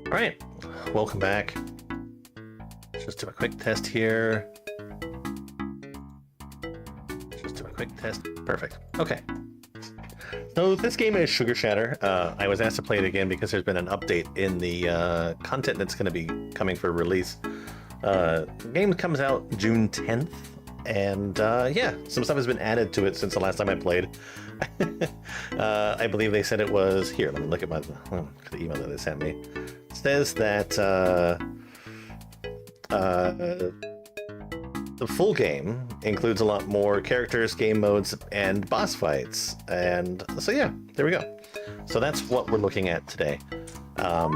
Alright, welcome back. Just do a quick test here. Just do a quick test. Perfect. Okay. So this game is Sugar Shatter. I was asked to play it again because there's been an update in the content that's going to be coming for release. The game comes out June 10th, and yeah, some stuff has been added to it since the last time I played. I believe they said it was... Here, let me look at the email that they sent me. It says that the full game includes a lot more characters, game modes, and boss fights. And so yeah, there we go. So that's what we're looking at today. I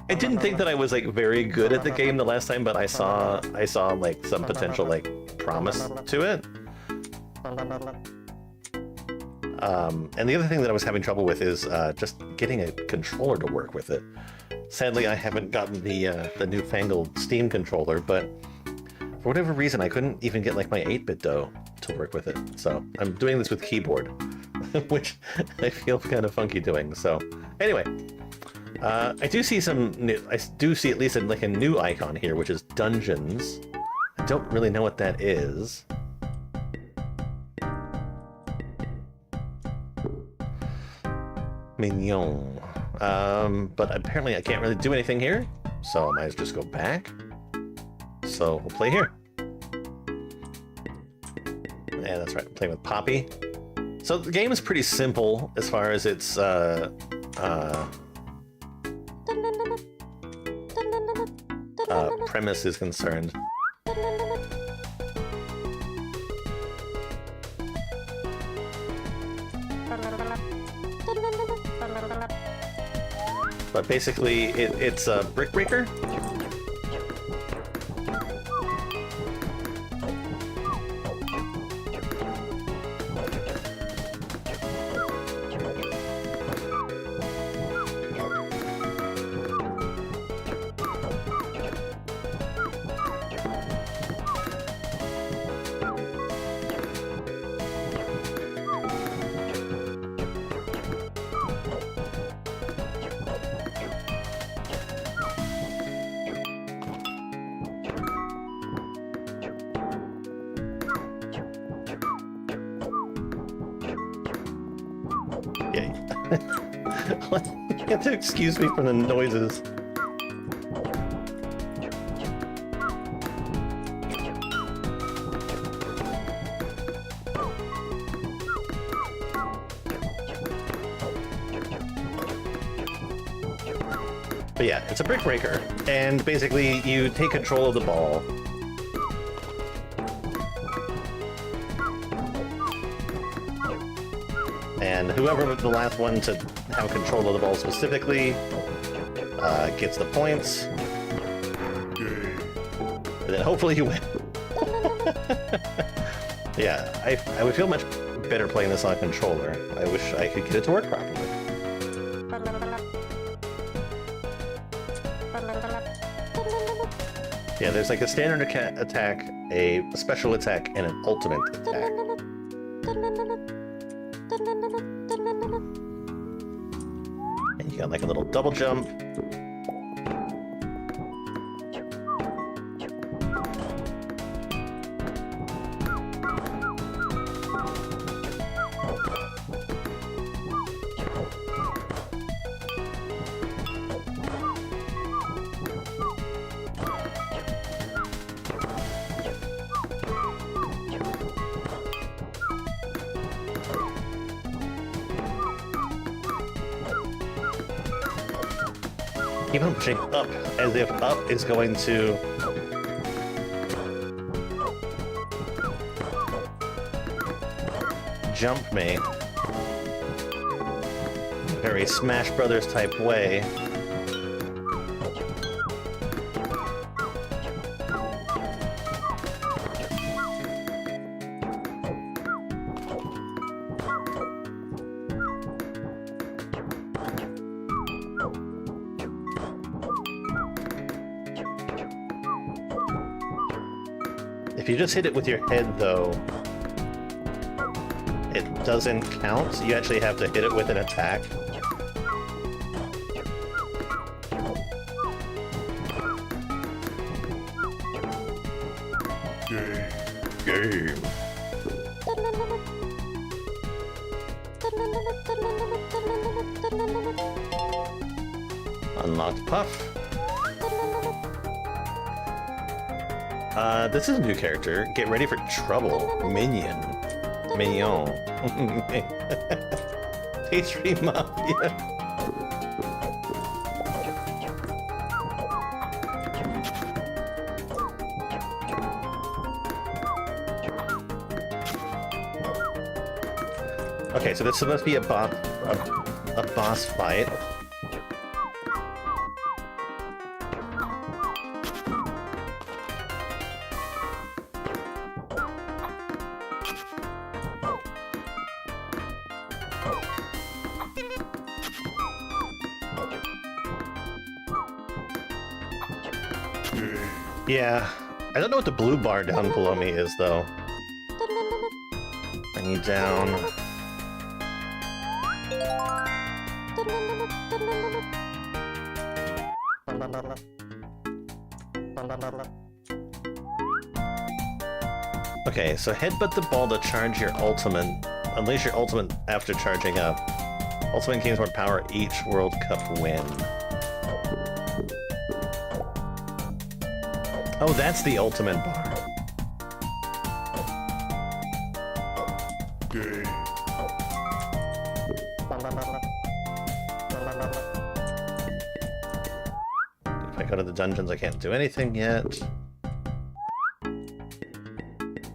didn't think that I was like very good at the game the last time, but I saw like some potential like promise to it. And the other thing that I was having trouble with is just getting a controller to work with it. Sadly, I haven't gotten the newfangled Steam controller, but for whatever reason, I couldn't even get like my 8-bit dough to work with it. So I'm doing this with keyboard, which I feel kind of funky doing. So anyway, I do see some new, I do see at least like a new icon here, which is Dungeons. I don't really know what that is. Mignon. But apparently I can't really do anything here, so I might as well just go back. So we'll play here. Yeah, that's right, I'm playing with Poppy. So the game is pretty simple as far as its premise is concerned. But basically, it's a brick breaker. You have to excuse me from the noises. But yeah, it's a brick breaker, and basically you take control of the ball. And whoever was the last one to have control of the ball specifically gets the points. And then hopefully you win. Yeah, I would feel much better playing this on a controller. I wish I could get it to work properly. Yeah, there's like a standard attack, a special attack, and an ultimate attack. And you got like a little double jump. Keep on pushing up, as if up is going to... jump me. Very Smash Brothers type way. If you just hit it with your head, though, it doesn't count. You actually have to hit it with an attack. Game. Unlocked Puff. This is a new character. Get ready for trouble. Minion. Mignon. Pastry Mafia. Okay, so this supposed to be a boss fight. Yeah, I don't know what the blue bar down below me is, though. Bring you down. Okay, so headbutt the ball to charge your ultimate. Unleash your ultimate after charging up. Ultimate gains more power each World Cup win. Oh, that's the ultimate bar. If I go to the dungeons, I can't do anything yet.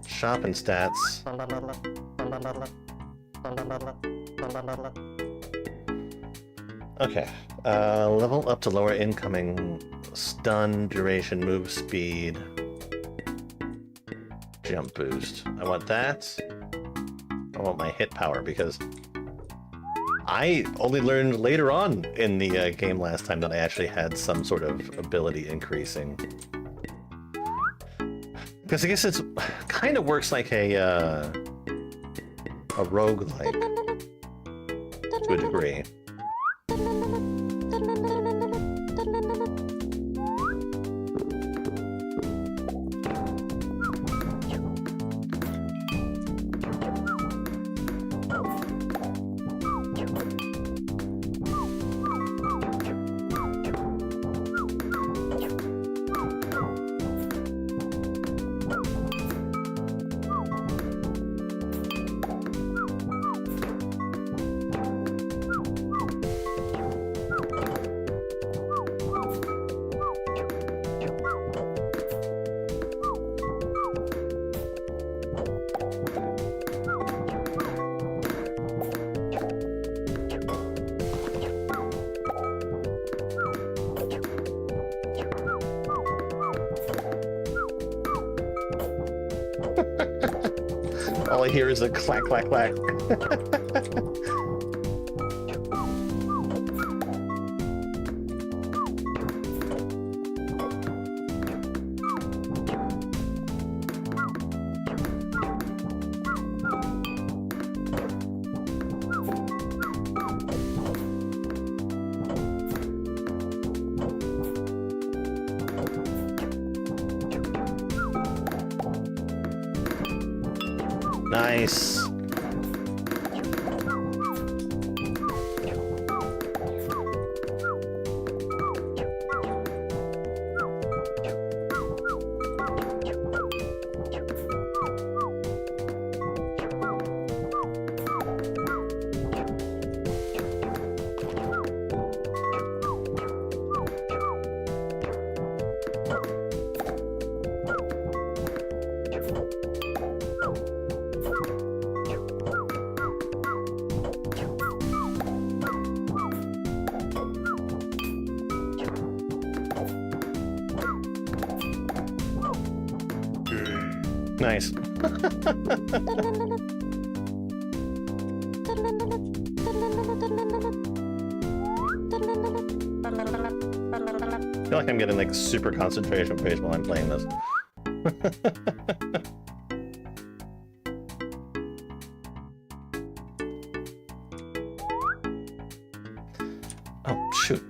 Shop and stats. Okay. Level up to lower incoming stun, duration, move speed, jump boost. I want that. I want my hit power because I only learned later on in the game last time that I actually had some sort of ability increasing. Because I guess it's kind of works like a roguelike to a degree. All I hear is a clack, clack, clack. Nice. Nice. I feel like I'm getting like super concentration phase while I'm playing this. Oh, shoot.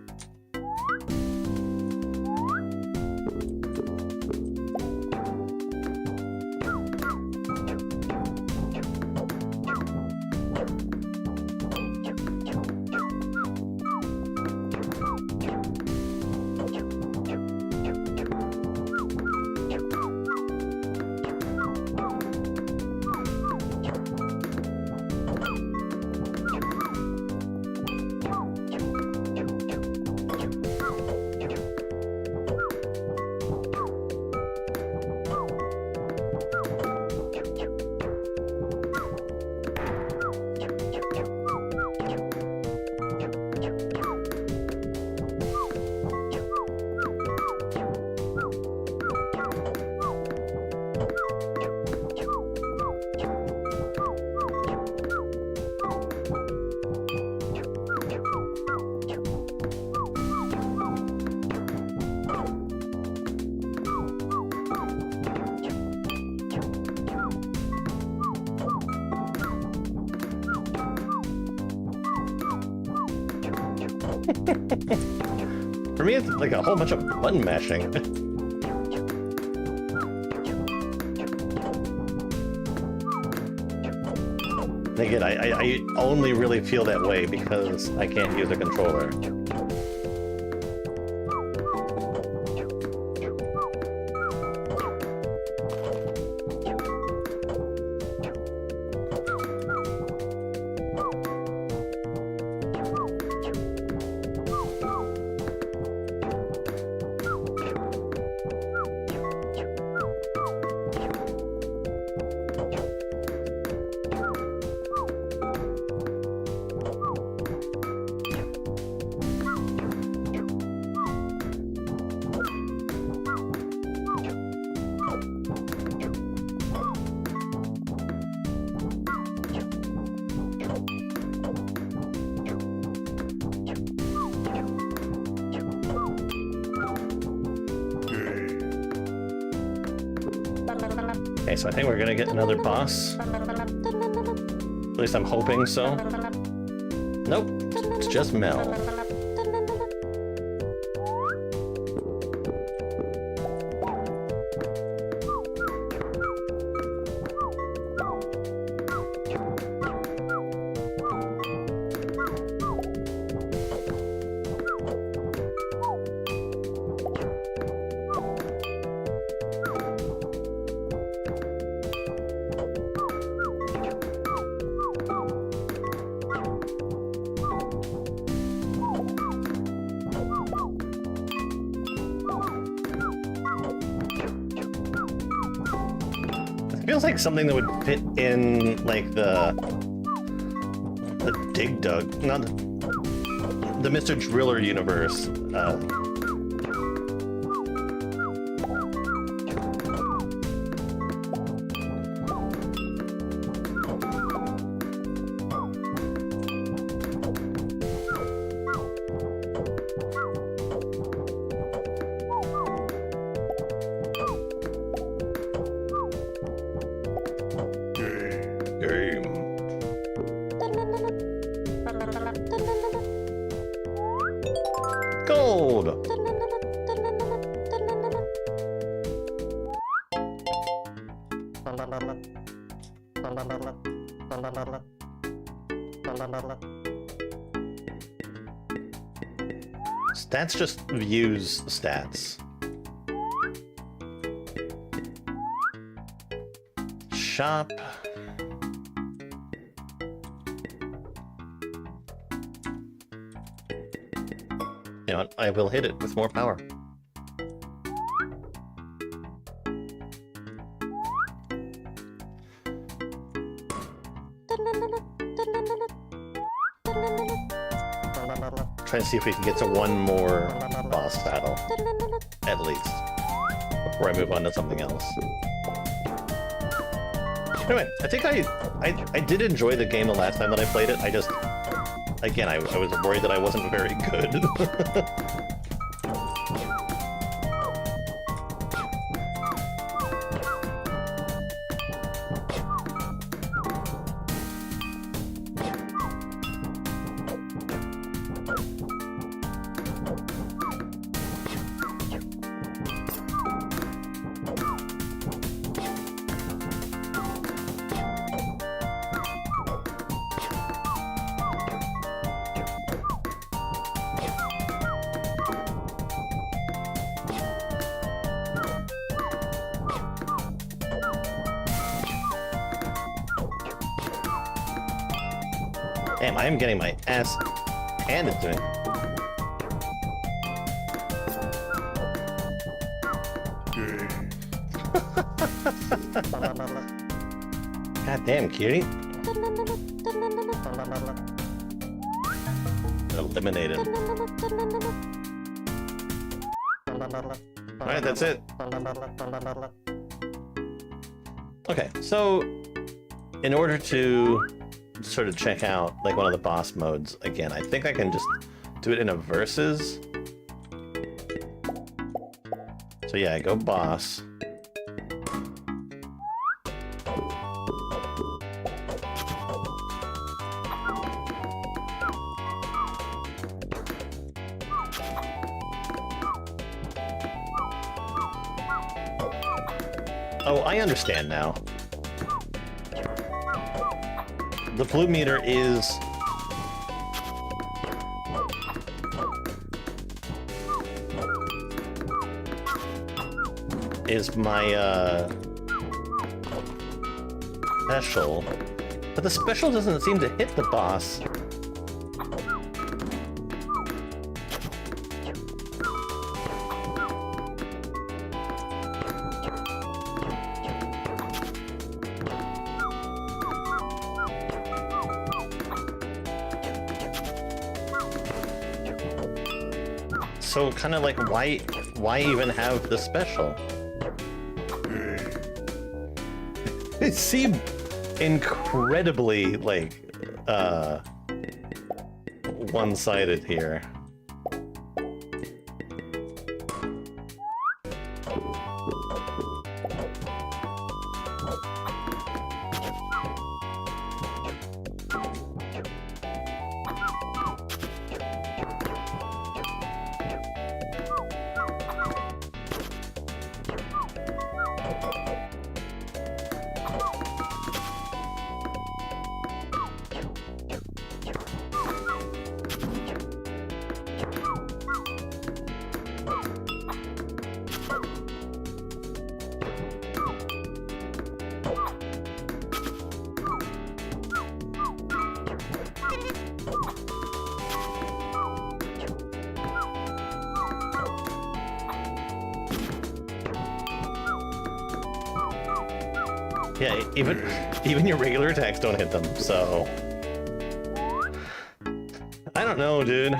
For me, it's like a whole bunch of button mashing. Again, I only really feel that way because I can't use a controller. Okay, so I think we're gonna get another boss. At least I'm hoping so. Nope, it's just Mel. Feels like something that would fit in like the Dig Dug, not the Mr. Driller universe. Gold! Stats just views stats. Shop. You know what? I will hit it with more power. Try and see if we can get to one more boss battle, at least, before I move on to something else. Anyway, I think I did enjoy the game the last time that I played it. I just, again, I was worried that I wasn't very good. Damn, I am getting my ass handed to me. God damn, cutie. Eliminated. Alright, that's it. Okay, so in order to sort of check out like one of the boss modes again, I think I can just do it in a versus. So yeah, I go boss. Oh, I understand now. The flute meter is... my, special. But the special doesn't seem to hit the boss. So kind of like, why even have the special? It seemed incredibly, like, one-sided here. Yeah, even your regular attacks don't hit them, so... I don't know, dude.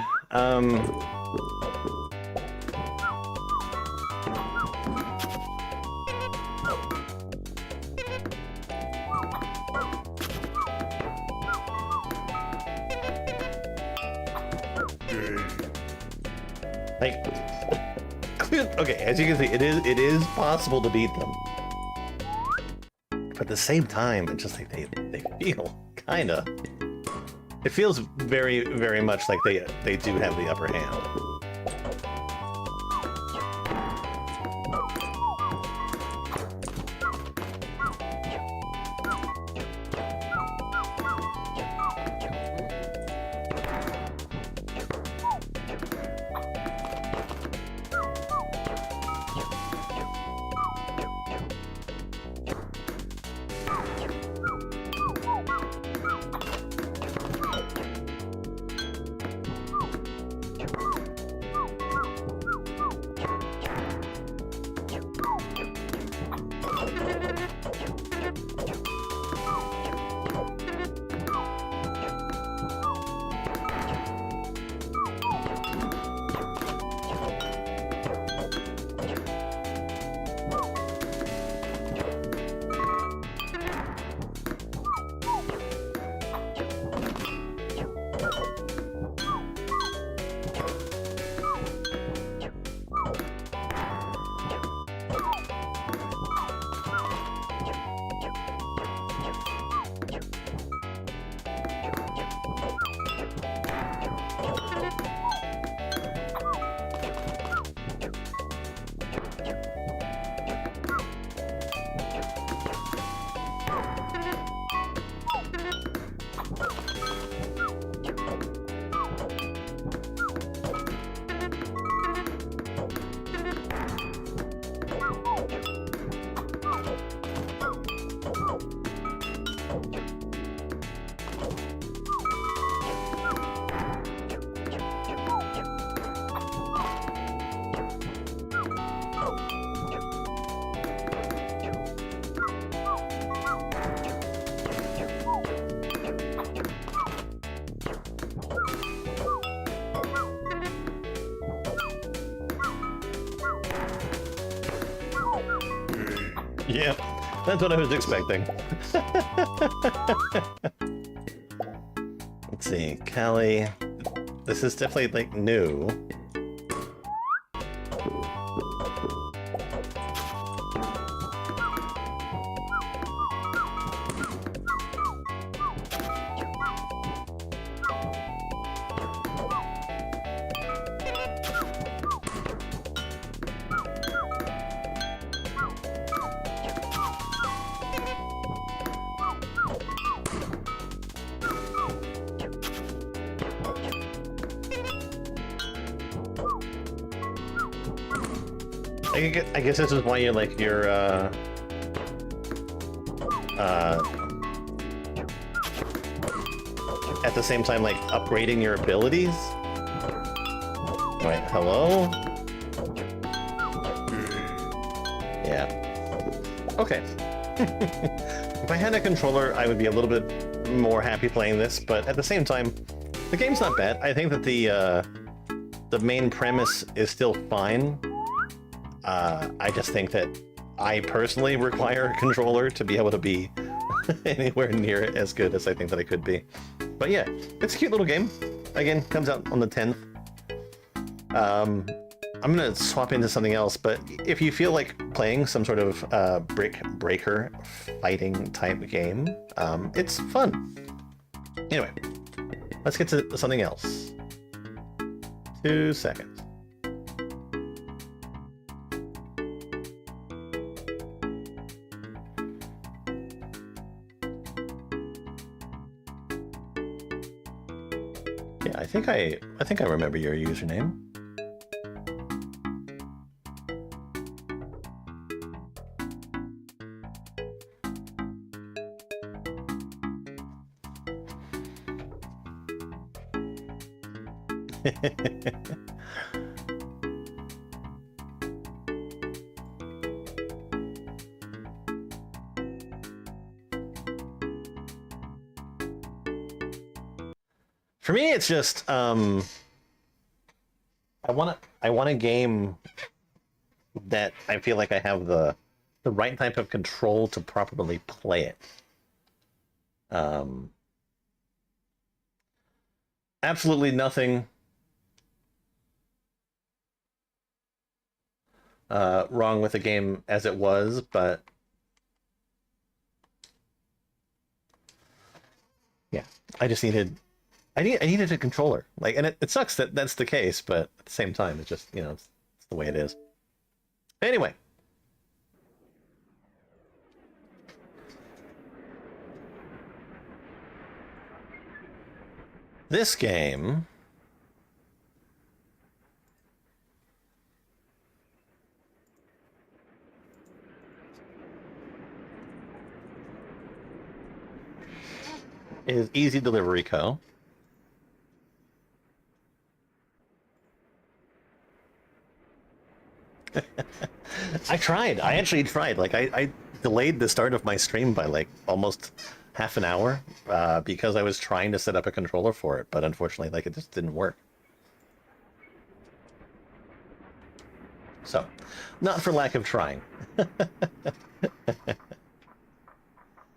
Like... Okay, as you can see, it is possible to beat them. But at the same time, it's just like they feel kinda... It feels very, very much like they do have the upper hand. Yeah, that's what I was expecting. Let's see, Callie. This is definitely, like, new. I guess this is why you like your at the same time like upgrading your abilities. Right, hello? Yeah. Okay. If I had a controller, I would be a little bit more happy playing this, but at the same time, the game's not bad. I think that the main premise is still fine. I just think that I personally require a controller to be able to be anywhere near as good as I think that I could be. But yeah, it's a cute little game. Again, comes out on the 10th. I'm gonna swap into something else, but if you feel like playing some sort of brick breaker fighting type game, it's fun. Anyway, let's get to something else. 2 seconds. Yeah, I think I remember your username. For me, it's just I want a game that I feel like I have the right type of control to properly play it. Absolutely nothing wrong with the game as it was, but yeah, I just needed I needed a controller. Like, and it sucks that that's the case, but at the same time, it's just, you know, it's the way it is. Anyway. This game is Easy Delivery Co. I tried. I actually tried. Like, I delayed the start of my stream by like almost half an hour because I was trying to set up a controller for it, but unfortunately, like, it just didn't work. So, not for lack of trying.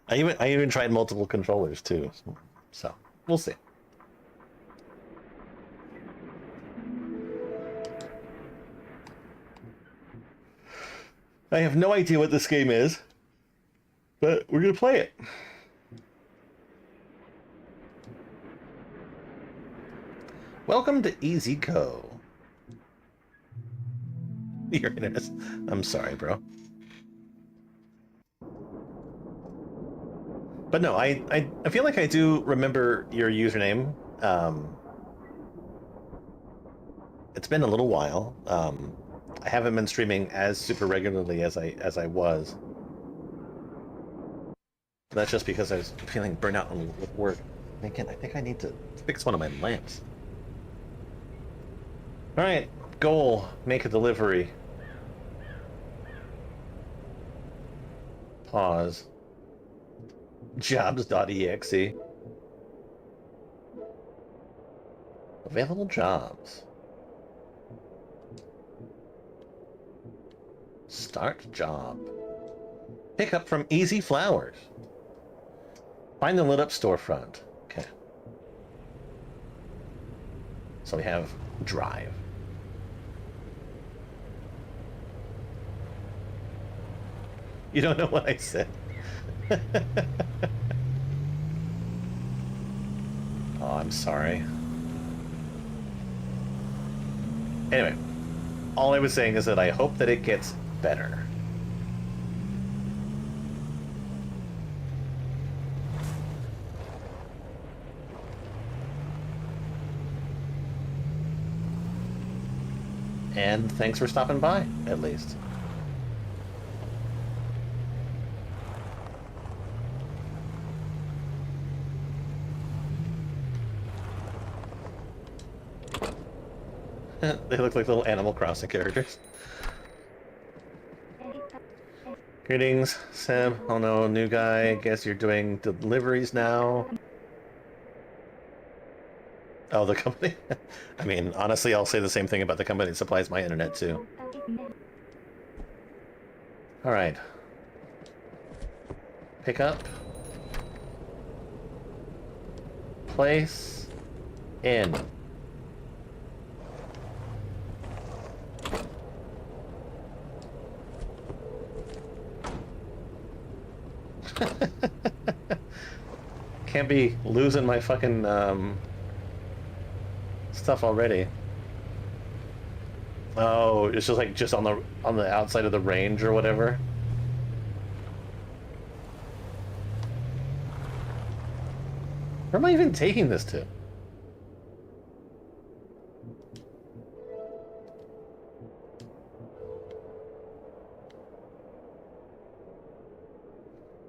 I even tried multiple controllers too. So, we'll see. I have no idea what this game is, but we're gonna play it. Welcome to Easy Co. Your internet. I'm sorry, bro. But no, I feel like I do remember your username. It's been a little while. I haven't been streaming as super regularly as I was. That's just because I was feeling burnout with work. Again, I think I need to fix one of my lamps. All right, goal: make a delivery. Pause. Jobs.exe. Available jobs. Start job. Pick up from Easy Flowers. Find the lit up storefront. Okay. So we have drive. You don't know what I said. Oh, I'm sorry. Anyway, all I was saying is that I hope that it gets better. And thanks for stopping by, at least. They look like little Animal Crossing characters. Greetings, Seb. Oh no, new guy. Guess you're doing deliveries now. Oh, the company? I mean, honestly, I'll say the same thing about the company that supplies my internet, too. Alright. Pick up. Place. In. Can't be losing my fucking, stuff already. Oh, it's just like just on the outside of the range or whatever. Where am I even taking this to?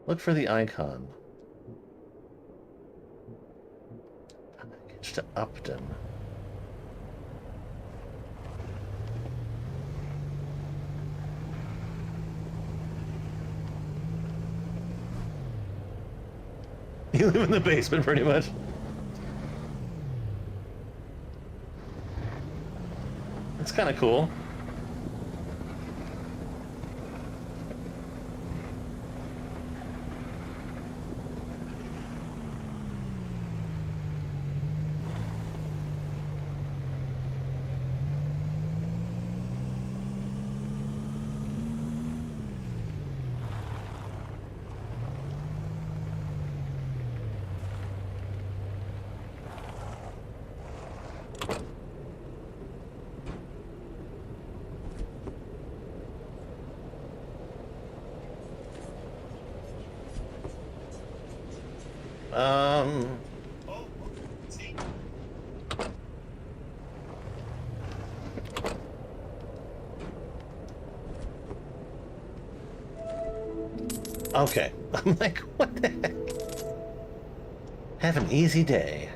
Look for the icon. Package to Upton. You live in the basement, pretty much. It's kind of cool. Okay. I'm like, what the heck? Have an easy day.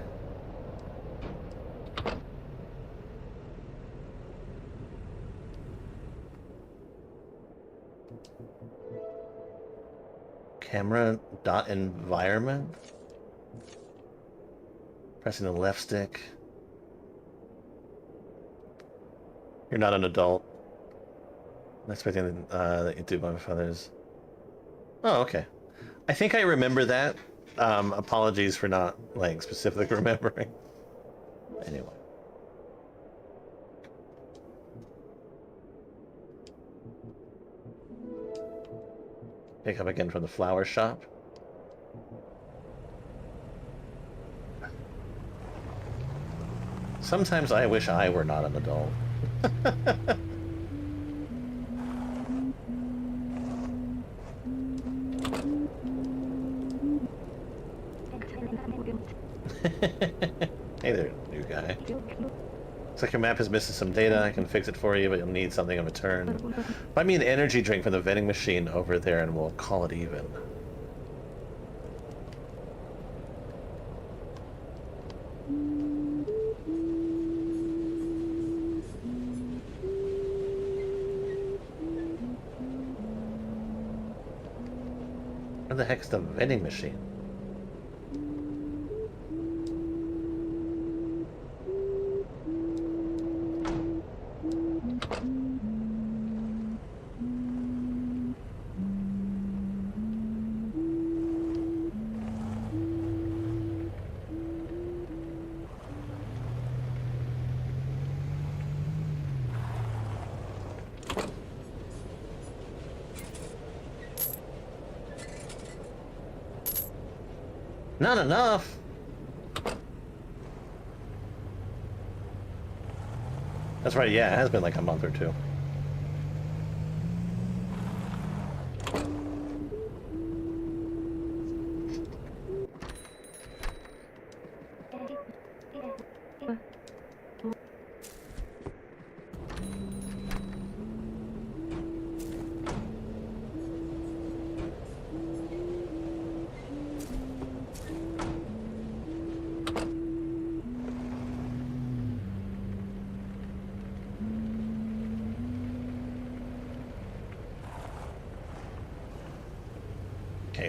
Camera dot environment. Pressing the left stick. You're not an adult. I'm expecting that you do my father's. Oh, okay. I think I remember that. Apologies for not, like, specifically remembering. Anyway. Pick up again from the flower shop. Sometimes I wish I were not an adult. Hey there, new guy. Looks like your map is missing some data. I can fix it for you, but you'll need something in return. Buy me an energy drink from the vending machine over there and we'll call it even. Where the heck's the vending machine? Not enough! That's right, yeah, it has been like a month or two.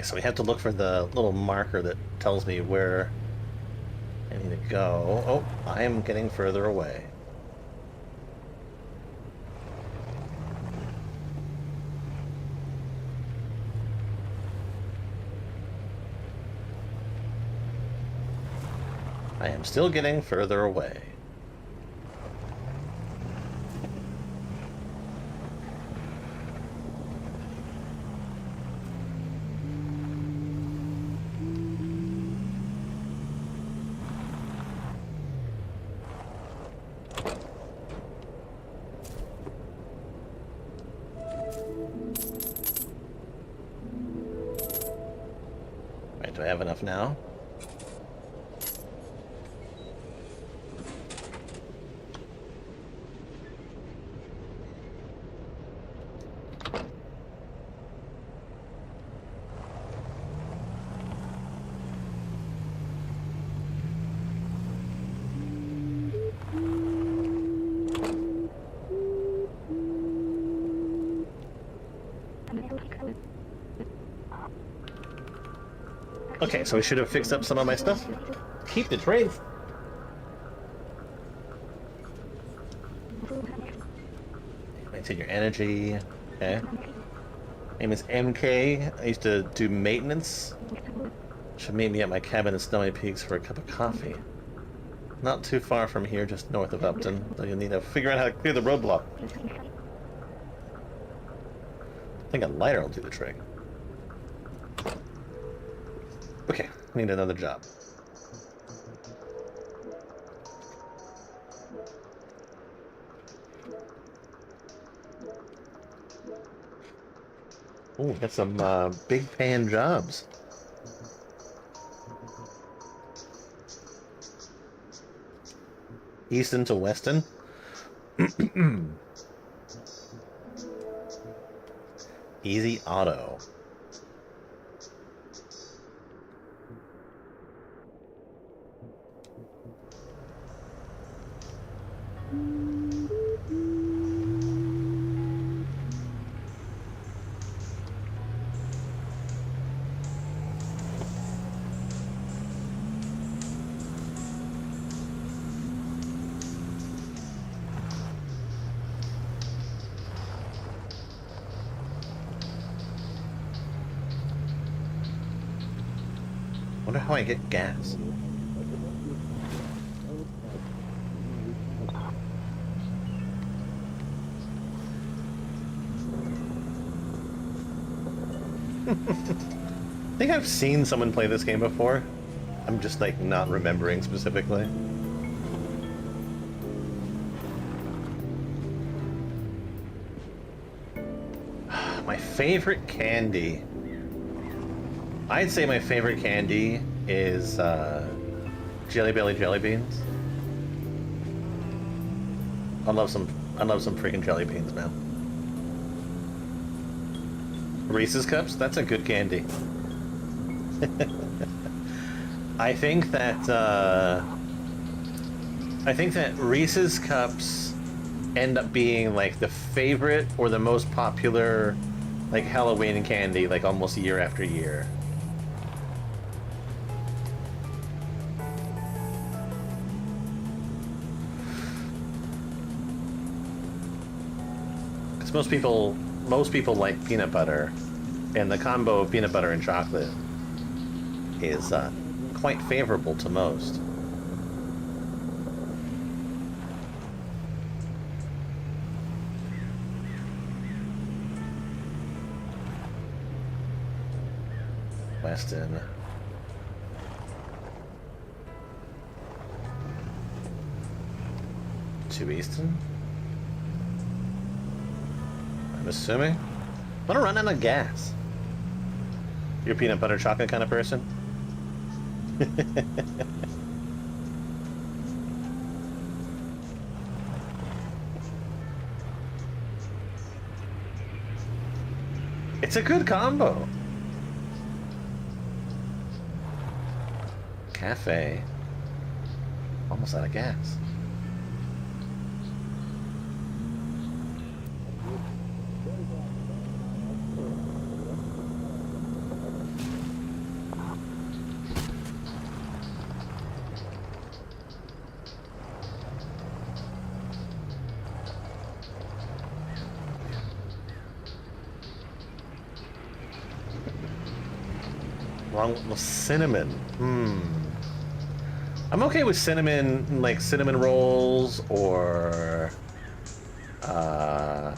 Okay, so we have to look for the little marker that tells me where I need to go. Oh, I am getting further away. I am still getting further away. Right, do I have enough now? Okay, so we should have fixed up some of my stuff. Keep the train. Maintain your energy. Okay. Name is MK. I used to do maintenance. Should meet me at my cabin in Snowy Peaks for a cup of coffee. Not too far from here, just north of Upton. So you'll need to figure out how to clear the roadblock. I think a lighter will do the trick. Okay, need another job. Ooh, got some big paying jobs. Easton to Weston. Easy Auto. Wonder how I get gas. I think I've seen someone play this game before. I'm just like not remembering specifically. My favorite candy. I'd say my favorite candy is Jelly Belly jelly beans. I love some freaking jelly beans, man. Reese's Cups, that's a good candy. I think that Reese's Cups end up being like the favorite or the most popular like Halloween candy like almost year after year. Most people like peanut butter, and the combo of peanut butter and chocolate is quite favorable to most. Weston. To Easton? I'm assuming. I'm gonna run out of gas. You're a peanut butter chocolate kind of person? It's a good combo. Cafe. Almost out of gas. Wrong with cinnamon. Hmm. I'm okay with cinnamon, like cinnamon rolls or uh,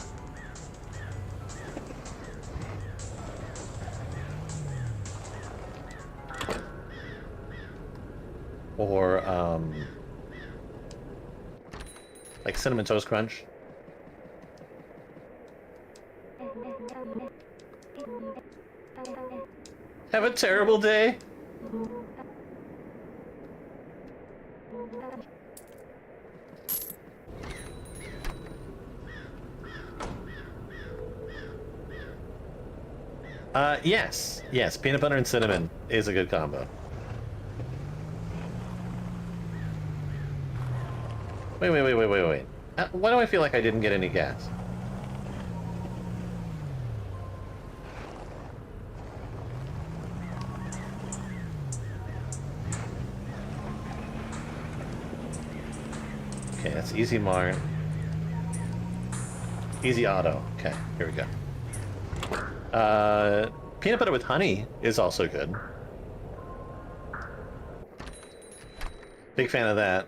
or like cinnamon toast crunch. Have a terrible day. Yes. Yes, peanut butter and cinnamon is a good combo. Wait. Why do I feel like I didn't get any gas? Okay, that's Easy Mart. Easy Auto. Okay, here we go. Peanut butter with honey is also good. Big fan of that.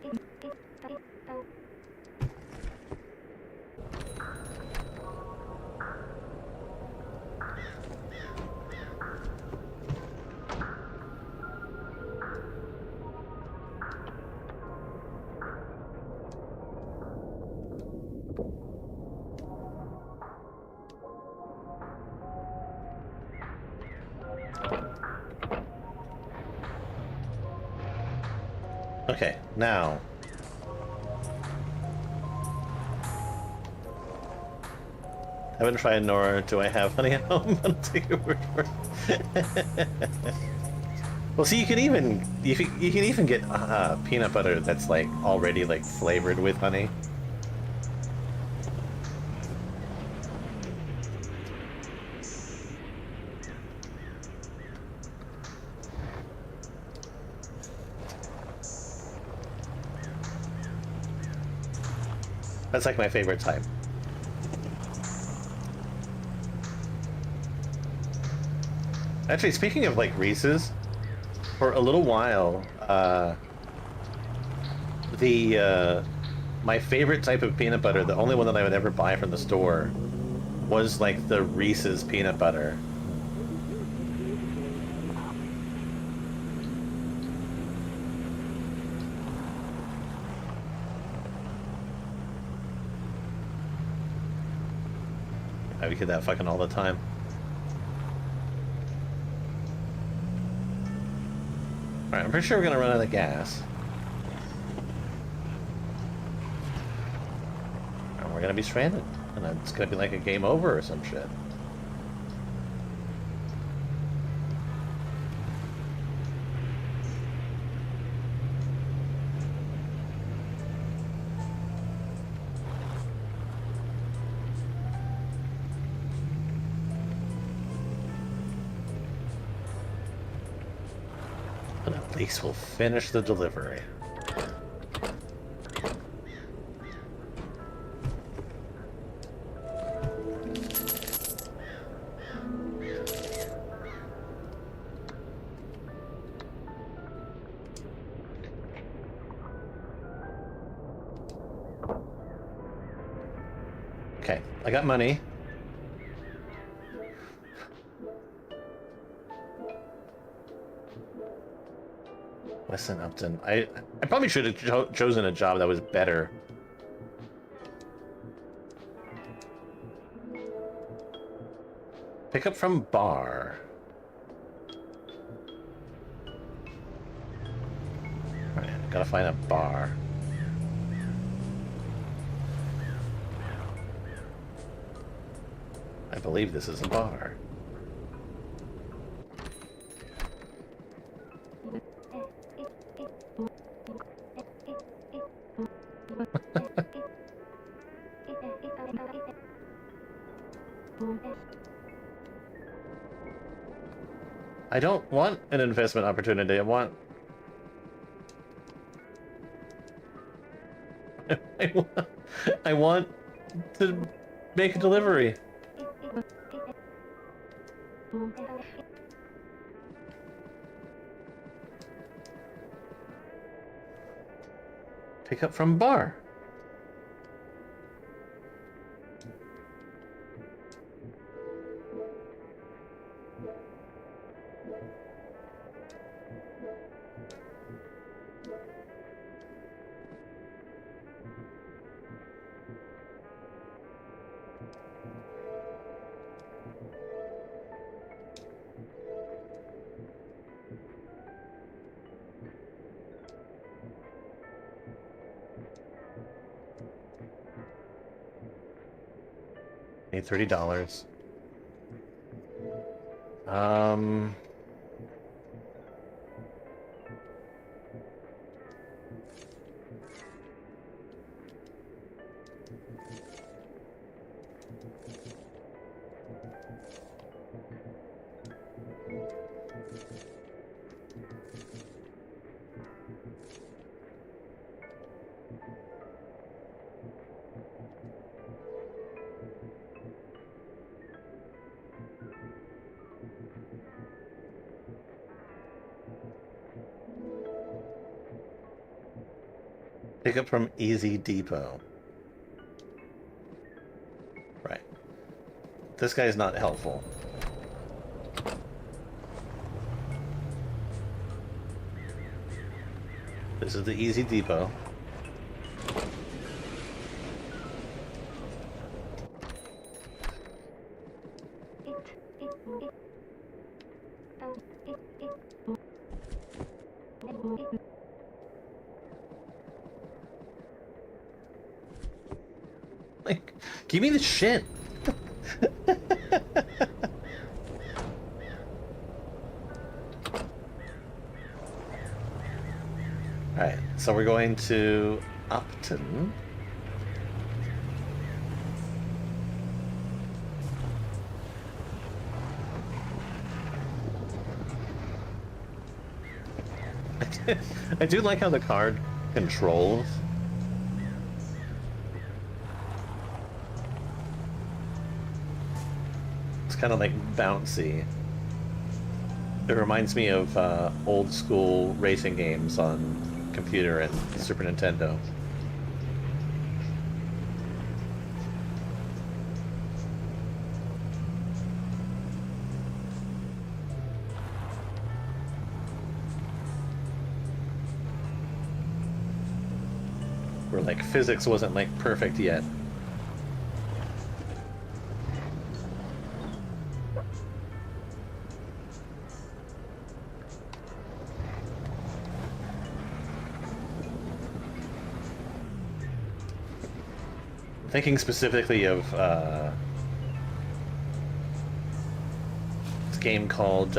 Okay, now. Haven't tried nor do I have honey at home. I'll take your word for it. Well, see, you can even get peanut butter that's like already like flavored with honey. That's like my favorite type. Actually, speaking of like Reese's, for a little while, my favorite type of peanut butter, the only one that I would ever buy from the store, was like the Reese's peanut butter. I would get that fucking all the time. Alright, I'm pretty sure we're gonna run out of gas. And we're gonna be stranded. And it's gonna be like a game over or some shit. But at least we'll finish the delivery. Okay, I got money. Listen, Upton, I probably should have chosen a job that was better. Pick up from bar. Alright, gotta find a bar. I believe this is a bar. I don't want an investment opportunity. I want to make a delivery. Pick up from bar. Need $30. Um, pick up from Easy Depot. Right. This guy's not helpful. This is the Easy Depot. Like, give me the shit. Alright, so we're going to Upton. I do like how the card controls. It's kind of like bouncy. It reminds me of old school racing games on computer and Super Nintendo. Where like physics wasn't like perfect yet. Thinking specifically of this game called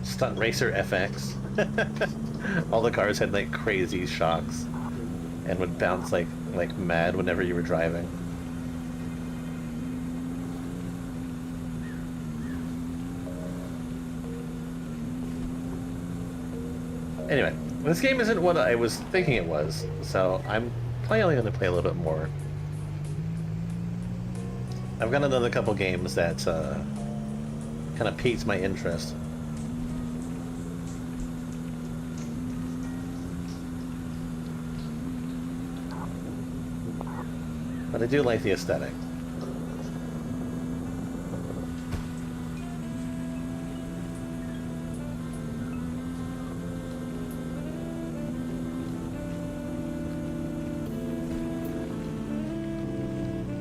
Stunt Racer FX. All the cars had like crazy shocks and would bounce like mad whenever you were driving. Anyway, this game isn't what I was thinking it was, so I'm probably going to play a little bit more. I've got another couple games that kind of piqued my interest. But I do like the aesthetic.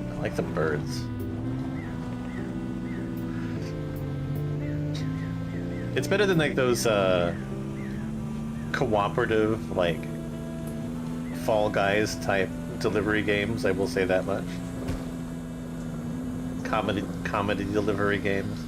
I like the birds. It's better than like those cooperative, like Fall Guys type delivery games, I will say that much. Comedy delivery games.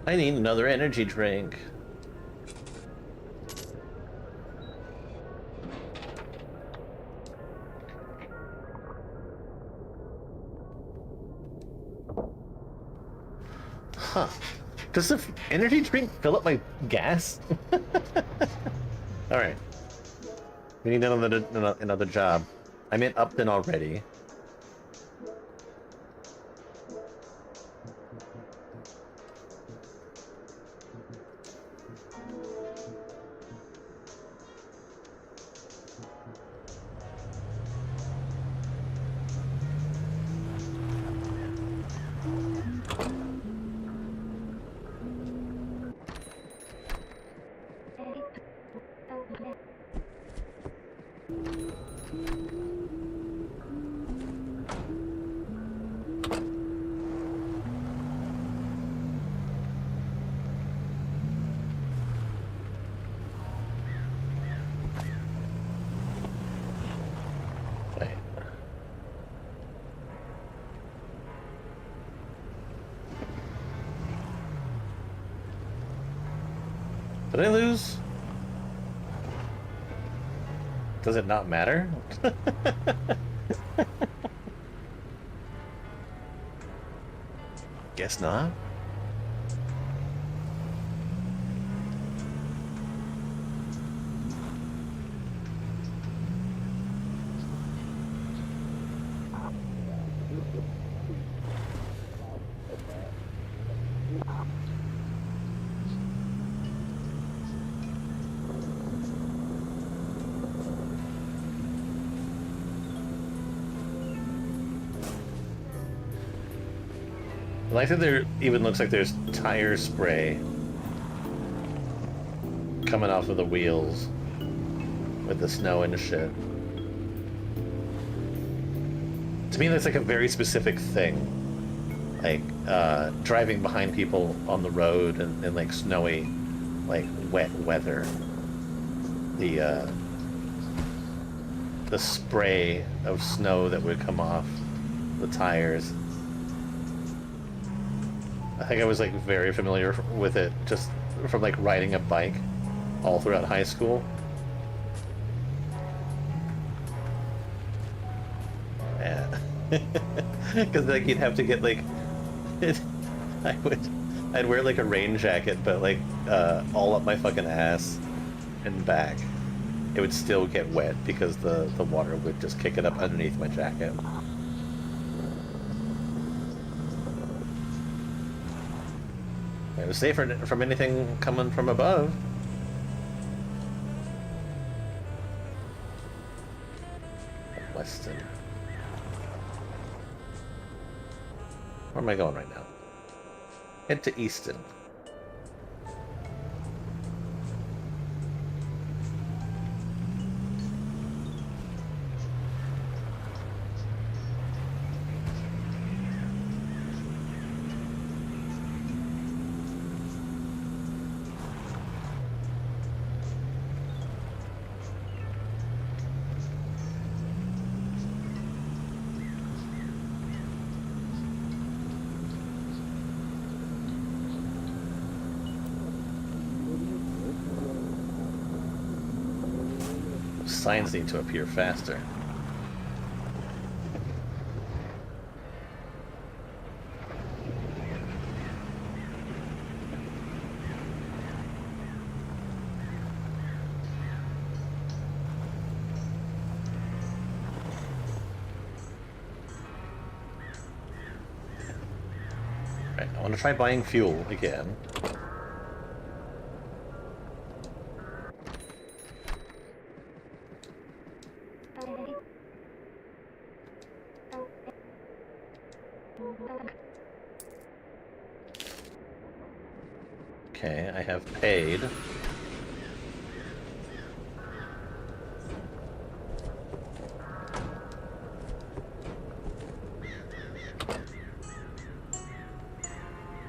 I need another energy drink. Huh. Does the energy drink fill up my gas? Alright. We need another job. I'm in Upton already. Did I lose? Does it not matter? Guess not. I like that there even looks like there's tire spray coming off of the wheels with the snow and shit. To me, that's like a very specific thing. Like, driving behind people on the road in like snowy, like wet weather. The spray of snow that would come off the tires. I think I was like very familiar with it just from like riding a bike all throughout high school. Yeah. Because like you'd have to get like I'd wear like a rain jacket, but like all up my fucking ass and back. It would still get wet because the water would just kick it up underneath my jacket. It was safer from anything coming from above. Weston. Where am I going right now? Head to Easton. Signs need to appear faster. Right, I want to try buying fuel again. Okay, I have paid.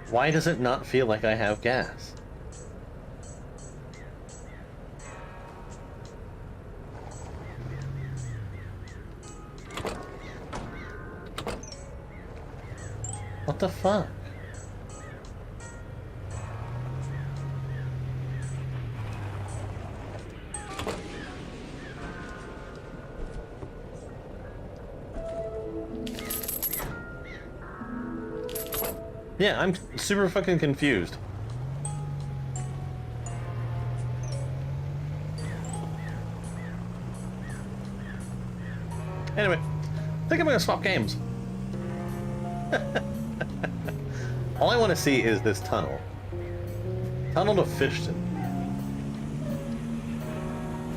Why does it not feel like I have gas? What the fuck? Yeah, I'm super fucking confused. Anyway, I think I'm gonna swap games. All I want to see is this tunnel. Tunnel to Fishton.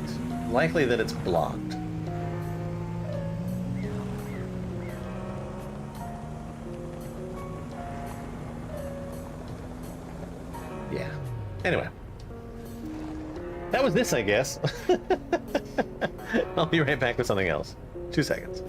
It's likely that it's blocked. Yeah. Anyway. That was this, I guess. I'll be right back with something else. 2 seconds.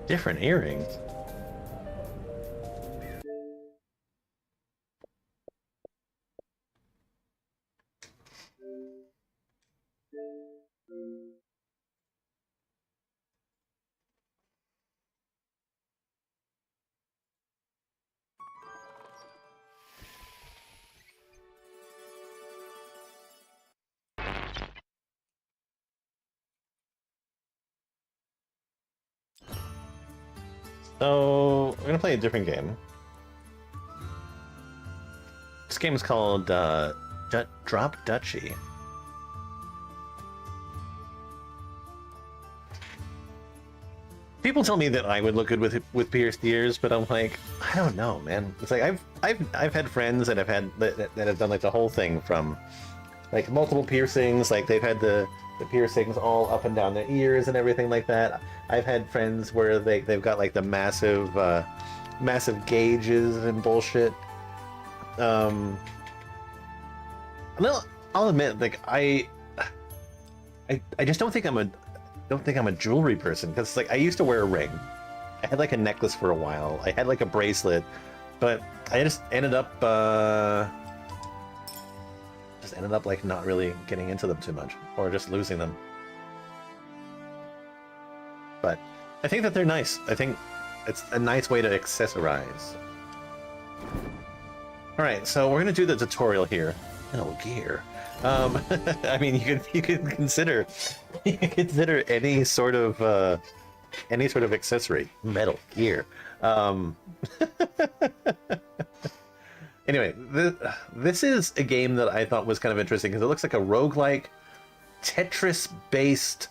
Different earrings. So, we're gonna play a different game. This game is called Drop Duchy. People tell me that I would look good with pierced ears, but I'm like, I don't know, man. It's like I've had friends that have done like the whole thing from like multiple piercings, like they've had the piercings all up and down their ears and everything like that. I've had friends where they've got like the massive gauges and bullshit. I'll admit, like I just don't think I'm a jewelry person, because like I used to wear a ring. I had like a necklace for a while. I had like a bracelet, but I just ended up like not really getting into them too much, or just losing them. But I think that they're nice. I think it's a nice way to accessorize. All right, so we're gonna do the tutorial here. Metal gear. I mean, you could consider any sort of accessory. Metal gear. Anyway, this is a game that I thought was kind of interesting because it looks like a roguelike, Tetris-based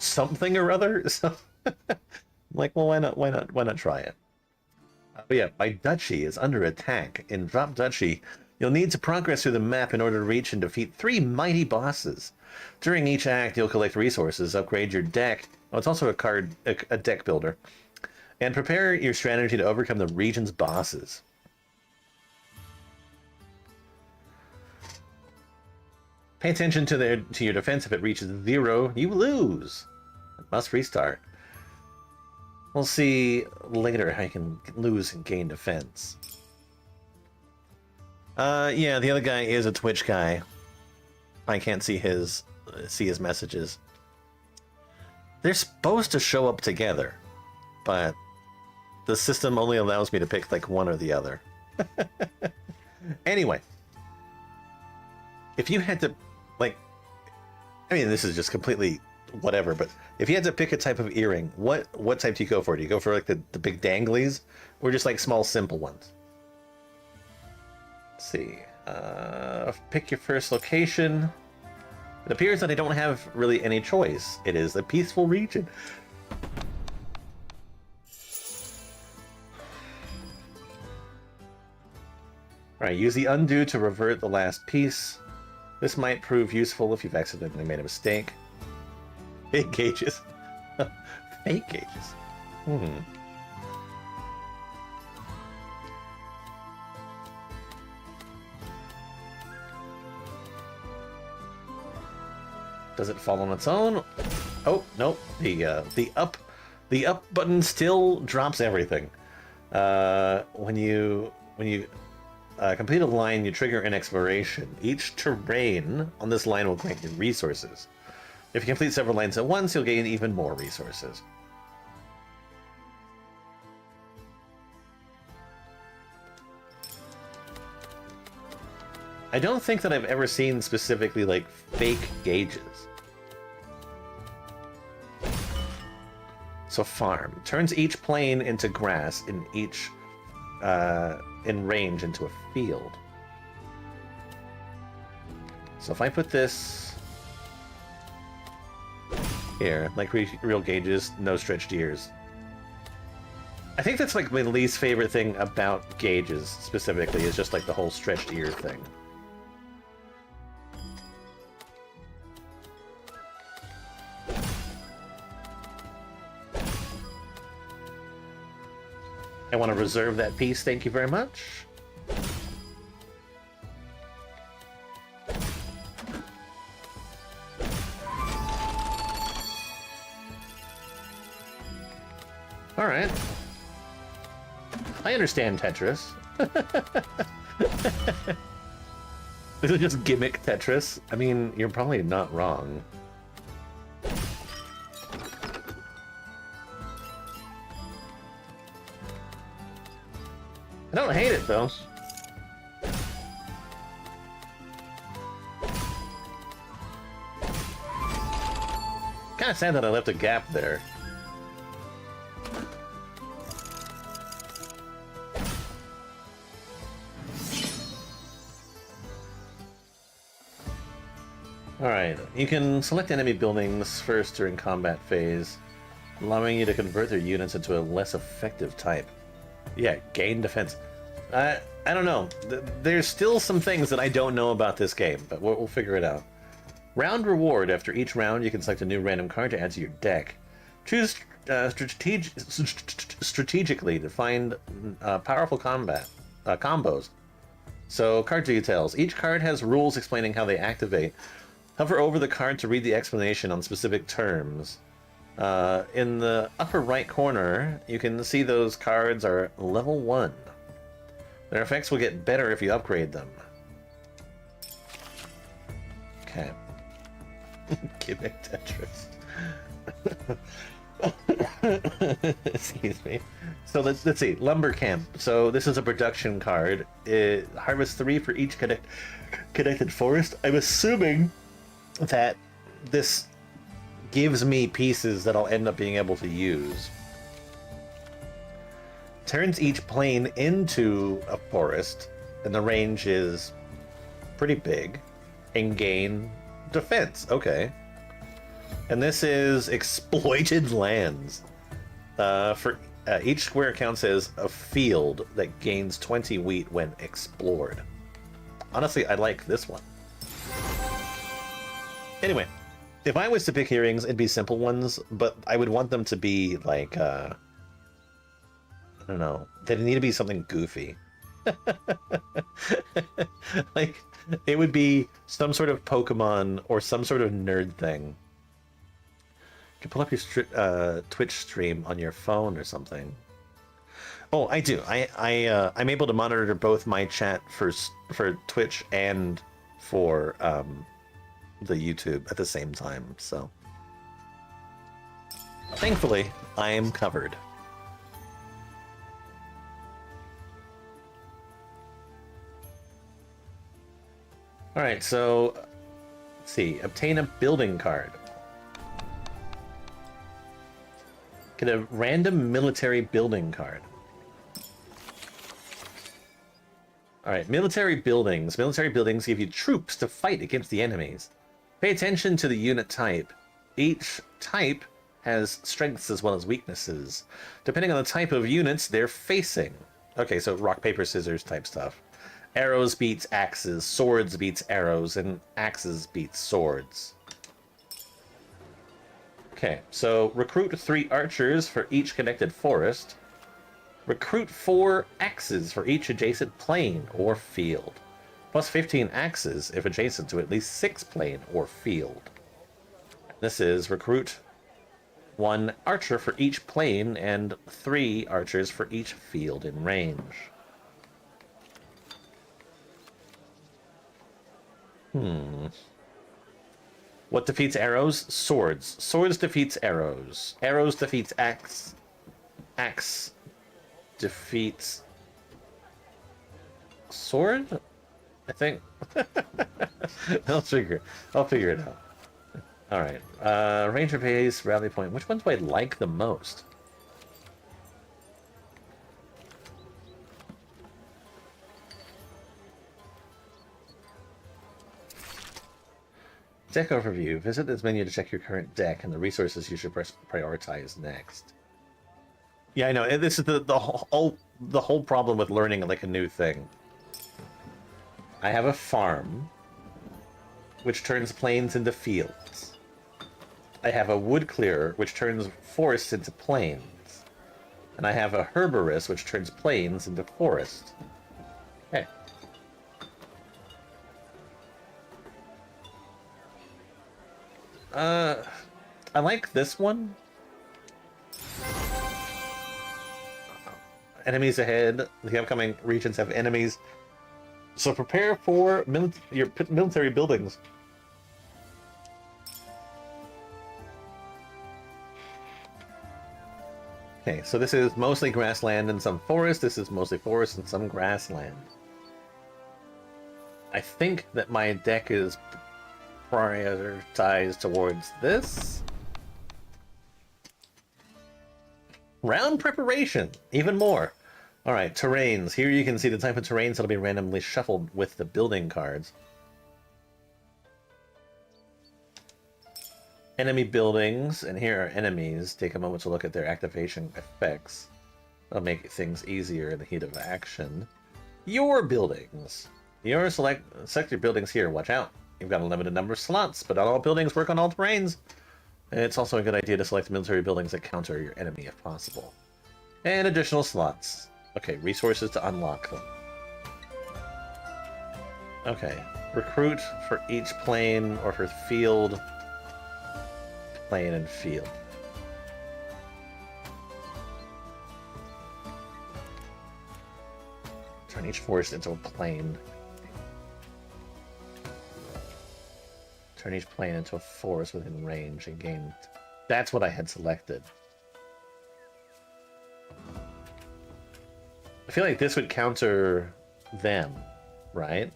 something or other. So, like, well, why not try it? But yeah, my duchy is under attack. In Drop Duchy, you'll need to progress through the map in order to reach and defeat 3 mighty bosses. During each act, you'll collect resources, upgrade your deck. Oh, it's also a deck builder. And prepare your strategy to overcome the region's bosses. Pay attention to your defense. If it reaches 0, you lose. It must restart. We'll see later how you can lose and gain defense. Yeah, the other guy is a Twitch guy. I can't see his messages. They're supposed to show up together, but the system only allows me to pick like one or the other. Anyway, if you had to, like, I mean, this is just completely whatever, but if you had to pick a type of earring, what type do you go for? Do you go for like the big danglies, or just like small simple ones? Let's see. Pick your first location. It appears that I don't have really any choice. It is a peaceful region. Alright, use the undo to revert the last piece. This might prove useful if you've accidentally made a mistake. Fake gauges. Fake gauges. Does it fall on its own? Oh, nope. The up button still drops everything. When you complete a line, you trigger an exploration. Each terrain on this line will grant you resources. If you complete several lines at once, you'll gain even more resources. I don't think that I've ever seen specifically, like, fake gauges. So farm. Turns each plane into grass in each, in range into a field. So if I put this here, like real gauges, no stretched ears. I think that's like my least favorite thing about gauges specifically, is just like the whole stretched ear thing. I want to reserve that piece, thank you very much. Alright. I understand Tetris. This is just gimmick Tetris. I mean, you're probably not wrong. I don't hate it, though. Kinda sad that I left a gap there. Alright, you can select enemy buildings first during combat phase, allowing you to convert their units into a less effective type. Yeah, gain defense. I don't know. There's still some things that I don't know about this game, but we'll figure it out. Round reward. After each round, you can select a new random card to add to your deck. Choose strategically to find powerful combat combos. So, card details. Each card has rules explaining how they activate. Hover over the card to read the explanation on specific terms. In the upper right corner, you can see those cards are level 1. Their effects will get better if you upgrade them. Okay. Gimmick Tetris. Excuse me. So let's see. Lumber Camp. So this is a production card. It harvests 3 for each connected forest. I'm assuming that this gives me pieces that I'll end up being able to use. Turns each plane into a forest, and the range is pretty big, and gain defense. Okay. And this is exploited lands. For each square counts as a field that gains 20 wheat when explored. Honestly, I like this one. Anyway, if I was to pick earrings, it'd be simple ones, but I would want them to be like, I don't know, they need to be something goofy. Like, it would be some sort of Pokemon or some sort of nerd thing. You can pull up your Twitch stream on your phone or something. Oh, I do. I'm able to monitor both my chat for Twitch and for the YouTube at the same time. So thankfully, I am covered. All right, so let's see. Obtain a building card. Get a random military building card. All right, military buildings. Military buildings give you troops to fight against the enemies. Pay attention to the unit type. Each type has strengths as well as weaknesses, depending on the type of units they're facing. Okay, so rock, paper, scissors type stuff. Arrows beats axes, swords beats arrows, and axes beats swords. Okay, so recruit 3 archers for each connected forest. Recruit 4 axes for each adjacent plain or field. Plus 15 axes if adjacent to at least 6 plain or field. This is recruit 1 archer for each plain and 3 archers for each field in range. What defeats arrows? Swords. Swords defeats arrows. Arrows defeats axe. Axe defeats sword? I think. I'll figure it out. All right. Ranger base, rally point. Which ones do I like the most? Deck overview. Visit this menu to check your current deck and the resources you should prioritize next. Yeah, I know. This is the whole problem with learning like a new thing. I have a farm, which turns plains into fields. I have a wood clearer, which turns forests into plains. And I have a herborist, which turns plains into forest. Okay. I like this one. Enemies ahead. The upcoming regions have enemies. So prepare for your military buildings. Okay, so this is mostly grassland and some forest. This is mostly forest and some grassland. I think that my deck is prioritized towards this. Round preparation, even more. All right, terrains. Here you can see the type of terrains that'll be randomly shuffled with the building cards. Enemy buildings, and here are enemies. Take a moment to look at their activation effects. That'll make things easier in the heat of action. Your buildings. Select your buildings here. Watch out. You've got a limited number of slots, but not all buildings work on all terrains. It's also a good idea to select military buildings that counter your enemy if possible. And additional slots. Okay, resources to unlock them. Okay, recruit for each plane or for field. Plane and field. Turn each forest into a plane. Turn each plane into a forest within range and gain. That's what I had selected. I feel like this would counter them, right?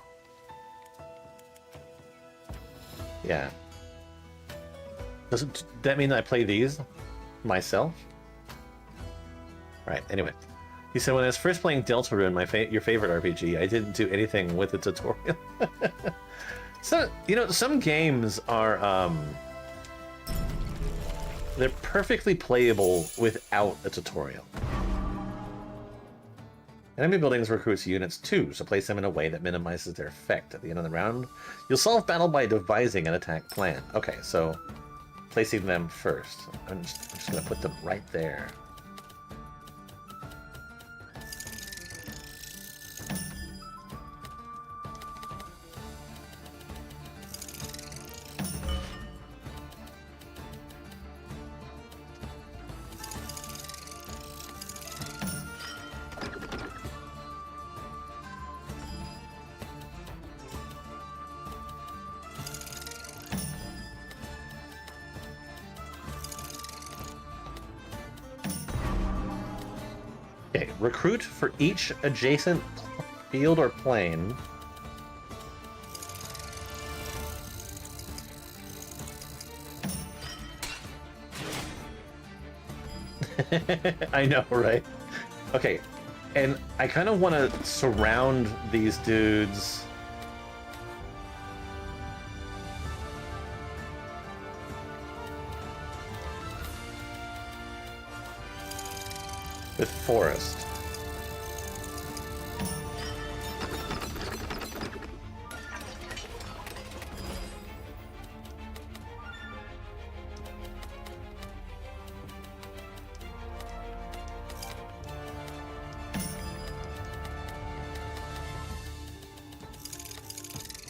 Yeah. Doesn't that mean I play these myself? Right, anyway. He said, when I was first playing Deltarune, your favorite RPG, I didn't do anything with the tutorial. So, you know, some games are, they're perfectly playable without a tutorial. Enemy buildings recruits units too, so place them in a way that minimizes their effect. At the end of the round, you'll solve battle by devising an attack plan. Okay, so placing them first. I'm just going to put them right there. recruit for each adjacent field or plane. I know, right? Okay, and I kind of want to surround these dudes. With forest.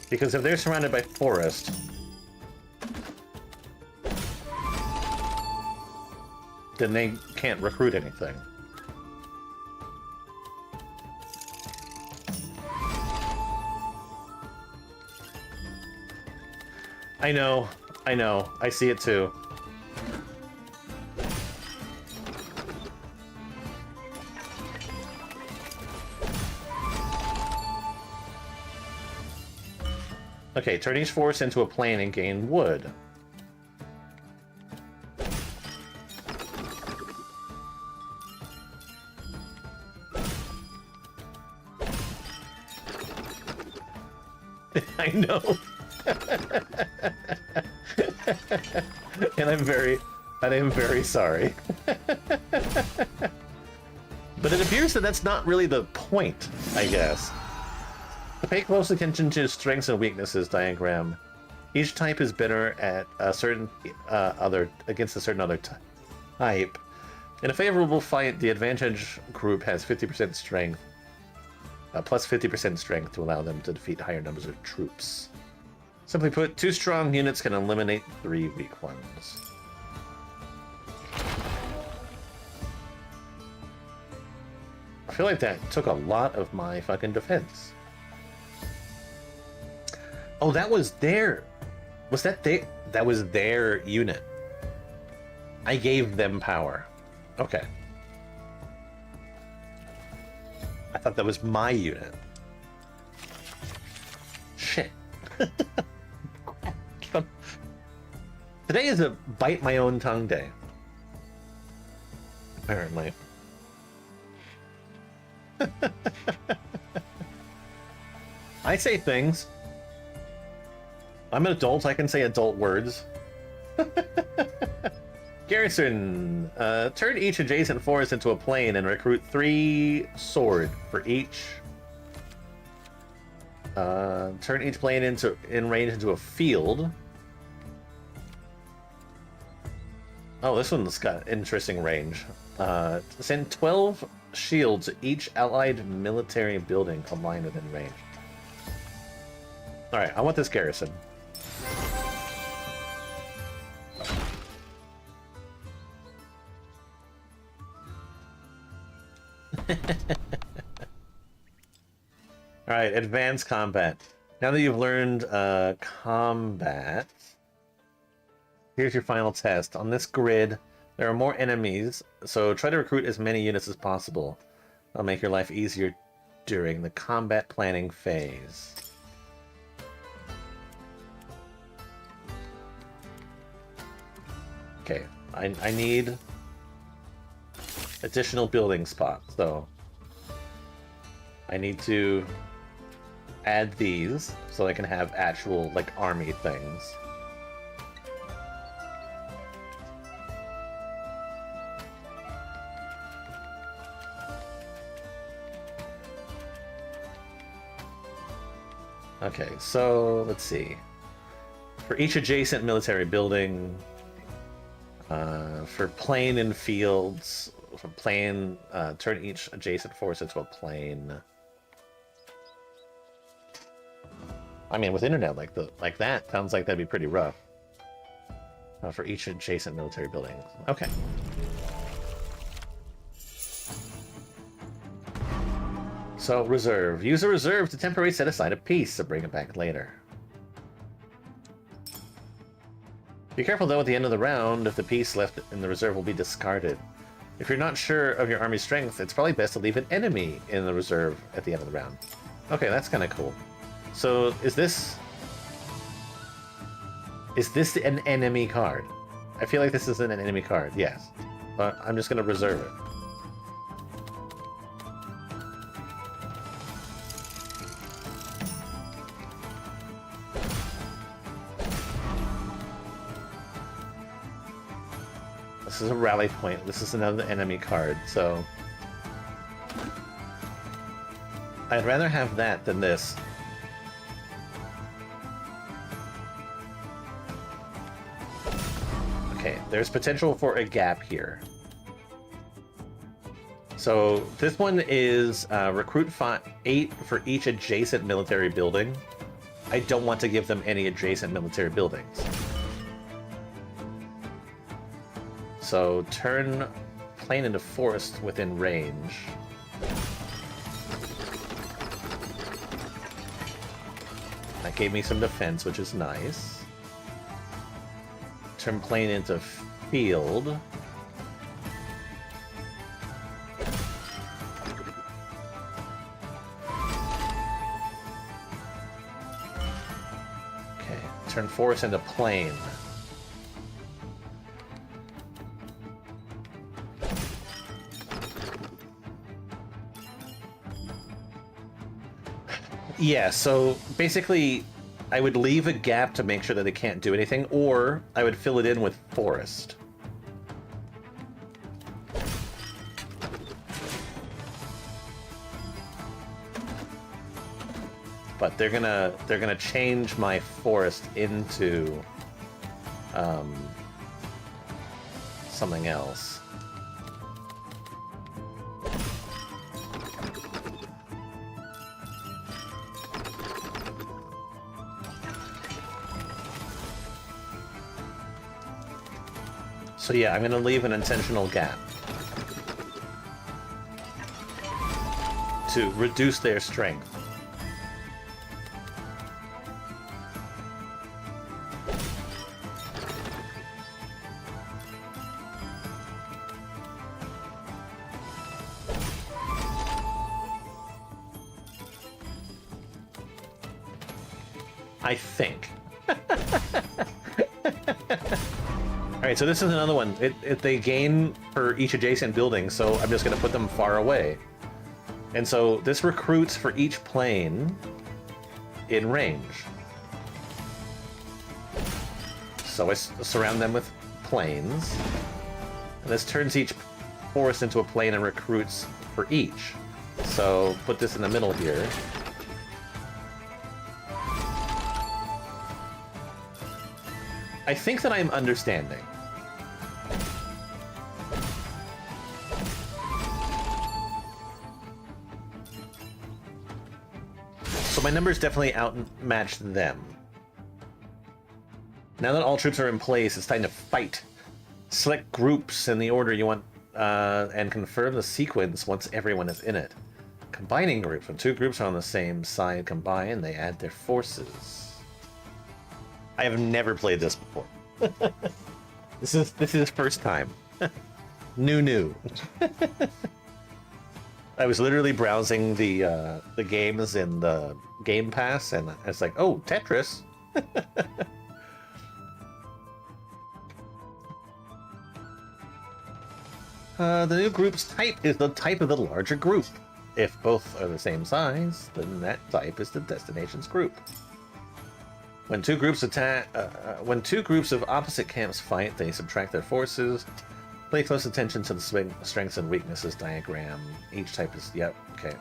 Because if they're surrounded by forest, then they can't recruit anything. I know, I see it too. Okay, turn each forest into a plane and gain wood. I know. And I am very sorry. But it appears that that's not really the point, I guess. Pay close attention to strengths and weaknesses diagram. Each type is better at a certain against a certain other type. In a favorable fight, the advantage group has 50% strength, plus 50% strength to allow them to defeat higher numbers of troops. Simply put, 2 strong units can eliminate 3 weak ones. I feel like that took a lot of my fucking defense. Oh, that was their... Was that they? That was their unit. I gave them power. Okay. I thought that was my unit. Shit. Today is a bite my own tongue day. Apparently. I say things. I'm an adult, I can say adult words. Garrison, turn each adjacent forest into a plane and recruit 3 sword for each. Turn each plane in range into a field. Oh, this one's got interesting range. Send 12 shields to each allied military building combined within range. Alright, I want this garrison. Alright, advanced combat. Now that you've learned combat, here's your final test. On this grid, there are more enemies, so try to recruit as many units as possible. That'll make your life easier during the combat planning phase. Okay, I need additional building spots, so I need to add these so I can have actual, like, army things. Okay, so let's see. For each adjacent military building, for plane and fields, for plane, turn each adjacent force into a plane. I mean, with internet like that, sounds like that'd be pretty rough. For each adjacent military building. Okay. So, reserve. Use a reserve to temporarily set aside a piece to bring it back later. Be careful, though, at the end of the round, if the piece left in the reserve will be discarded. If you're not sure of your army's strength, it's probably best to leave an enemy in the reserve at the end of the round. Okay, that's kind of cool. So, is this an enemy card? I feel like this is an enemy card, yes. But I'm just going to reserve it. This is a rally point. This is another enemy card, so... I'd rather have that than this. Okay, there's potential for a gap here. So this one is recruit 8 for each adjacent military building. I don't want to give them any adjacent military buildings. So turn plain into forest within range. That gave me some defense, which is nice. Turn plain into field. Okay, turn forest into plain. Yeah, so basically, I would leave a gap to make sure that they can't do anything, or I would fill it in with forest. But they're gonna change my forest into something else. So yeah, I'm going to leave an intentional gap to reduce their strength. I think. Alright, so this is another one. They gain for each adjacent building, so I'm just going to put them far away. And so this recruits for each plane in range. So I surround them with planes. And this turns each forest into a plane and recruits for each. So put this in the middle here. I think that I'm understanding. So my numbers definitely outmatch them. Now that all troops are in place, it's time to fight. Select groups in the order you want and confirm the sequence once everyone is in it. Combining groups. When 2 groups are on the same side combine, they add their forces. I have never played this before. This is first time. New. I was literally browsing the games in the Game Pass, and I was like, "Oh, Tetris." The new group's type is the type of the larger group. If both are the same size, then that type is the destination's group. When 2 groups when 2 groups of opposite camps fight, they subtract their forces. Pay close attention to the strengths and weaknesses diagram. Each type is... Yep, okay.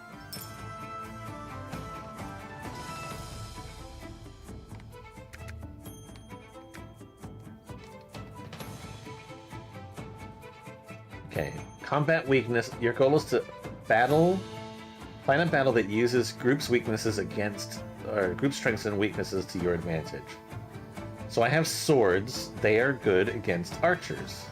Okay. Combat weakness. Your goal is to find a battle that uses groups' weaknesses against... or group strengths and weaknesses to your advantage. So I have swords. They are good against archers.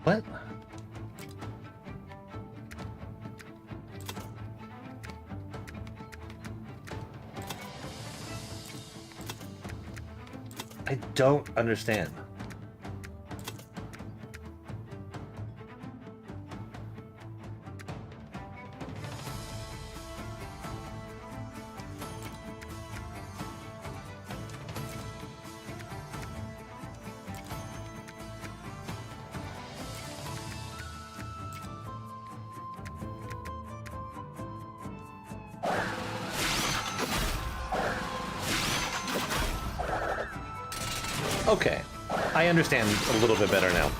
What? I don't understand. Okay, I understand a little bit better now.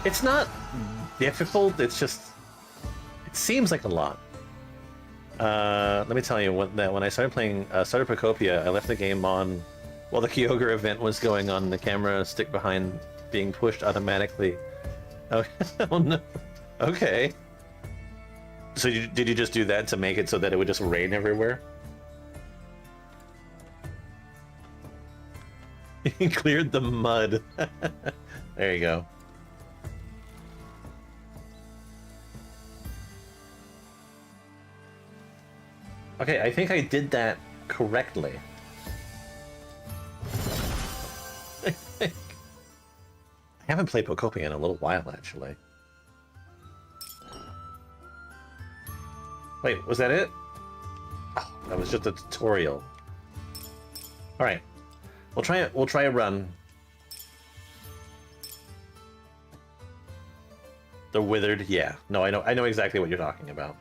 It's not difficult, it's just... It seems like a lot. Let me tell you, when I started playing started Procopia, I left the game on while the Kyogre event was going on, the camera stick behind being pushed automatically. Oh, oh no. Okay. So did you just do that to make it so that it would just rain everywhere? He cleared the mud. There you go. Okay, I think I did that correctly. I haven't played Procopia in a little while, actually. Wait, was that it? Oh, that was just a tutorial. All right. We'll try it. We'll try a run. The withered, yeah. No, I know exactly what you're talking about.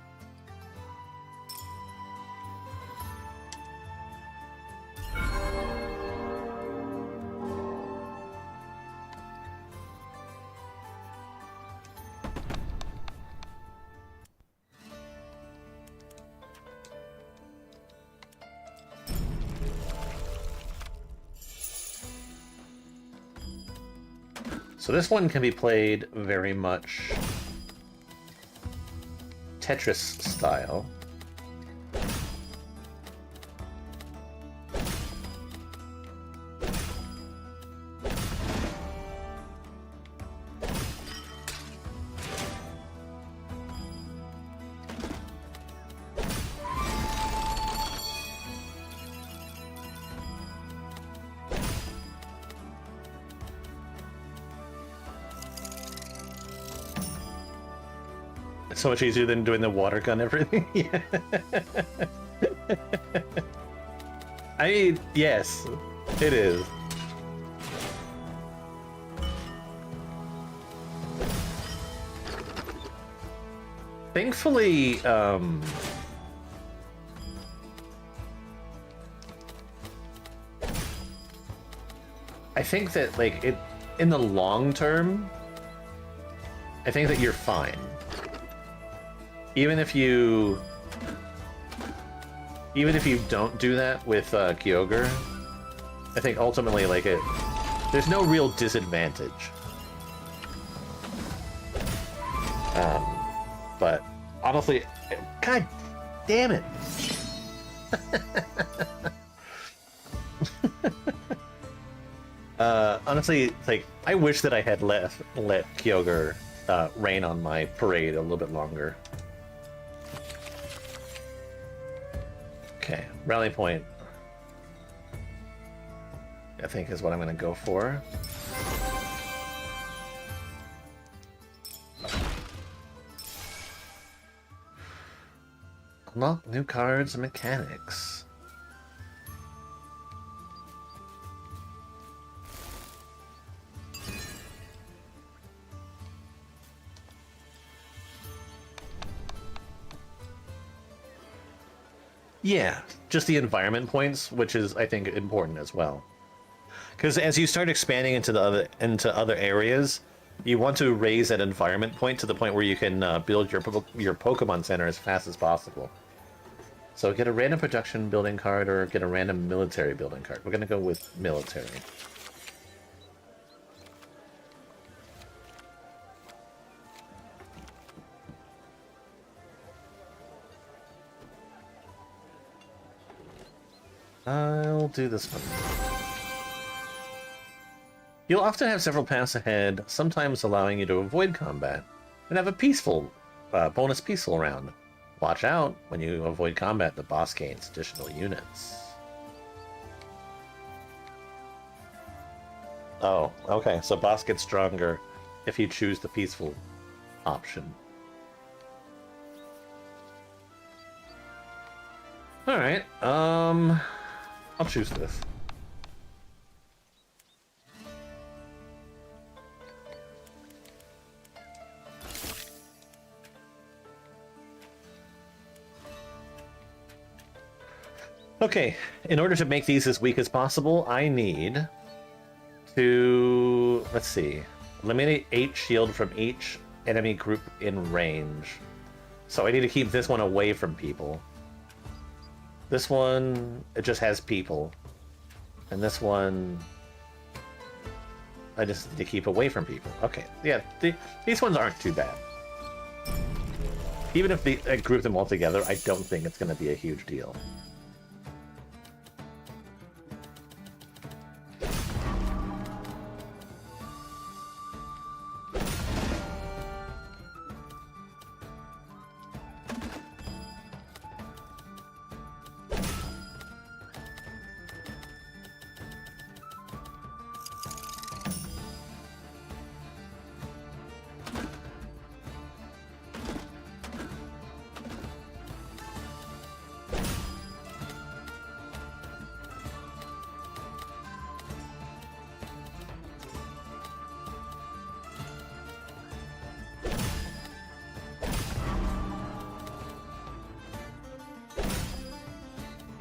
So this one can be played very much Tetris style. So much easier than doing the water gun everything. Yeah. I mean, yes, it is. Thankfully, I think that, like, in the long term, I think that you're fine. Even if you don't do that with Kyogre, I think ultimately, like, there's no real disadvantage. But honestly, god damn it! Honestly, like, I wish that I had let Kyogre rain on my parade a little bit longer. Okay, rally point, I think, is what I'm going to go for. Unlock new cards and mechanics. Yeah, just the environment points, which is, I think, important as well. Because as you start expanding into other areas, you want to raise that environment point to the point where you can build your Pokemon Center as fast as possible. So get a random production building card or get a random military building card. We're going to go with military. I'll do this one. You'll often have several paths ahead, sometimes allowing you to avoid combat, and have a peaceful, bonus peaceful round. Watch out, when you avoid combat, the boss gains additional units. Oh, okay, so boss gets stronger if you choose the peaceful option. Alright, I'll choose this. Okay, in order to make these as weak as possible, I need to, let's see, eliminate 8 shield from each enemy group in range. So I need to keep this one away from people. This one, it just has people. And this one, I just need to keep away from people. Okay, yeah, these ones aren't too bad. Even if I group them all together, I don't think it's going to be a huge deal.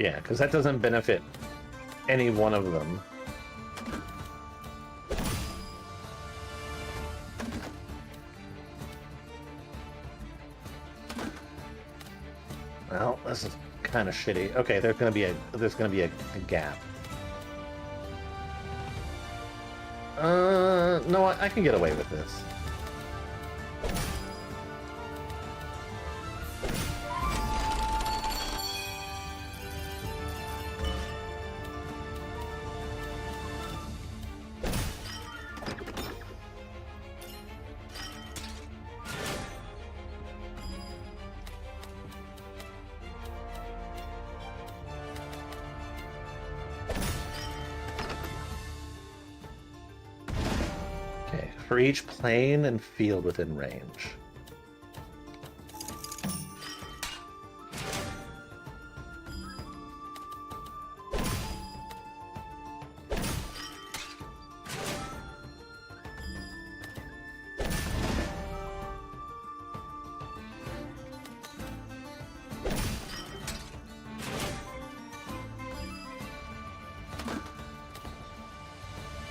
Yeah, because that doesn't benefit any one of them. Well, this is kind of shitty. Okay, there's gonna be a gap. No, I can get away with this. For each plane and field within range.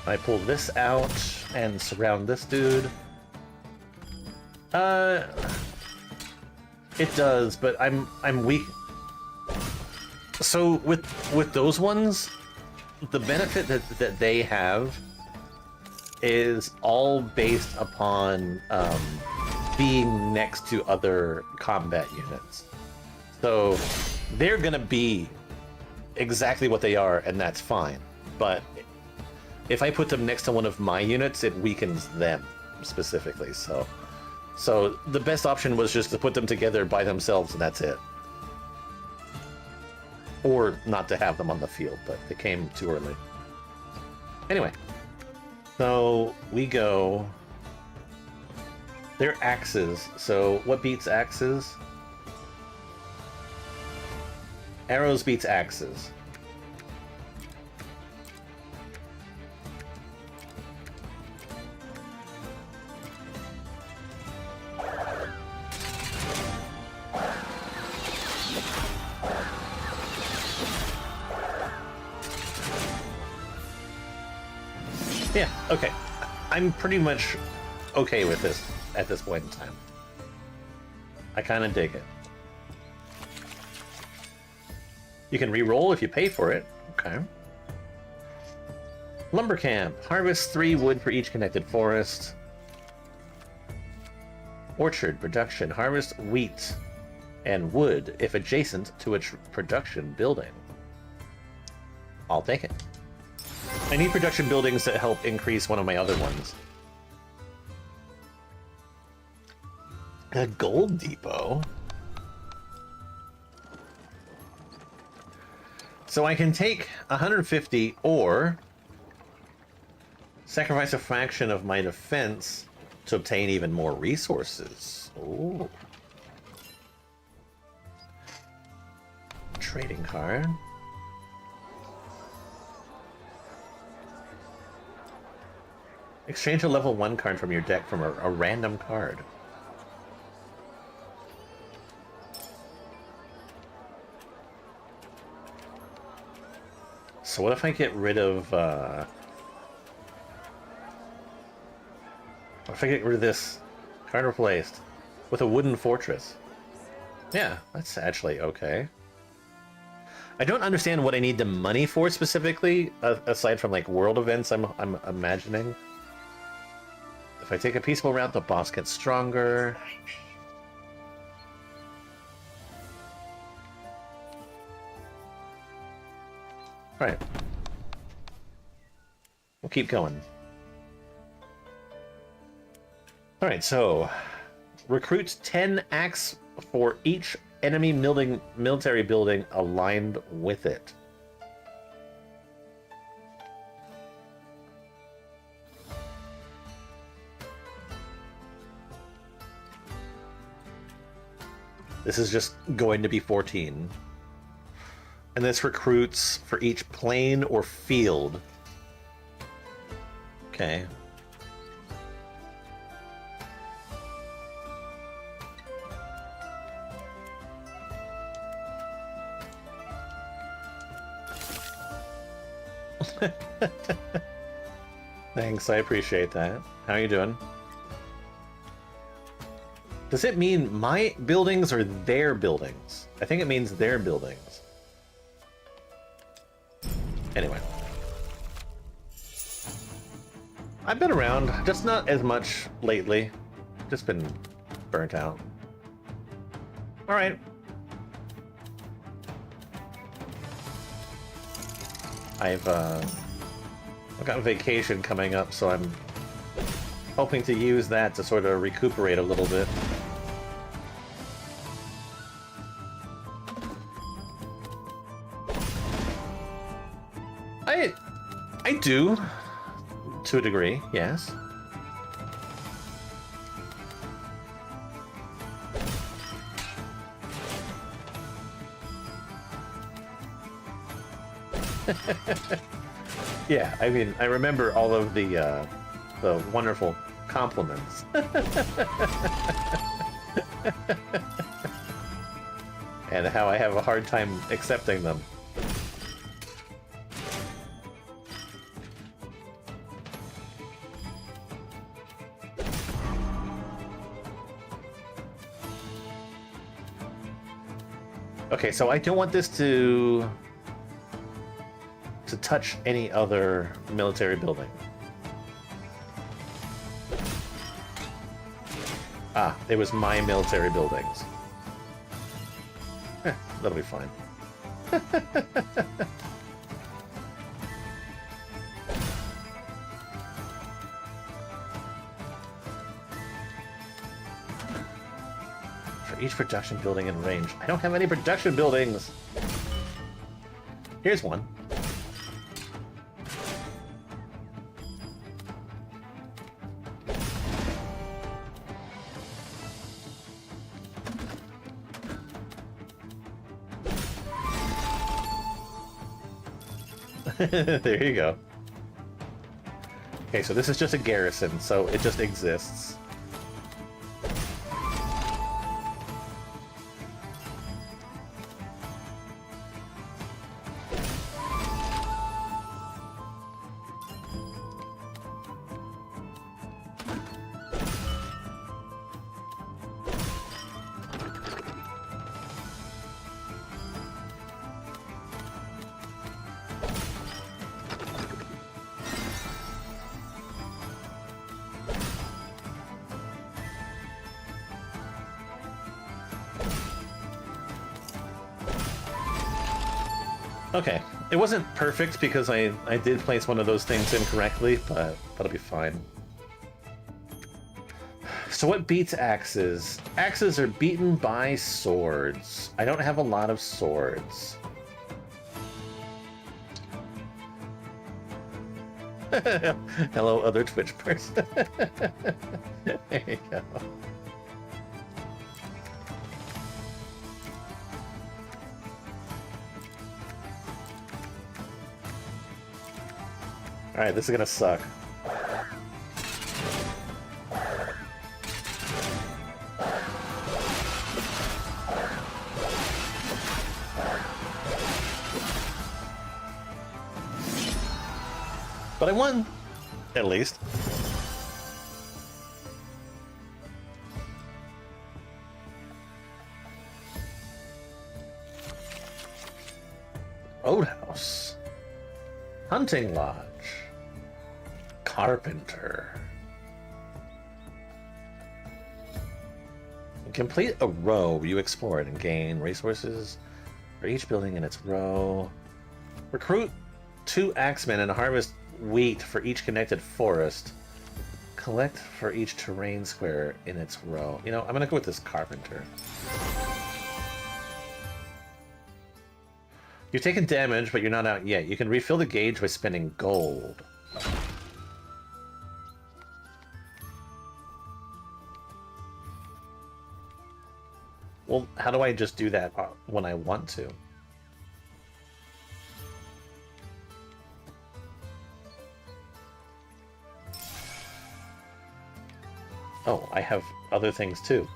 I pull this out and surround this dude. It does, but I'm weak. So with those ones, the benefit that they have is all based upon being next to other combat units. So they're gonna be exactly what they are, and that's fine. But if I put them next to one of my units, it weakens them specifically. So the best option was just to put them together by themselves, and that's it. Or not to have them on the field, but they came too early. Anyway, so we go. They're axes. So what beats axes? Arrows beats axes. Yeah, okay. I'm pretty much okay with this at this point in time. I kind of dig it. You can re-roll if you pay for it. Okay. Lumber camp. Harvest 3 wood for each connected forest. Orchard production. Harvest wheat and wood if adjacent to a production building. I'll take it. I need production buildings that help increase one of my other ones. A gold depot? So I can take 150 or sacrifice a fraction of my defense to obtain even more resources. Ooh. Trading card. Exchange a level 1 card from your deck from a random card. So what if I get rid of, what if I get rid of this card replaced with a wooden fortress? Yeah, that's actually okay. I don't understand what I need the money for specifically, aside from like world events I'm imagining. If I take a peaceful route, the boss gets stronger. Right. We'll keep going. Alright, so recruit 10 acts for each enemy military building aligned with it. This is just going to be 14. And this recruits for each plane or field. Okay. Thanks, I appreciate that. How are you doing? Does it mean my buildings or their buildings? I think it means their buildings. Anyway. I've been around, just not as much lately. Just been burnt out. Alright. I've got vacation coming up, so I'm hoping to use that to sort of recuperate a little bit. I do, to a degree, yes. Yeah, I mean, I remember all of the wonderful compliments. And how I have a hard time accepting them. Okay, so I don't want this to touch any other military building. Ah, it was my military buildings. That'll be fine. For each production building in range. I don't have any production buildings! Here's one. There you go. Okay, so this is just a garrison, so it just exists. Okay, it wasn't perfect because I did place one of those things incorrectly, but that'll be fine. So what beats axes? Axes are beaten by swords. I don't have a lot of swords. Hello, other Twitch person. There you go. Alright, this is gonna suck. But I won, at least. Boathouse. Hunting lodge. Carpenter. Complete a row you explore it and gain resources for each building in its row. Recruit 2 axemen and harvest wheat for each connected forest. Collect for each terrain square in its row. You know, I'm gonna go with this carpenter. You've taken damage, but you're not out yet. You can refill the gauge by spending gold. Well, how do I just do that when I want to? Oh, I have other things too.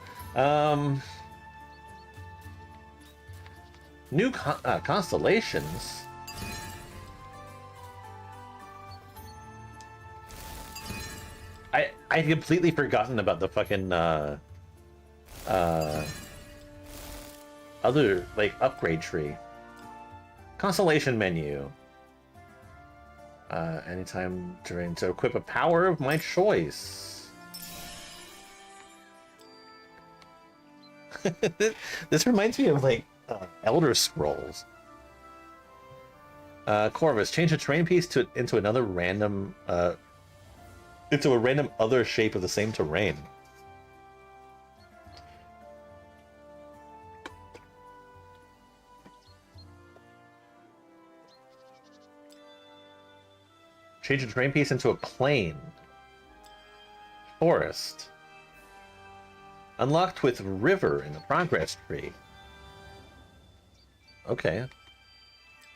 New constellations? I'd completely forgotten about the fucking other, like, upgrade tree. Constellation menu. Anytime during to equip a power of my choice. This reminds me of, like, Elder Scrolls. Corvus, change a terrain piece into another random, into a random other shape of the same terrain. Change a terrain piece into a plain. Forest. Unlocked with river in the progress tree. Okay.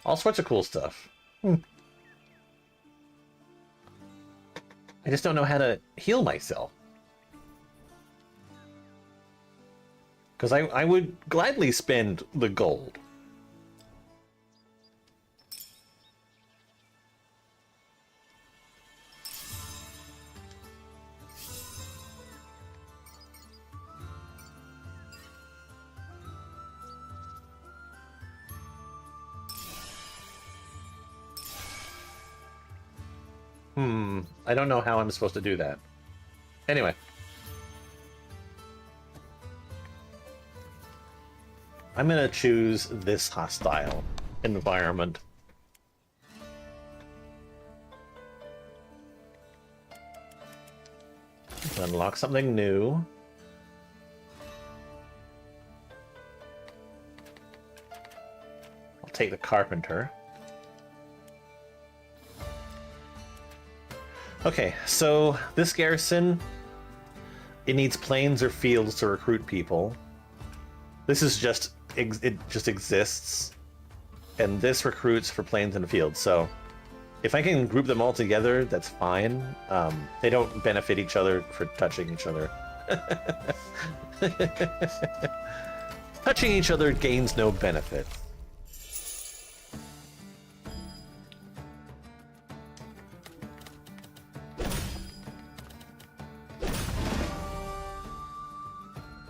All sorts of cool stuff. I just don't know how to heal myself. Because I would gladly spend the gold. I don't know how I'm supposed to do that. Anyway. I'm gonna choose this hostile environment. Unlock something new. I'll take the carpenter. Okay, so this garrison, it needs plains or fields to recruit people. This is just, it just exists. And this recruits for plains and fields, so if I can group them all together, that's fine. They don't benefit each other for touching each other. Touching each other gains no benefit.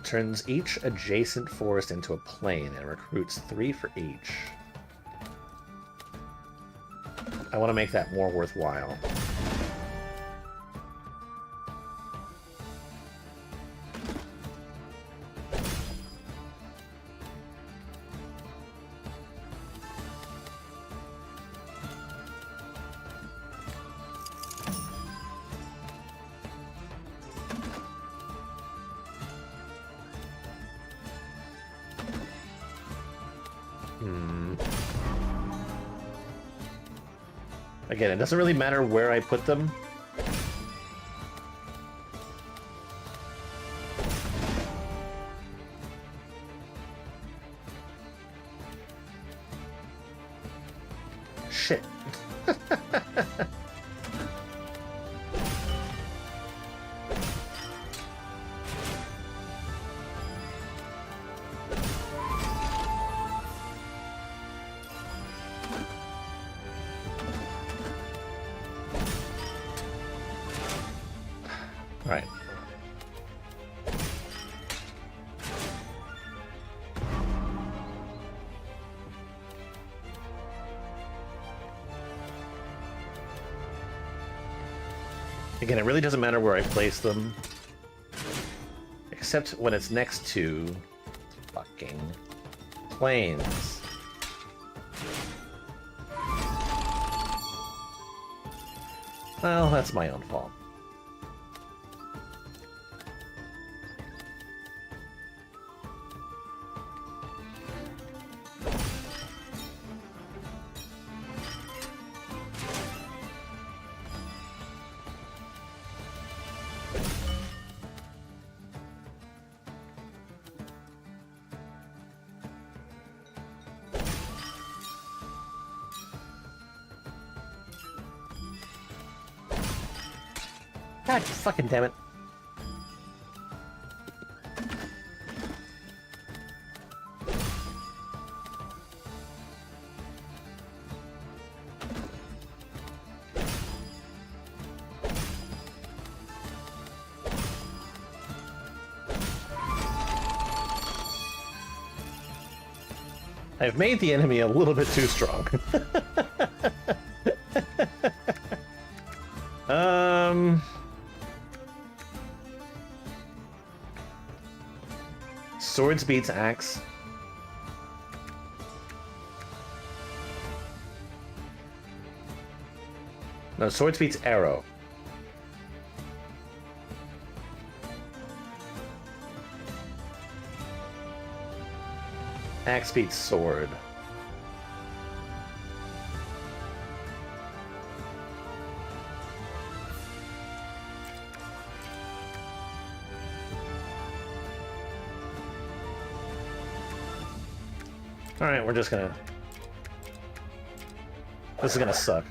Turns each adjacent forest into a plain and recruits 3 for each. I want to make that more worthwhile. Again, it doesn't really matter where I put them. Shit. Right. Again, it really doesn't matter where I place them, except when it's next to fucking planes. Well, that's my own fault. God fucking damn it. I've made the enemy a little bit too strong. Swords beats axe. No, swords beats arrow. Axe beats sword. Alright, we're just gonna... This is gonna suck.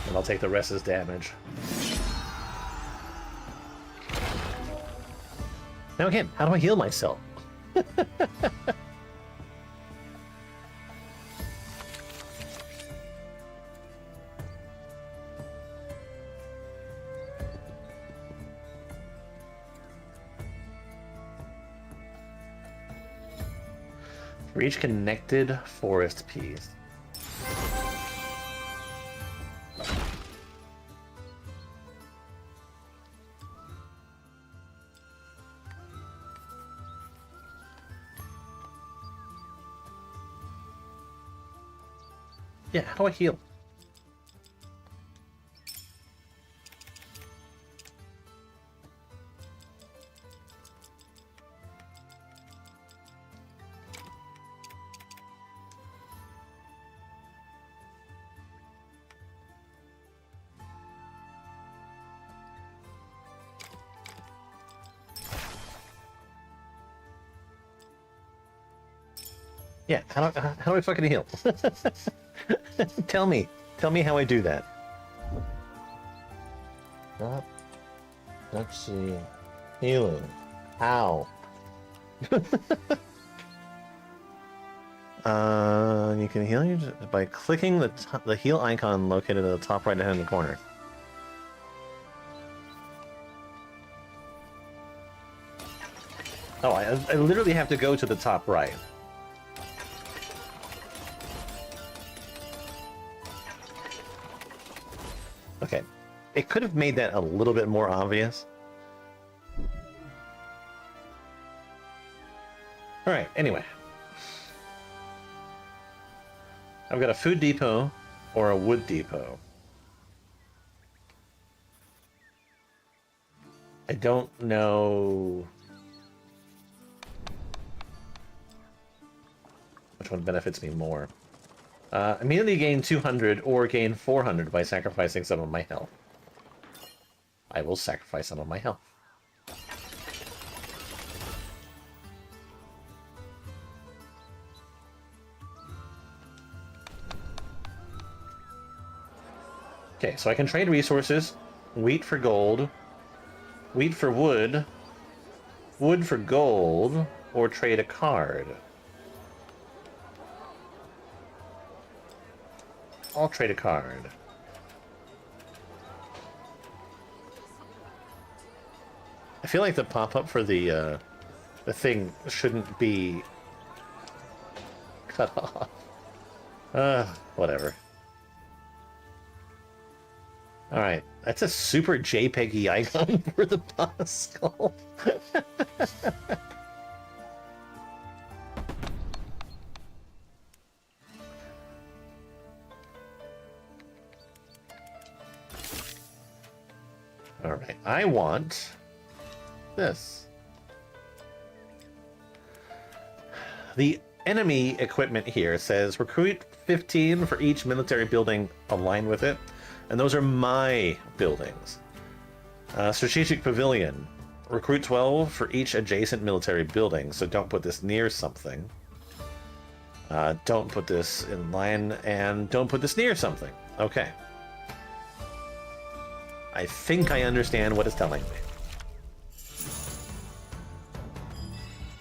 And I'll take the rest as damage. Now again, how do I heal myself? For each connected forest piece. Yeah, how do I heal? Yeah, how do I fucking heal? Tell me how I do that. Let's see, healing. How? You can heal you by clicking the heal icon located at the top right hand corner. Oh, I literally have to go to the top right. Okay, it could have made that a little bit more obvious. Alright, anyway. I've got a food depot or a wood depot. I don't know which one benefits me more. Immediately gain 200 or gain 400 by sacrificing some of my health. I will sacrifice some of my health. Okay, so I can trade resources. Wheat for gold. Wheat for wood. Wood for gold. Or trade a card. I'll trade a card. I feel like the pop-up for the thing shouldn't be cut off. Whatever. Alright, that's a super JPEG-y icon for the boss skull. Alright, I want this. The enemy equipment here says recruit 15 for each military building aligned with it. And those are my buildings. Strategic Pavilion. Recruit 12 for each adjacent military building, so don't put this near something. Don't put this in line, and don't put this near something. Okay. I think I understand what it's telling me.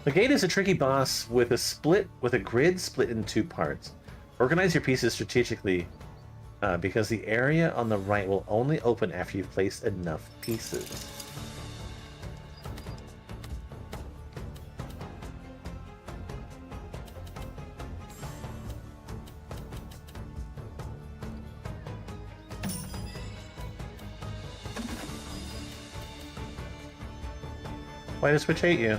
The gate is a tricky boss with a grid split in 2 parts. Organize your pieces strategically. Because the area on the right will only open after you've placed enough pieces. Why does Switch hate you?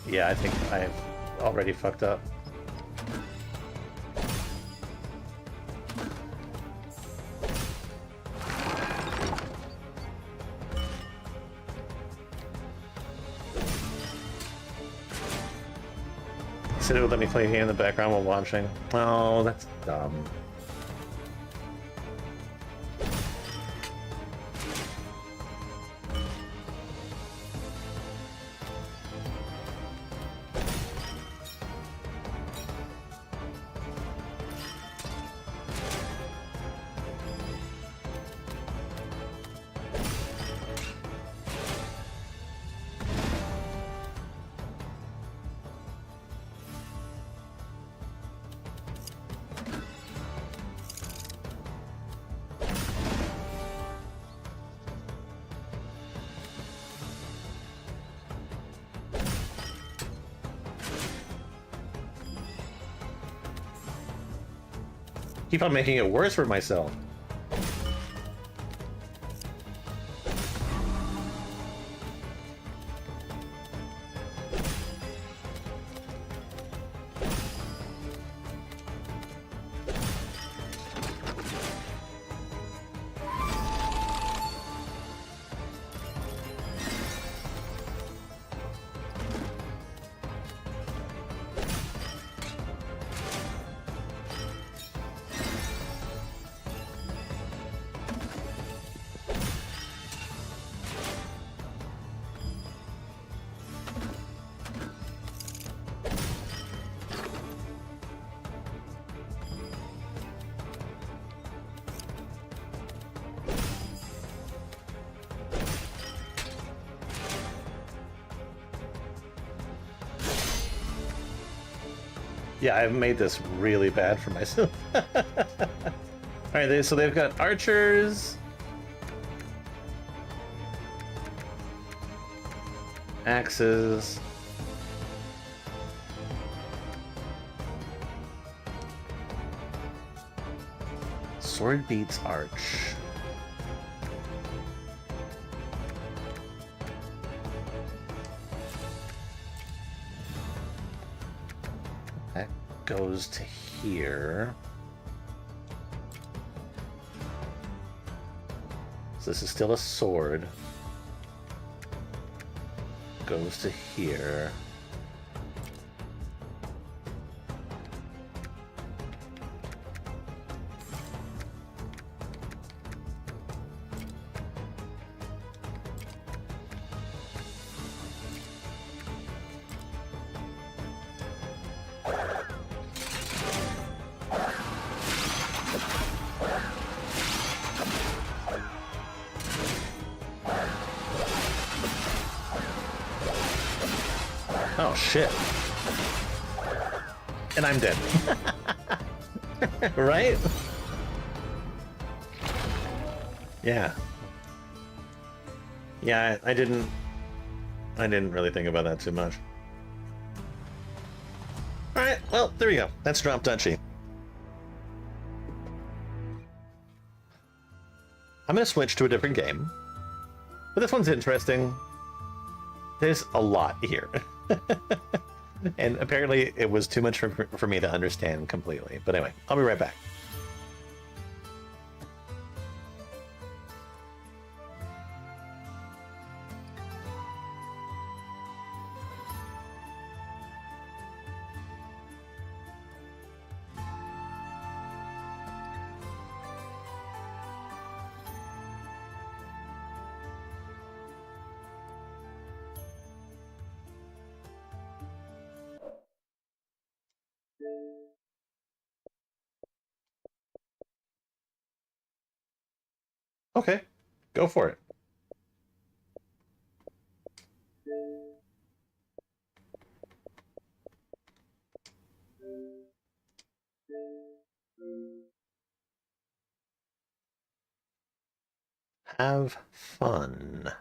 Yeah, I think I've already fucked up. Said it would let me play a game in the background while watching. Oh, that's dumb. Keep on making it worse for myself. Yeah, I've made this really bad for myself. Alright, so they've got archers. Axes. Sword beats arch. That goes to here. So this is still a sword. Goes to here. Oh, shit. And I'm dead. Right? Yeah. Yeah, I didn't really think about that too much. Alright, well, there we go. That's Drop Duchy. I'm gonna switch to a different game. But this one's interesting. There's a lot here. And apparently it was too much for me to understand completely. But anyway, I'll be right back. Okay, go for it. Have fun.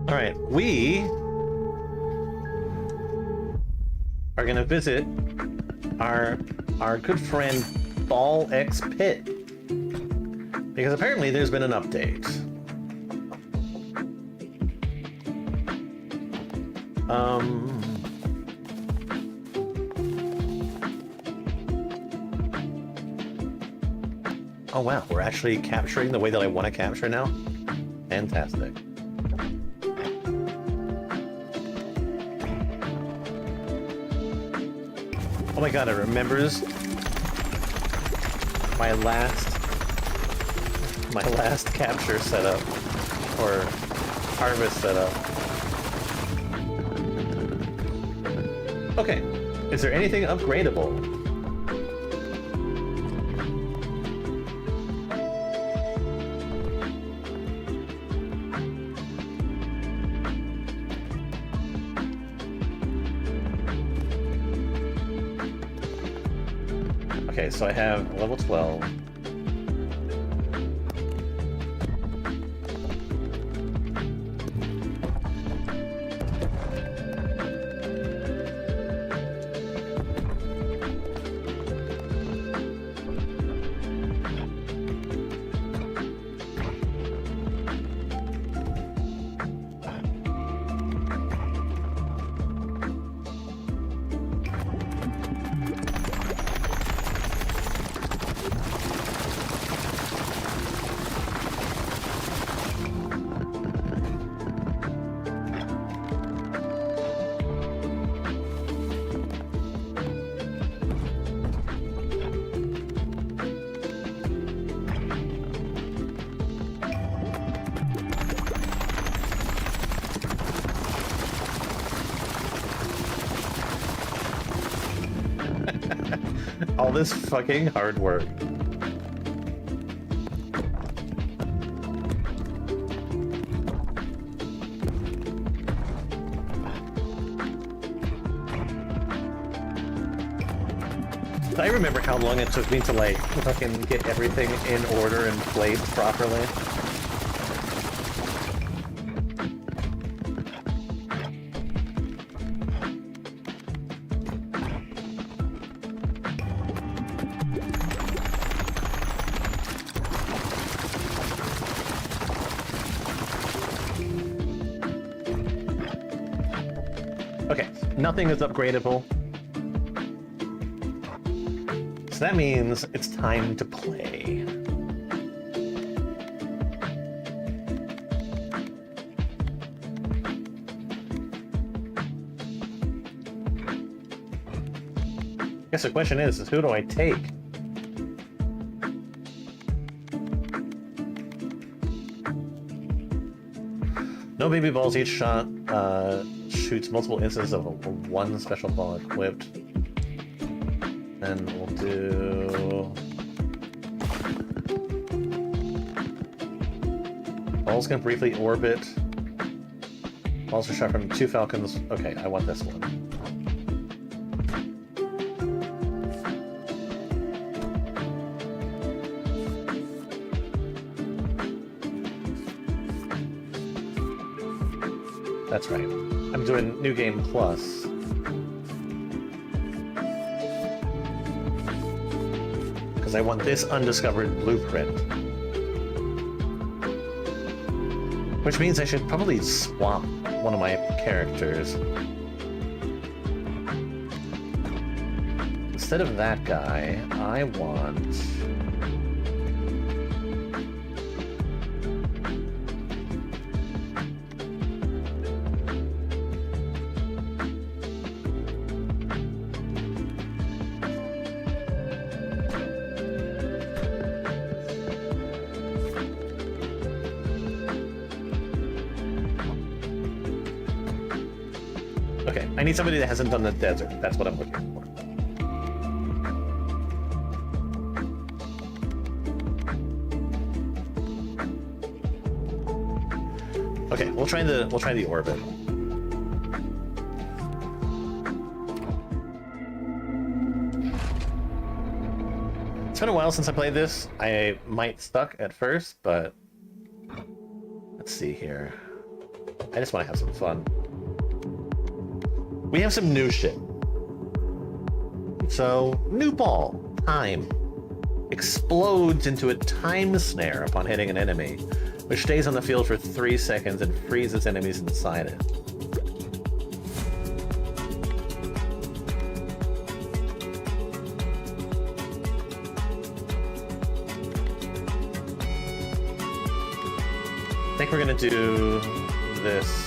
All right, we are going to visit our good friend Ball X Pit, because apparently there's been an update. Oh wow, we're actually capturing the way that I want to capture now? Fantastic. Oh my god, it remembers my last capture setup, or harvest setup. Okay, is there anything upgradable? Okay, so I have level 12. All this fucking hard work. I remember how long it took me to, like, fucking get everything in order and placed properly. Okay, nothing is upgradable. So that means it's time to play. I guess the question is who do I take? No baby balls, each shot shoots multiple instances of one special ball equipped. And we'll do... Balls can briefly orbit. Balls are shot from 2 falcons. Okay, I want this one. That's right. I'm doing New Game Plus. Because I want this undiscovered blueprint. Which means I should probably swap one of my characters. Instead of that guy, I want... Okay, I need somebody that hasn't done the desert. That's what I'm looking for. Okay, we'll try the orbit. It's been a while since I played this. I might suck at first, but let's see here. I just want to have some fun. We have some new shit. So, new ball, time, explodes into a time snare upon hitting an enemy, which stays on the field for 3 seconds and freezes enemies inside it. I think we're gonna do this.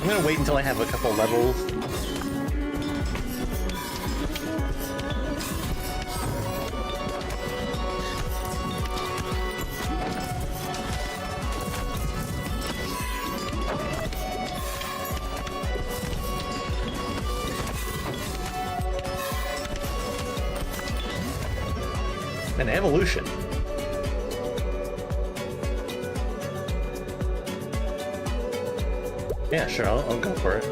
I'm gonna wait until I have a couple levels. An evolution. Yeah, sure, I'll go for it.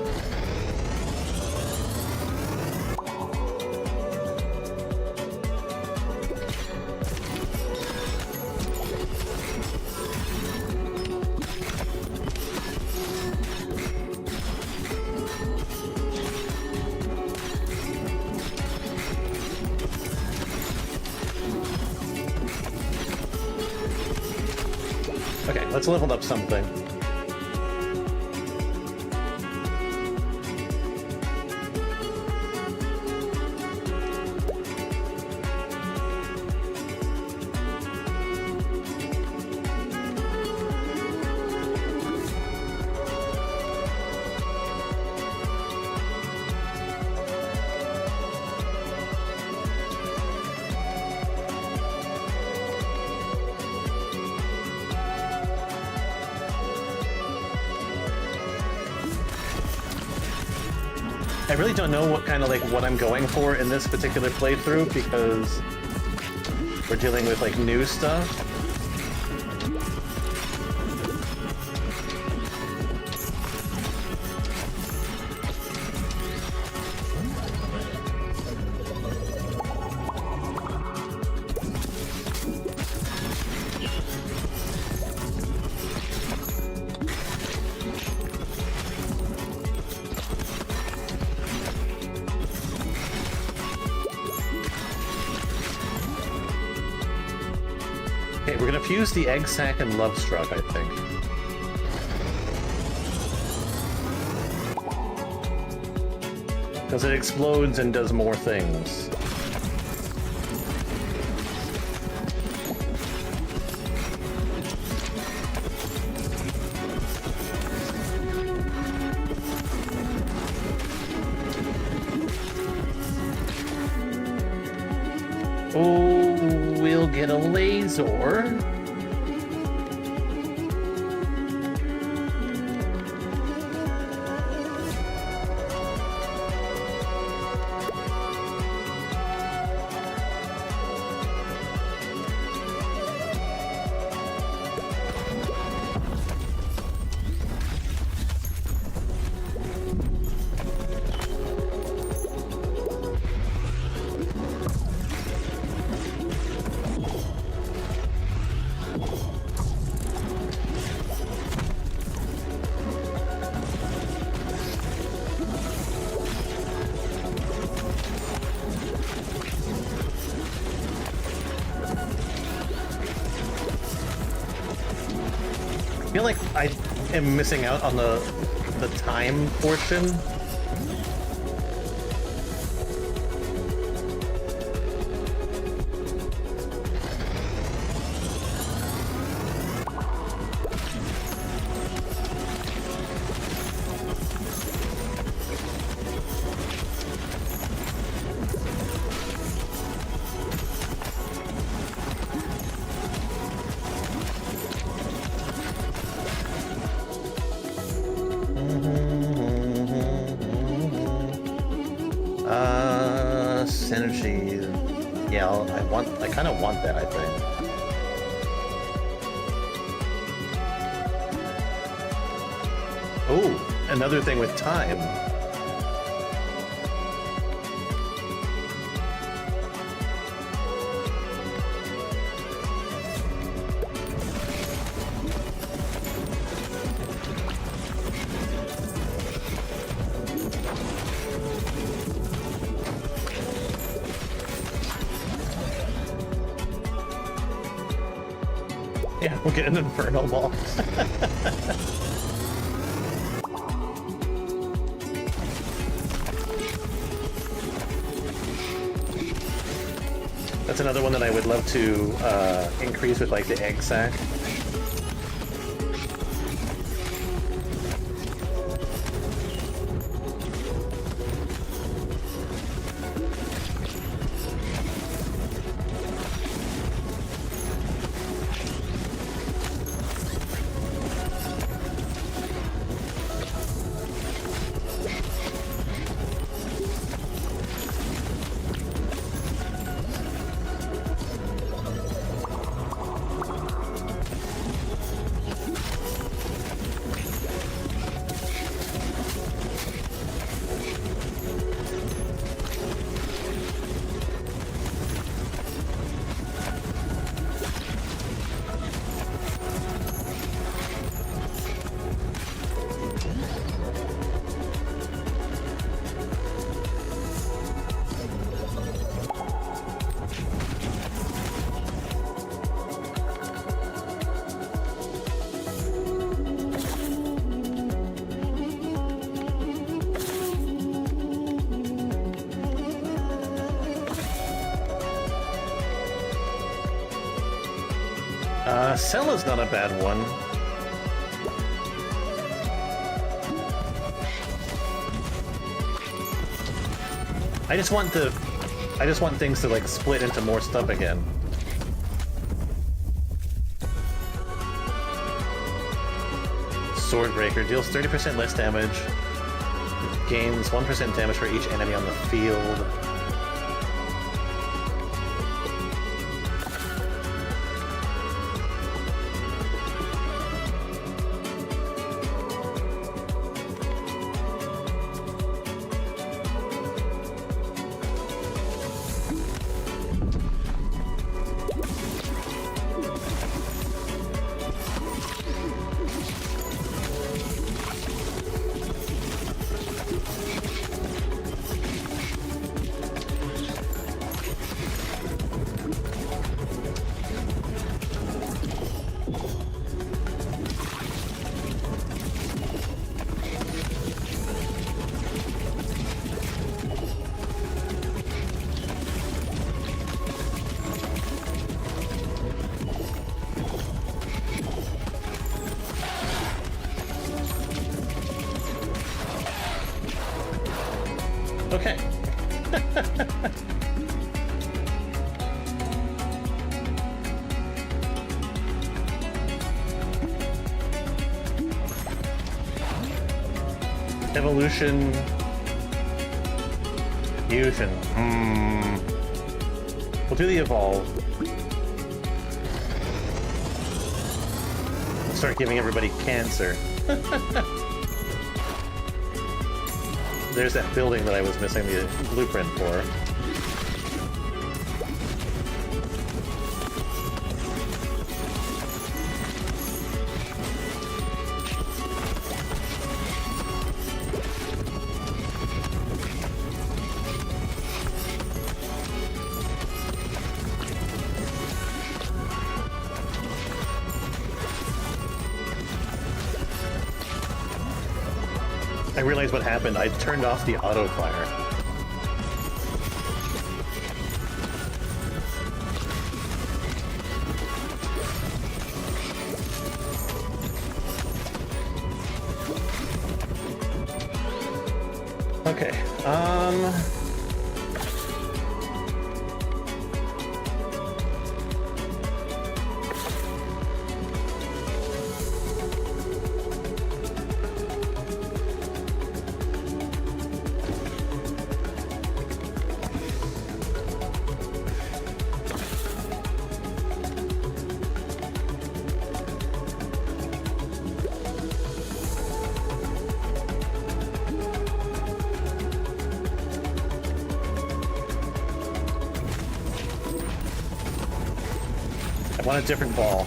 Okay, let's level up something. I really don't know what kind of like what I'm going for in this particular playthrough because we're dealing with like new stuff. Okay, we're gonna fuse the egg sac and love struck, I think. Because it explodes and does more things. Oh, we'll get a laser. I feel like I am missing out on the time portion. Synergy. Yeah, I kind of want that, I think. Oh, another thing with time. Yeah, we'll get an Inferno Ball. That's another one that I would love to increase with like the egg sac. Cella's not a bad one. I just want things to like split into more stuff again. Swordbreaker deals 30% less damage. gains 1% damage for each enemy on the field. Okay. Evolution. Fusion. We'll do the evolve. Start giving everybody cancer. There's that building that I was missing the blueprint for. I realized what happened. I turned off the auto fire. Okay. I want a different ball.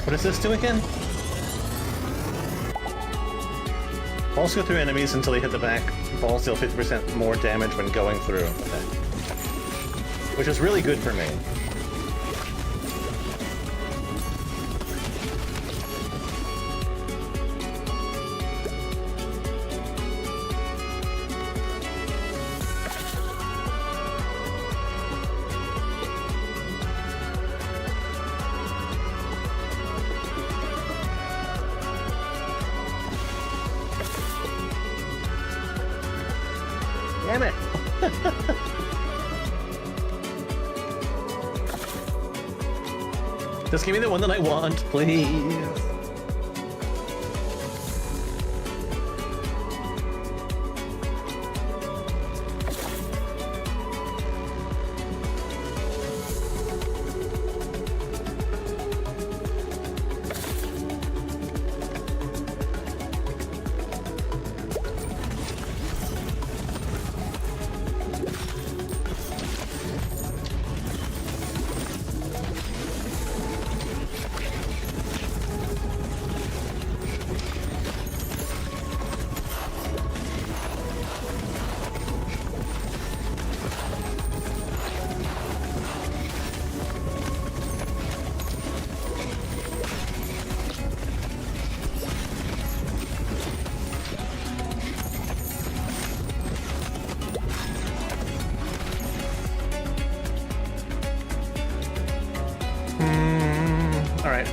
What does this do again? Balls go through enemies until they hit the back. Balls deal 50% more damage when going through. Okay. Which is really good for me. Damn it! Just give me the one that I want, please.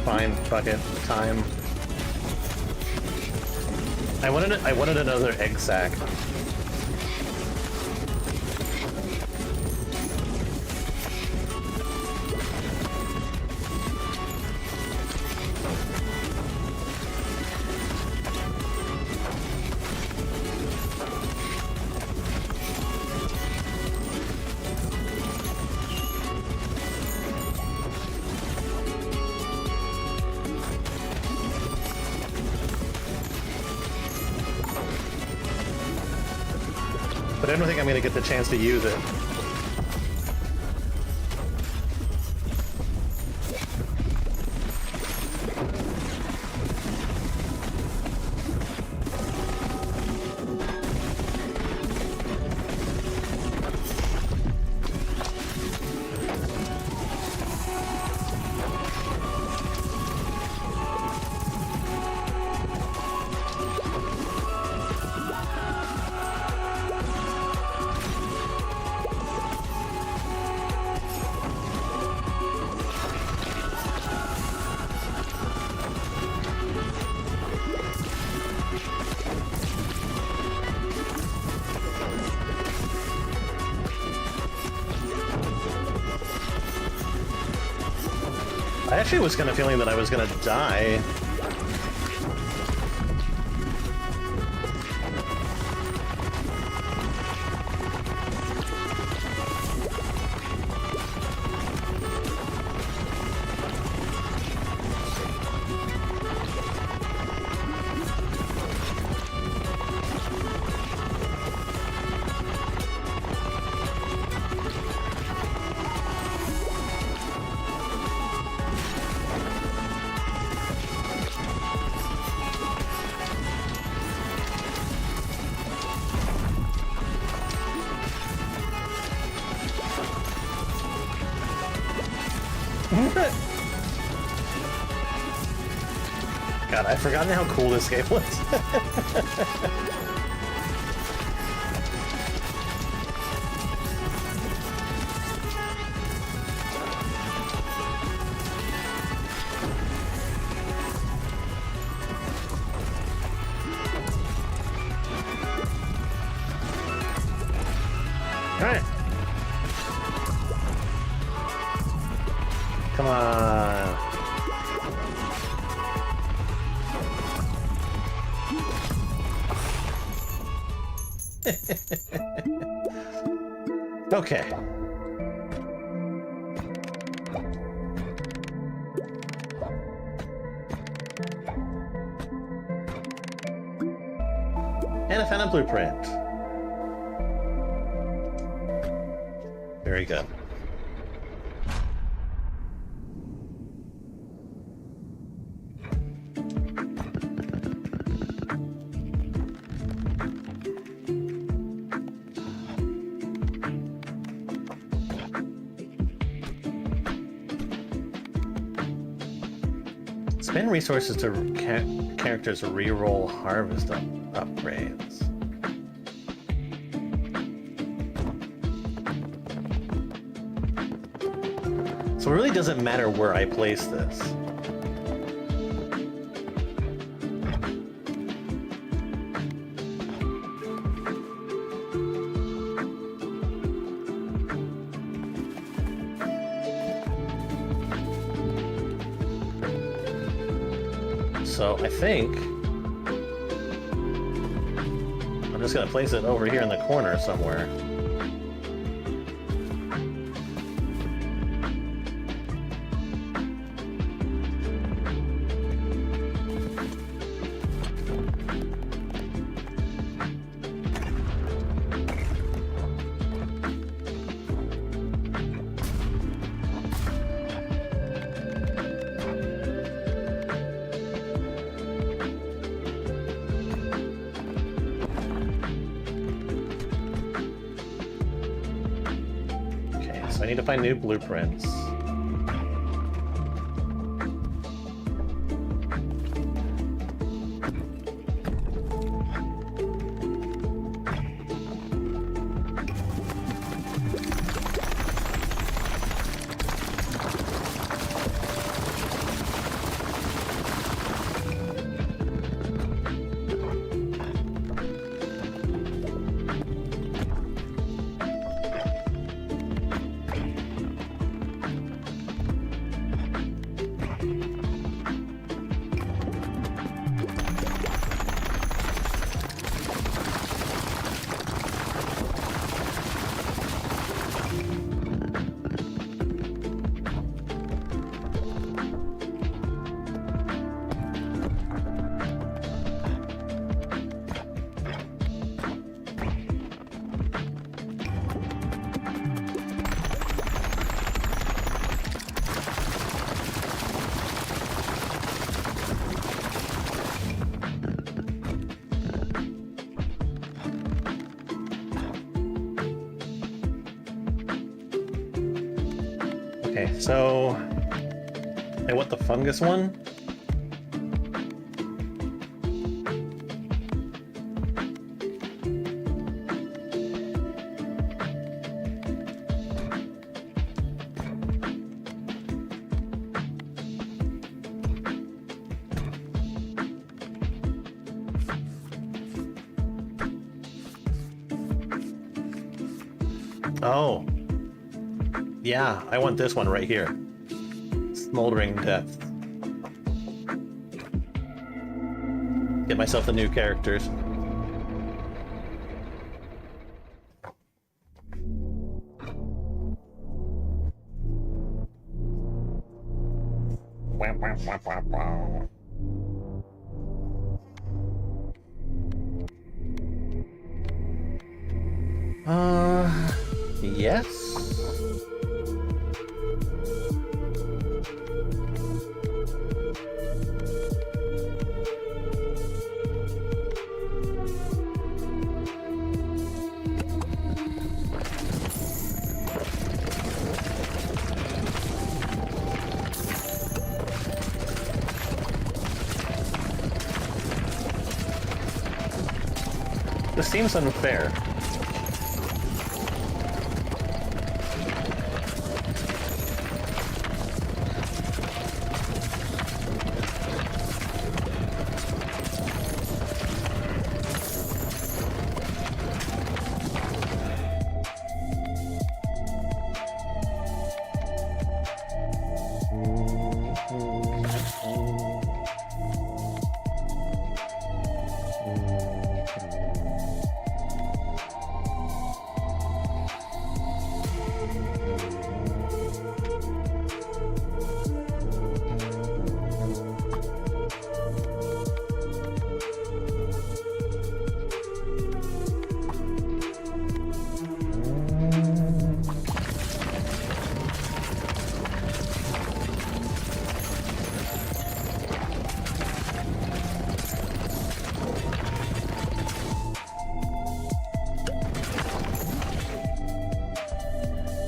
fine. Fuck it. Time. I wanted another egg sack. But I don't think I'm going to get the chance to use it. I actually was kind of feeling that I was going to die. God, I've forgotten how cool this game was. Alright. Come on. Okay. And I found a blueprint. Very good. Spend resources to characters reroll harvest upgrades. So it really doesn't matter where I place this. So I think I'm just going to place it over here in the corner somewhere. So I need to find new blueprints. Okay, so I want the fungus one. Oh. Yeah, I want this one right here. Smoldering Depth. Get myself the new characters. Yes? This seems unfair.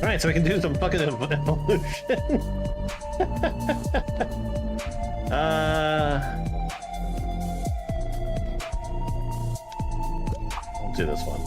Alright, so we can do some fucking evolution. I'll do this one.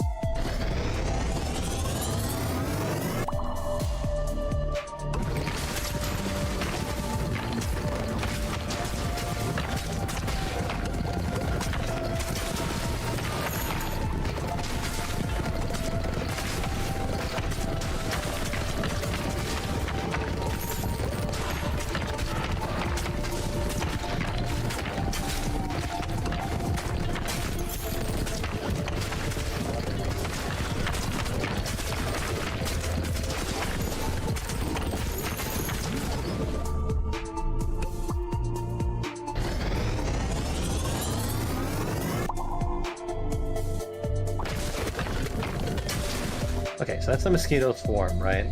Okay, so that's the mosquito swarm, right?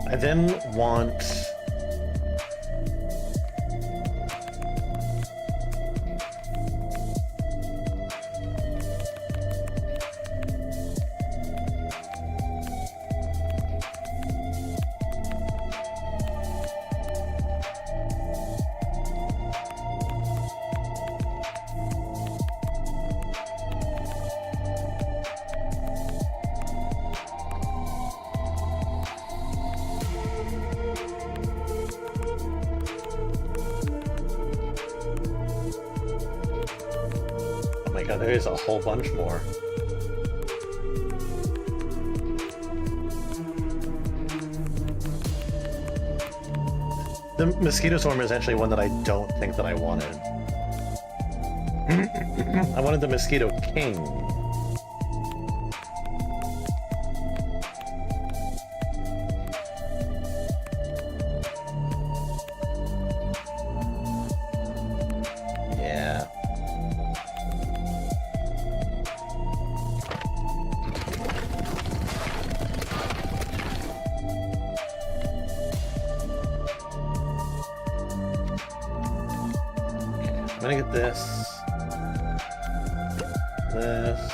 I then want... Oh my god, there is a whole bunch more. The mosquito swarm is actually one that I don't think that I wanted. I wanted the Mosquito King. Yeah. gonna get this. This.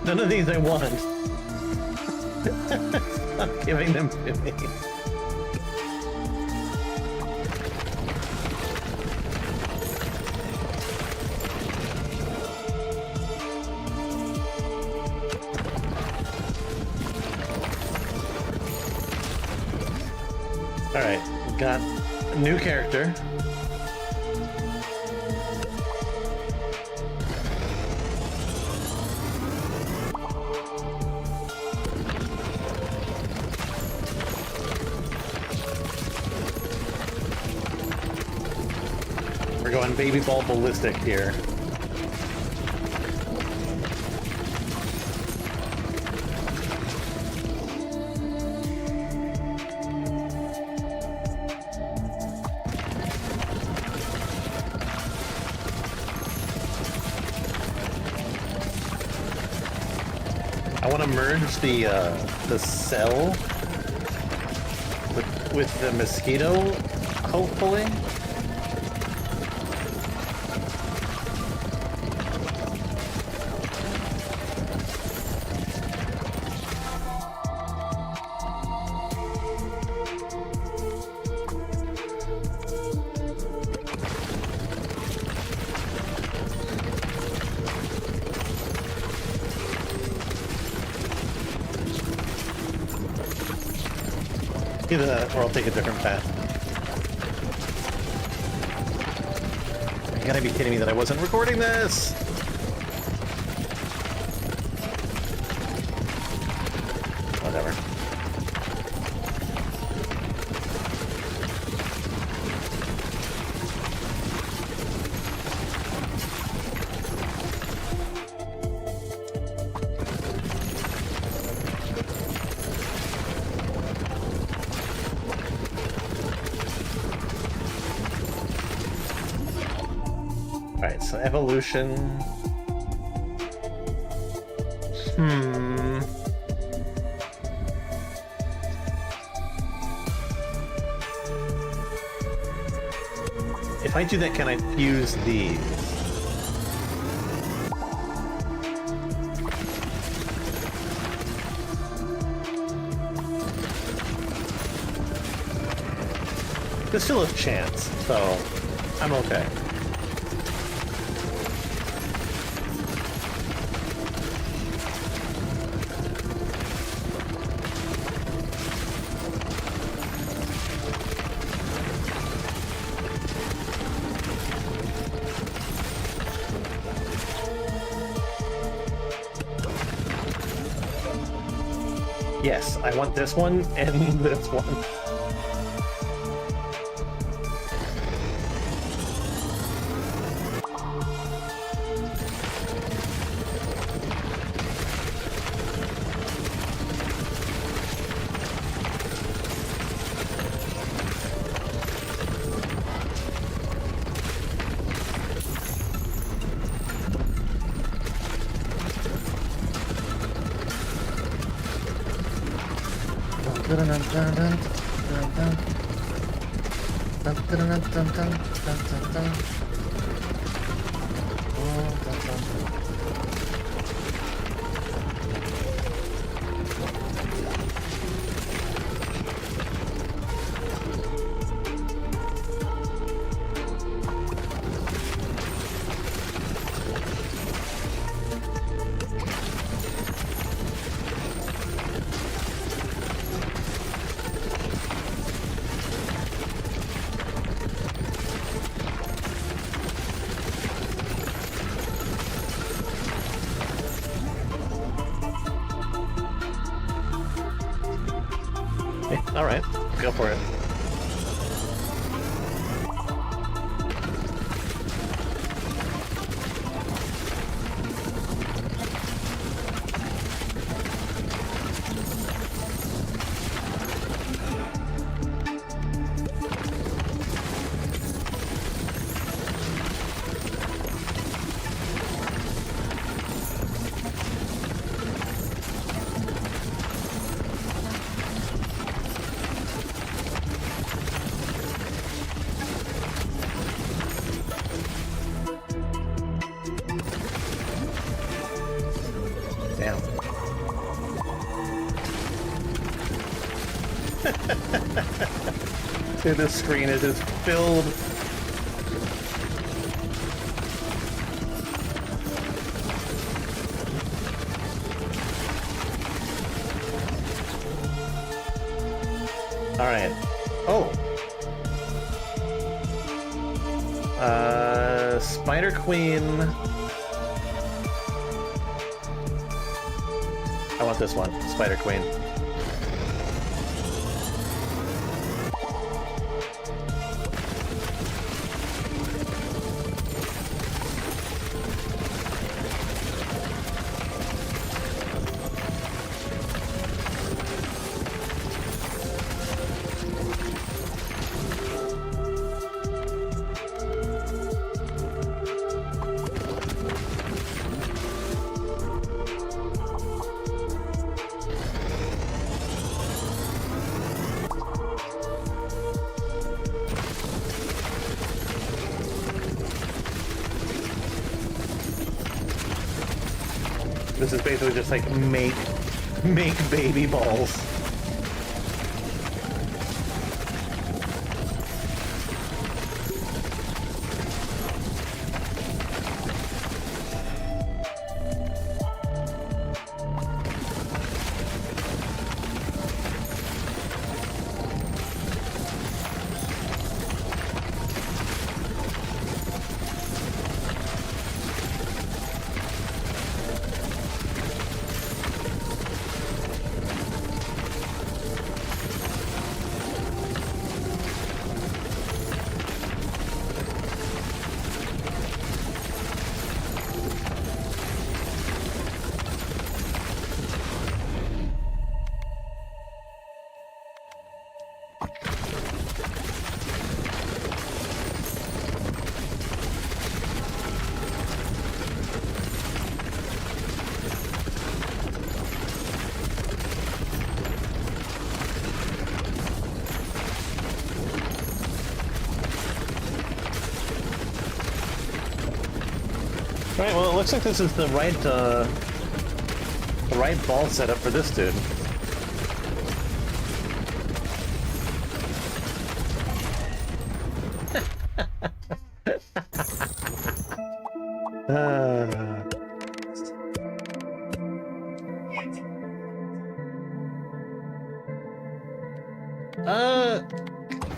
None of these I want. Stop giving them to me. Alright, got a new character. We're going baby ball ballistic here. I want to merge the cell with the mosquito, hopefully. Either that, or I'll take a different path. You gotta be kidding me that I wasn't recording this! Whatever. Alright, so evolution. If I do that, can I fuse these? There's still a chance, so I'm okay. Yes, I want this one and this one. All right, go for it. Damn. Dude, this screen is just filled. All right. Oh. Spider Queen. I want this one, Spider Queen. This is basically just like make baby balls. Alright, well it looks like this is the right ball setup for this dude.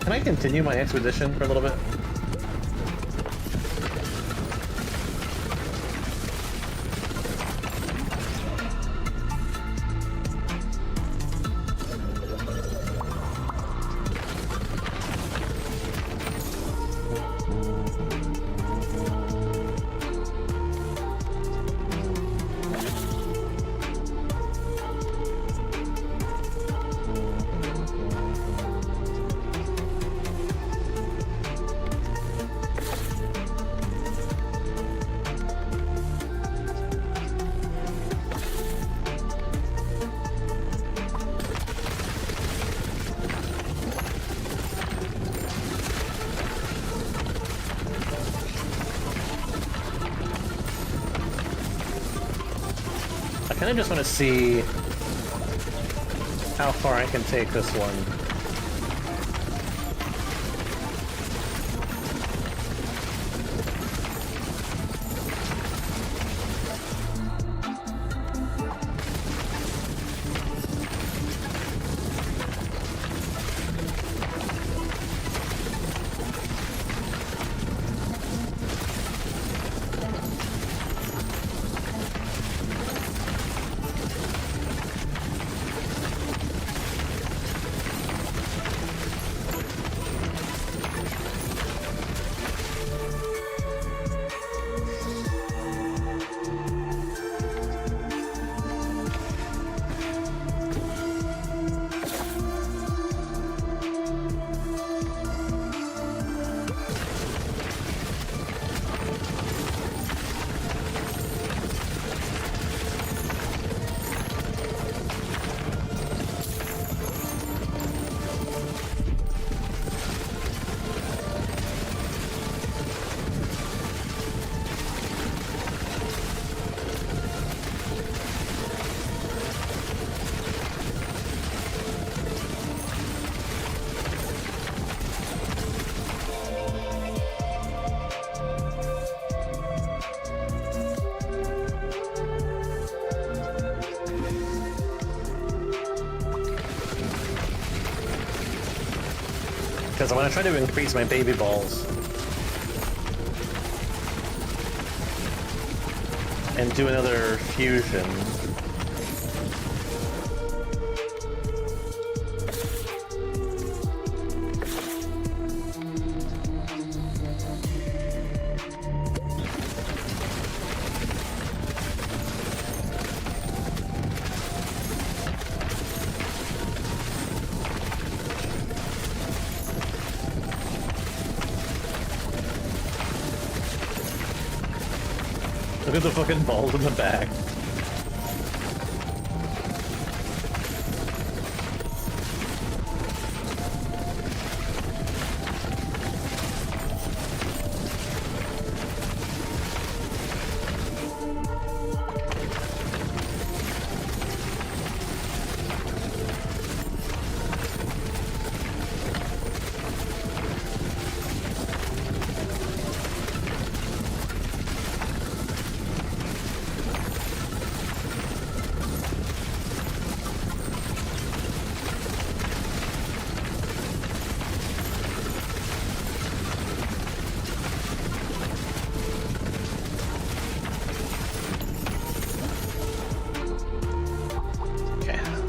Can I continue my expedition for a little bit? kind of just want to see how far I can take this one. Because I want to try to increase my baby balls. And do another fusion. Look at the fucking balls in the back.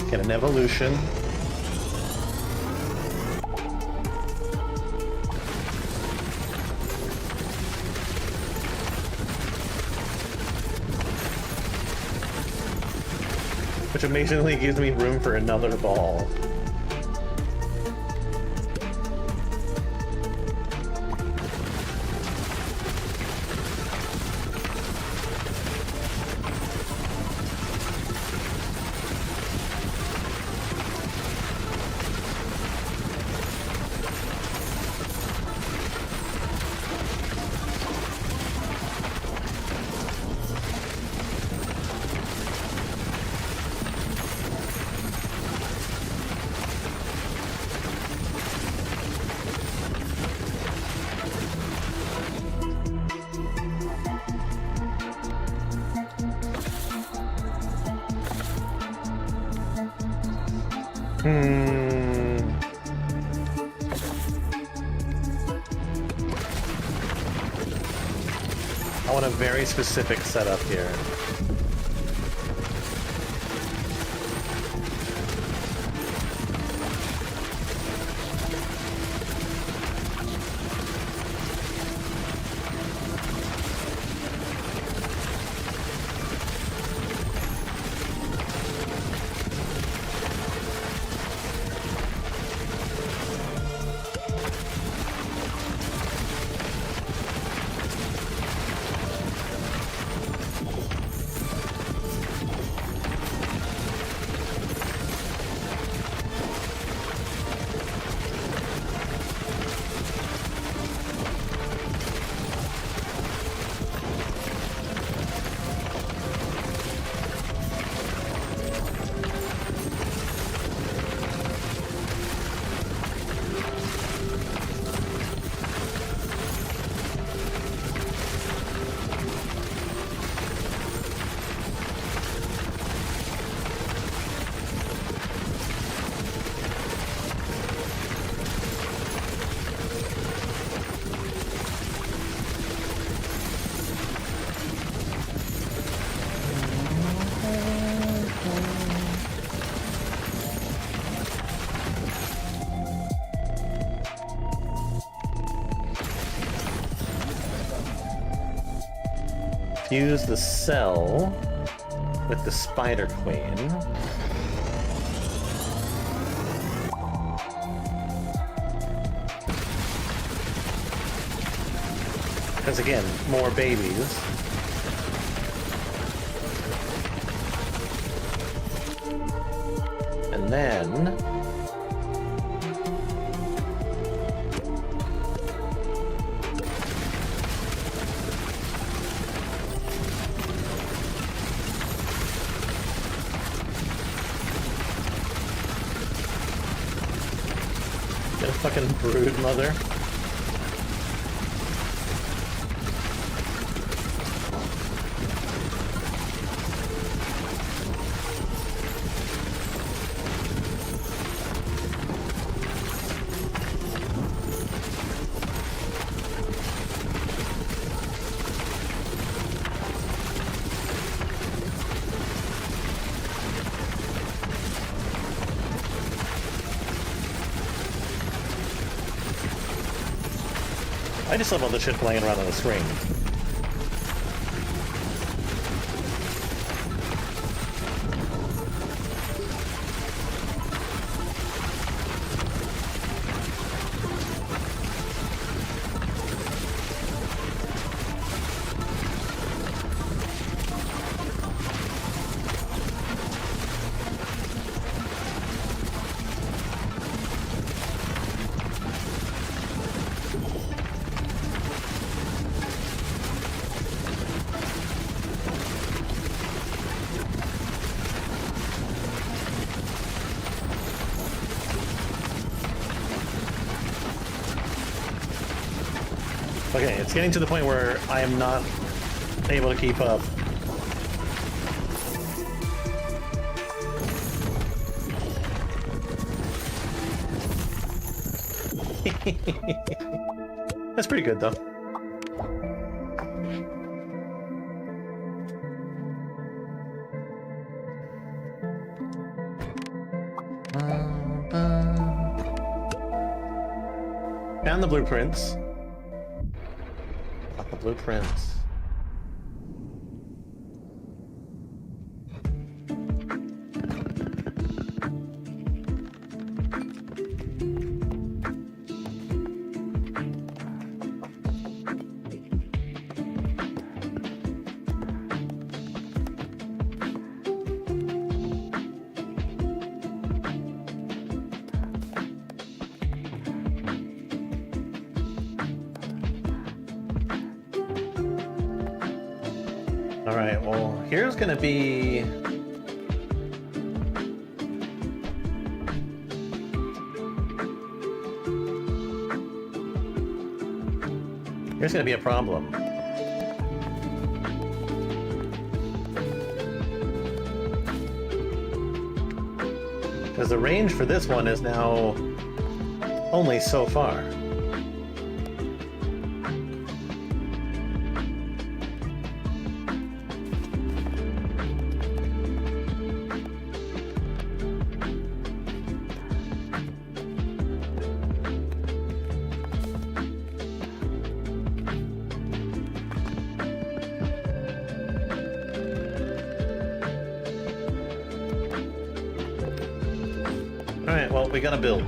Get an evolution. Which amazingly gives me room for another ball. I want a very specific setup here. fuse the cell with the Spider Queen. Because again, more babies. And then... get a fucking brood mother. I just love all the shit playing around on the screen. Okay, it's getting to the point where I am not able to keep up. That's pretty good, though. Found the blueprints. Got the blueprints. Alright, well, here's gonna be... here's gonna be a problem. Because the range for this one is now only so far. Alright, well, we gotta build.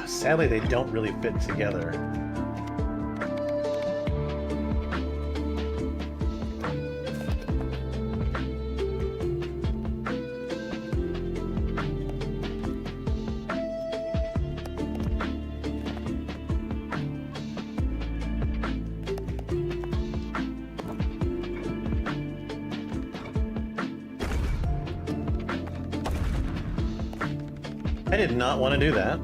Sadly, they don't really fit together. I did not want to do that.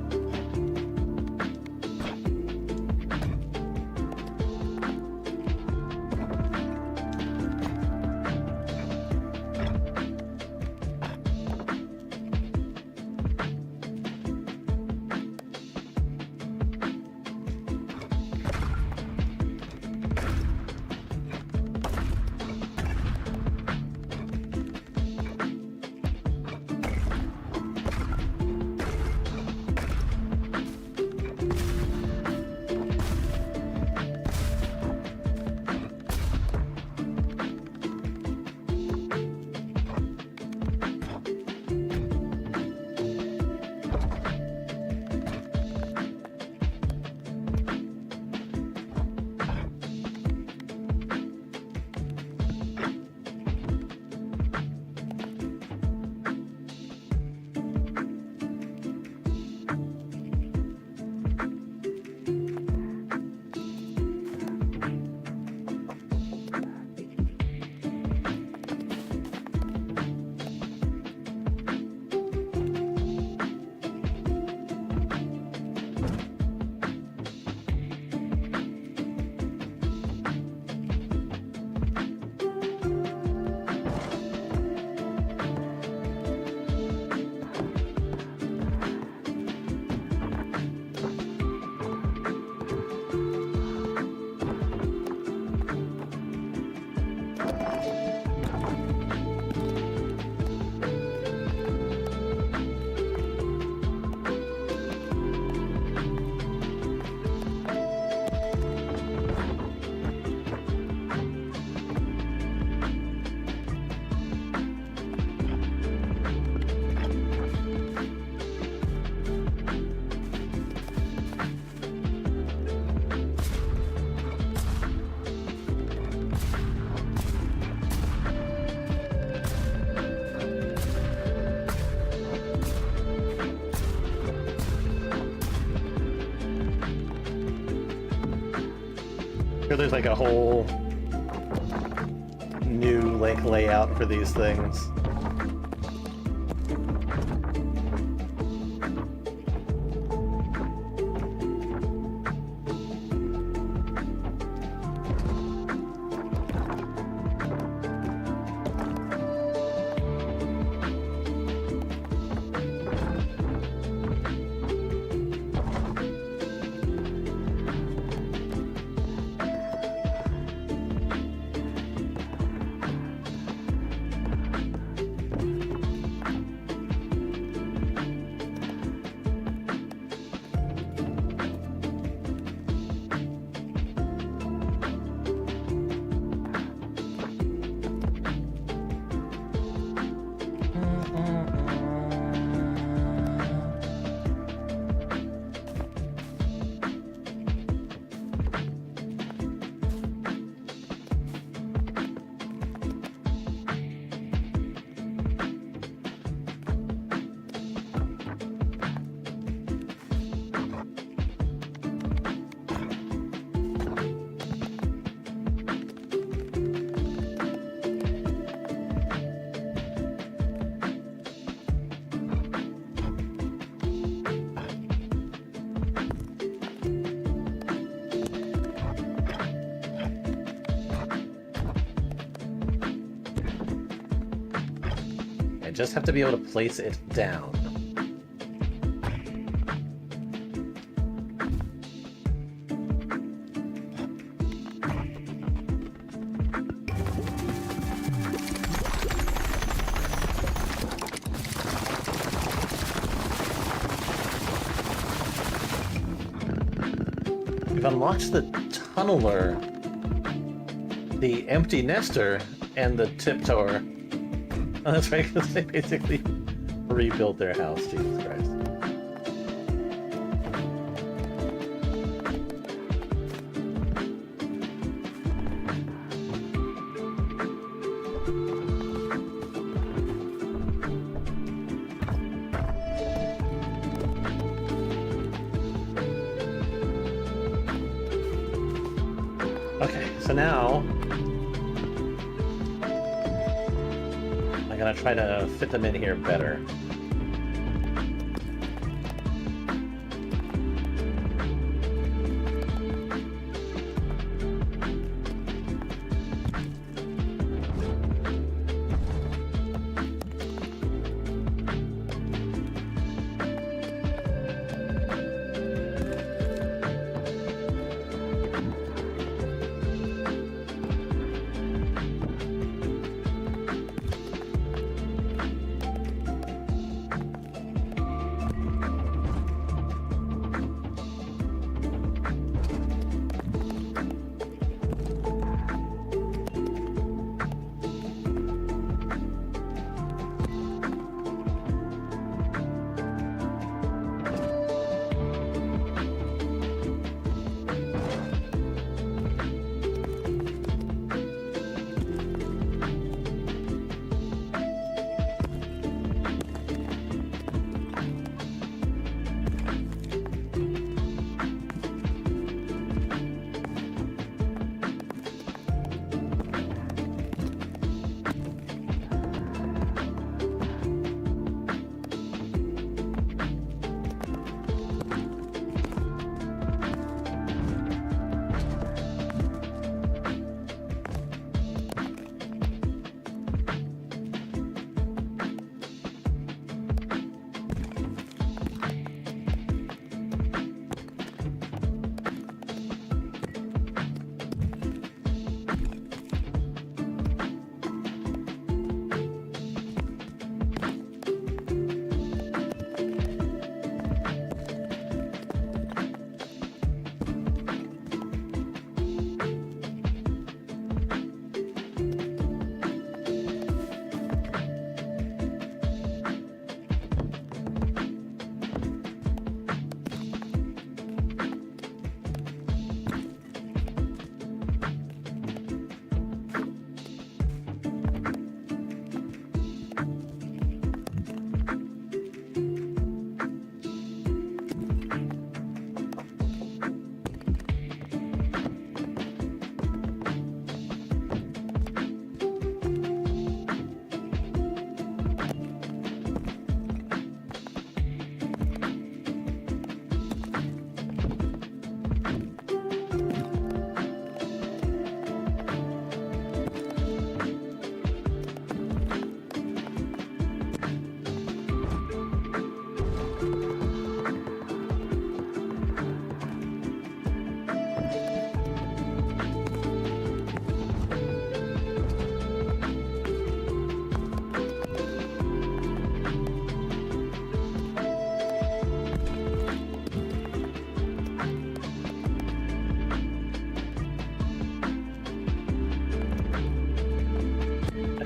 Sure, there's like a whole new like layout for these things. I just have to be able to place it down. We've unlocked the tunneler, the empty nester, and the tiptoer. Oh, that's right, because they basically rebuilt their house, Jesus Christ. Okay, so now I'm gonna try to fit them in here better.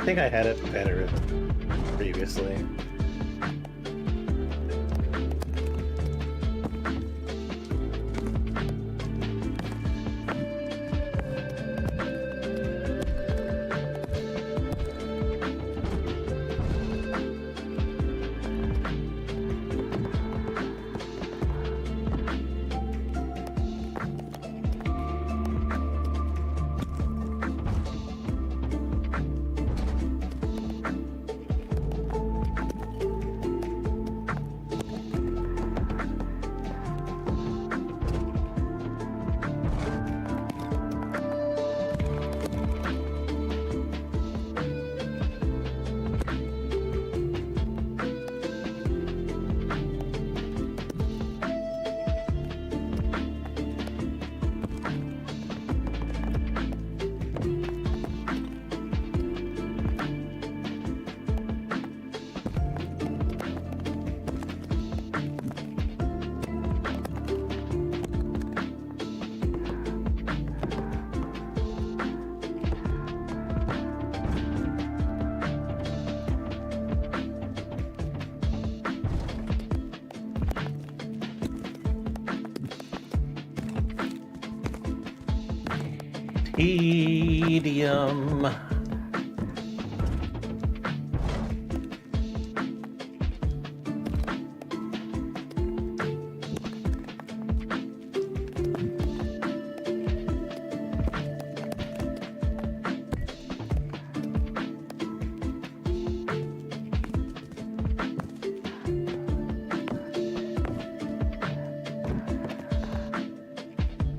think I had it better previously. Tedium.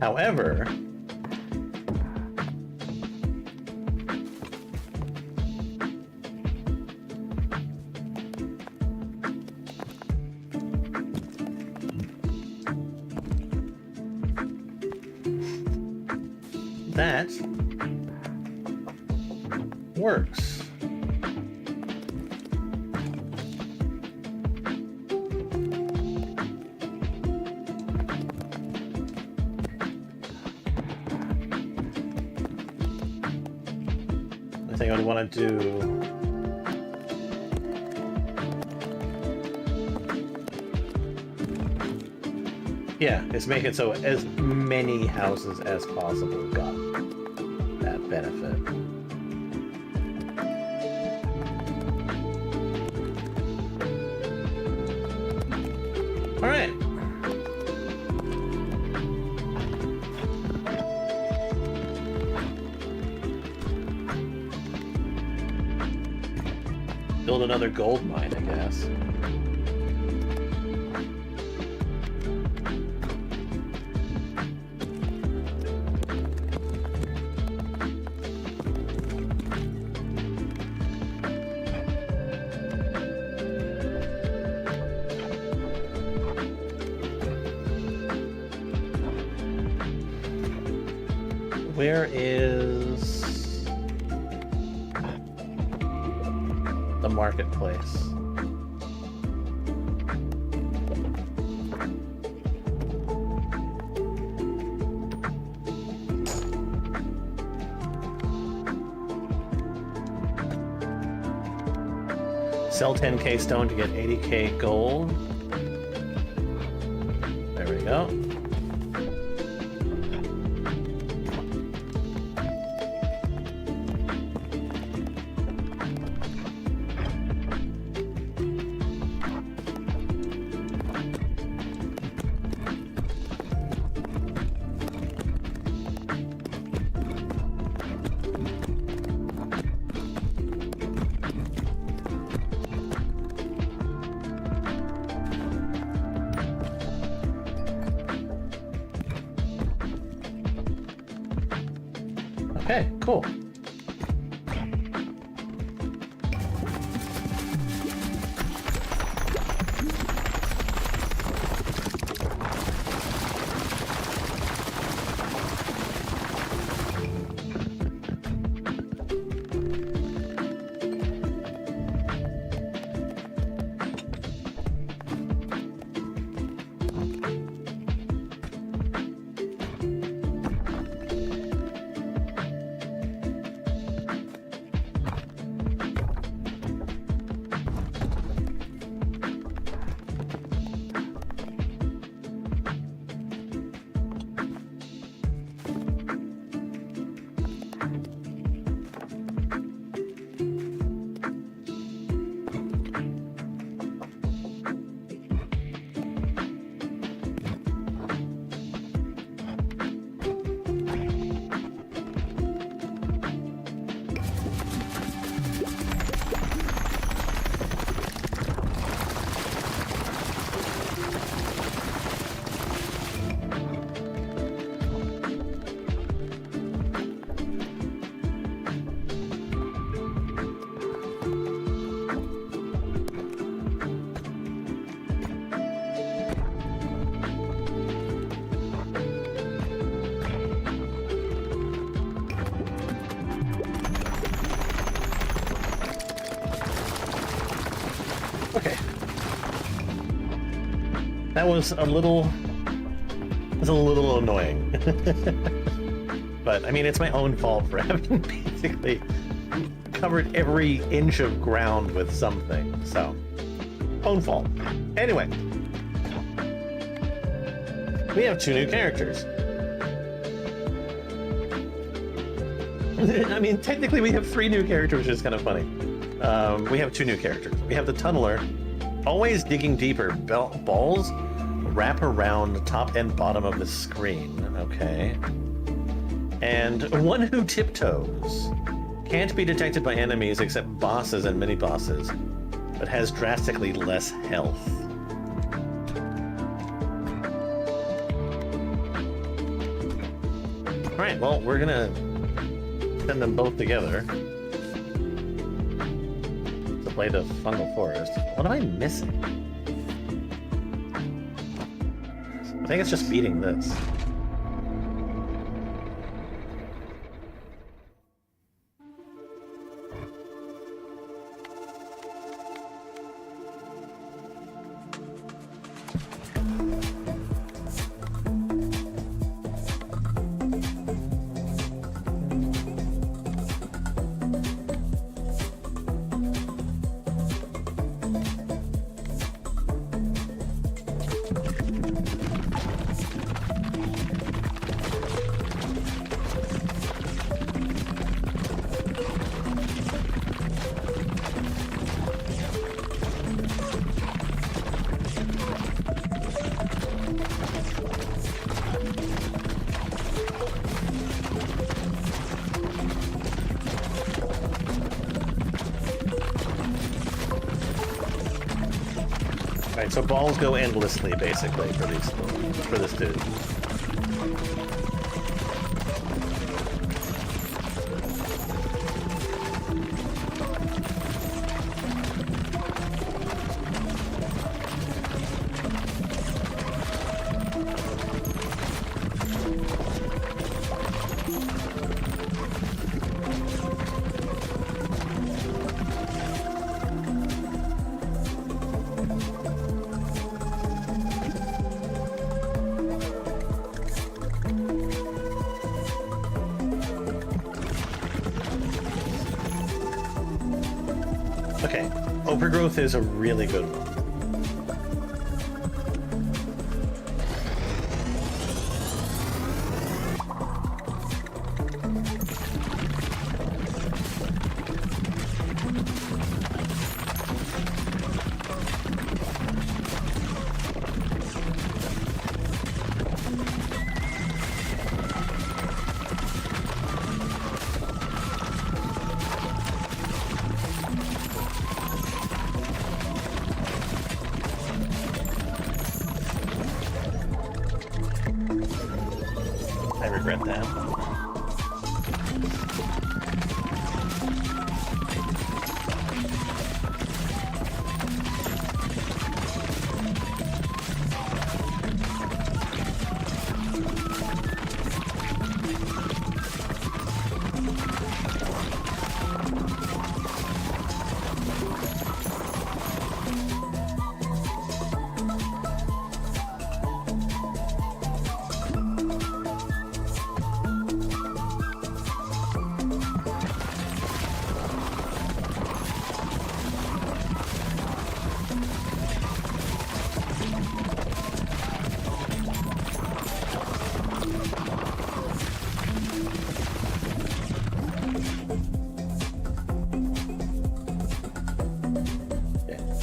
However, that works. I think I would want to do is make it so as many houses as possible got that benefit. All right. Build another gold mine, I guess. Where is the marketplace? Sell 10k stone to get 80k gold. There we go. Okay, cool. Okay. That was a little annoying. But I mean, it's my own fault for having basically covered every inch of ground with something. So, own fault. Anyway, we have 2 new characters. I mean, technically we have 3 new characters, which is kind of funny. We have 2 new characters. We have the Tunneler, always digging deeper. Balls wrap around the top and bottom of the screen. Okay. And one who tiptoes. Can't be detected by enemies except bosses and mini-bosses, but has drastically less health. Alright, well, we're gonna send them both together to play the Fungal Forest. What am I missing? I think it's just beating this. Alright, so balls go endlessly, basically, for this dude. Okay, overgrowth is a really good one. I regret that.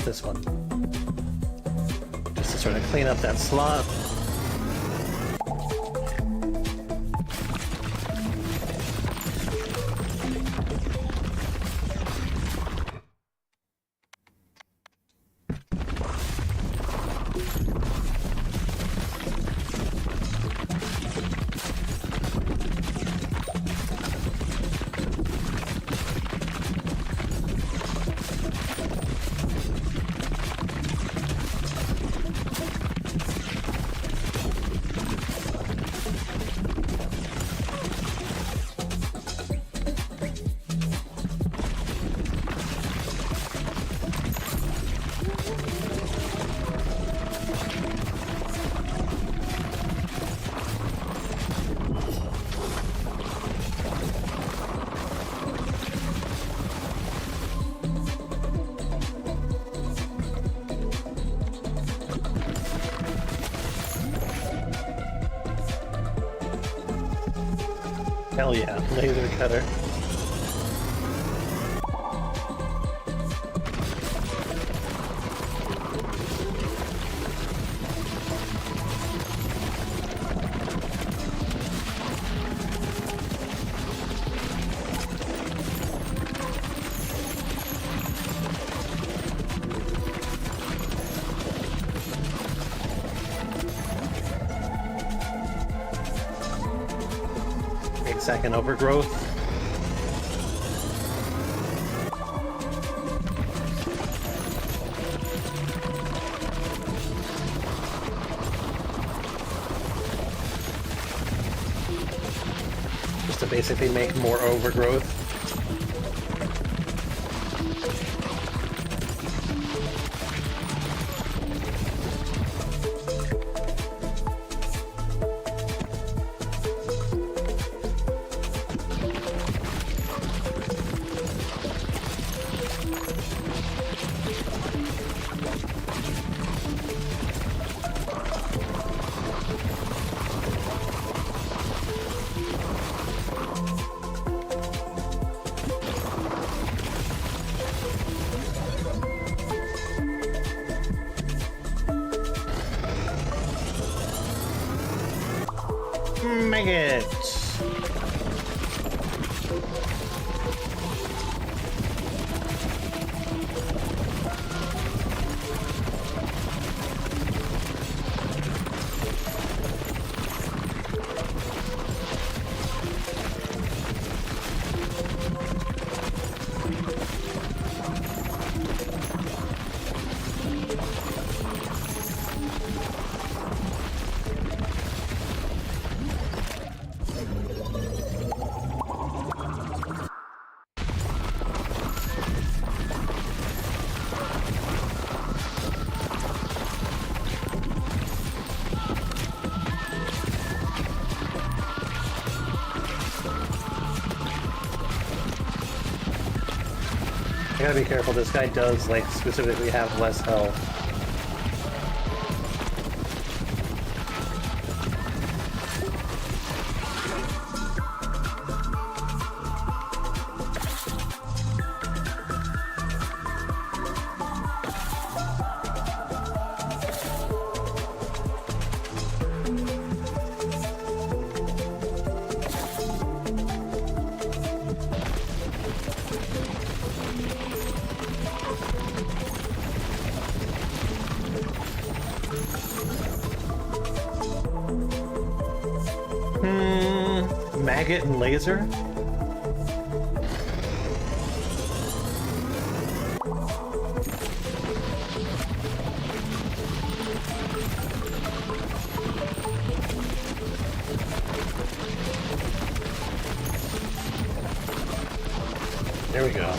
This one. Just to sort of clean up that slot. Hell yeah, laser cutter. Second overgrowth. Just to basically make more overgrowth. Maggot! I gotta be careful, this guy does, like, specifically have less health. Maggot and laser? There we go.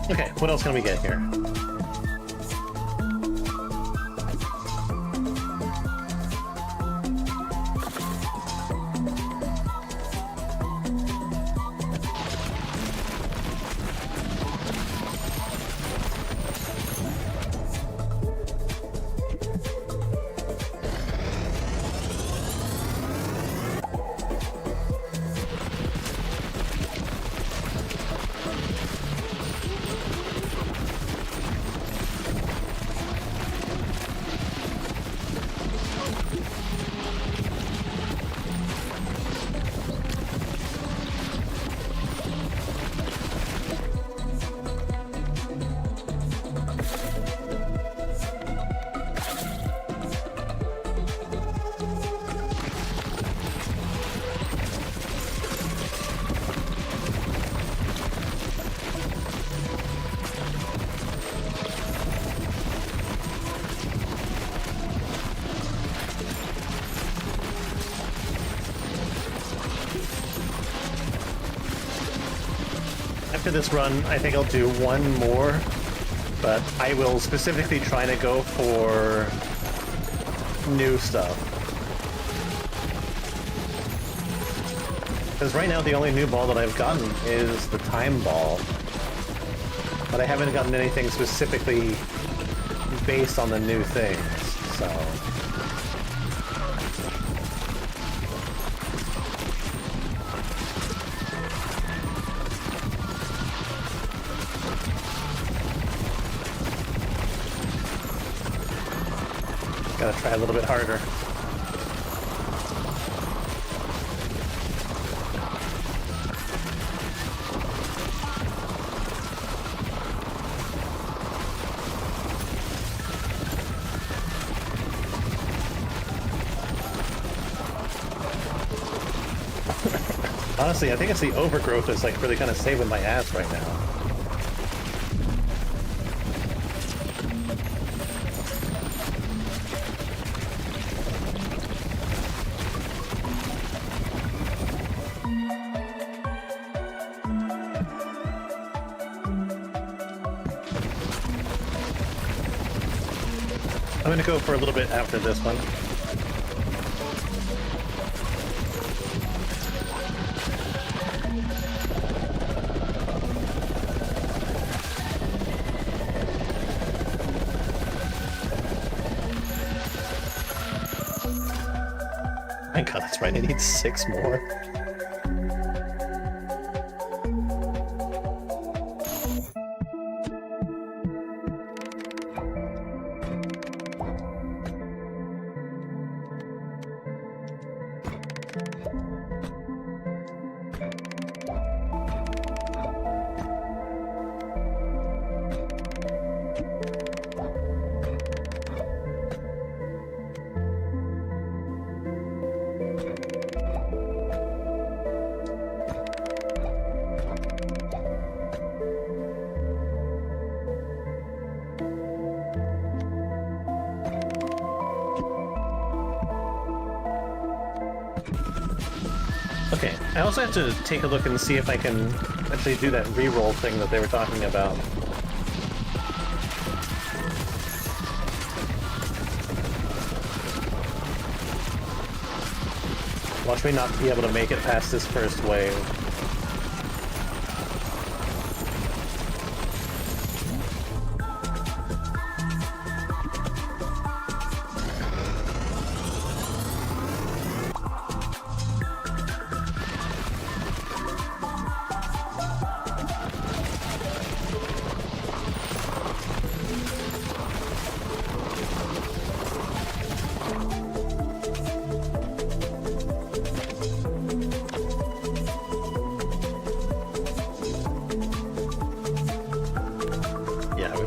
Okay, what else can we get here? after this run, I think I'll do one more, but I will specifically try to go for new stuff. Because right now the only new ball that I've gotten is the time ball. But I haven't gotten anything specifically based on the new things, so... Gotta try a little bit harder. Honestly, I think it's the overgrowth that's like really kind of saving my ass right now. I'm gonna go for a little bit after this one. My god, that's right, I need 6 more. Okay, I also have to take a look and see if I can actually do that reroll thing that they were talking about. Watch me not be able to make it past this first wave.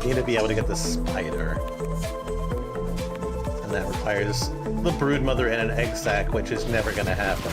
Need to be able to get the spider. And that requires the brood mother and an egg sac, which is never going to happen.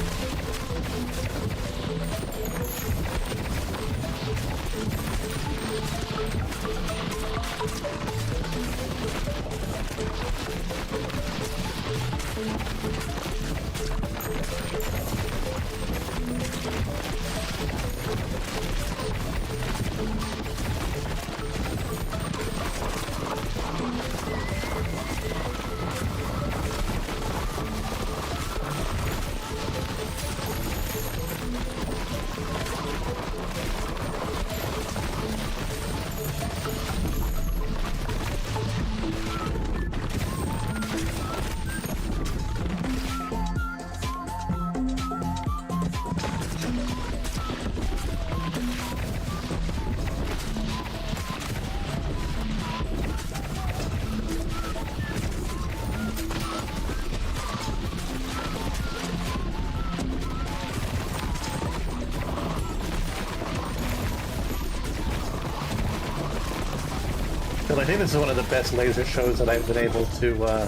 I think this is one of the best laser shows that I've been able to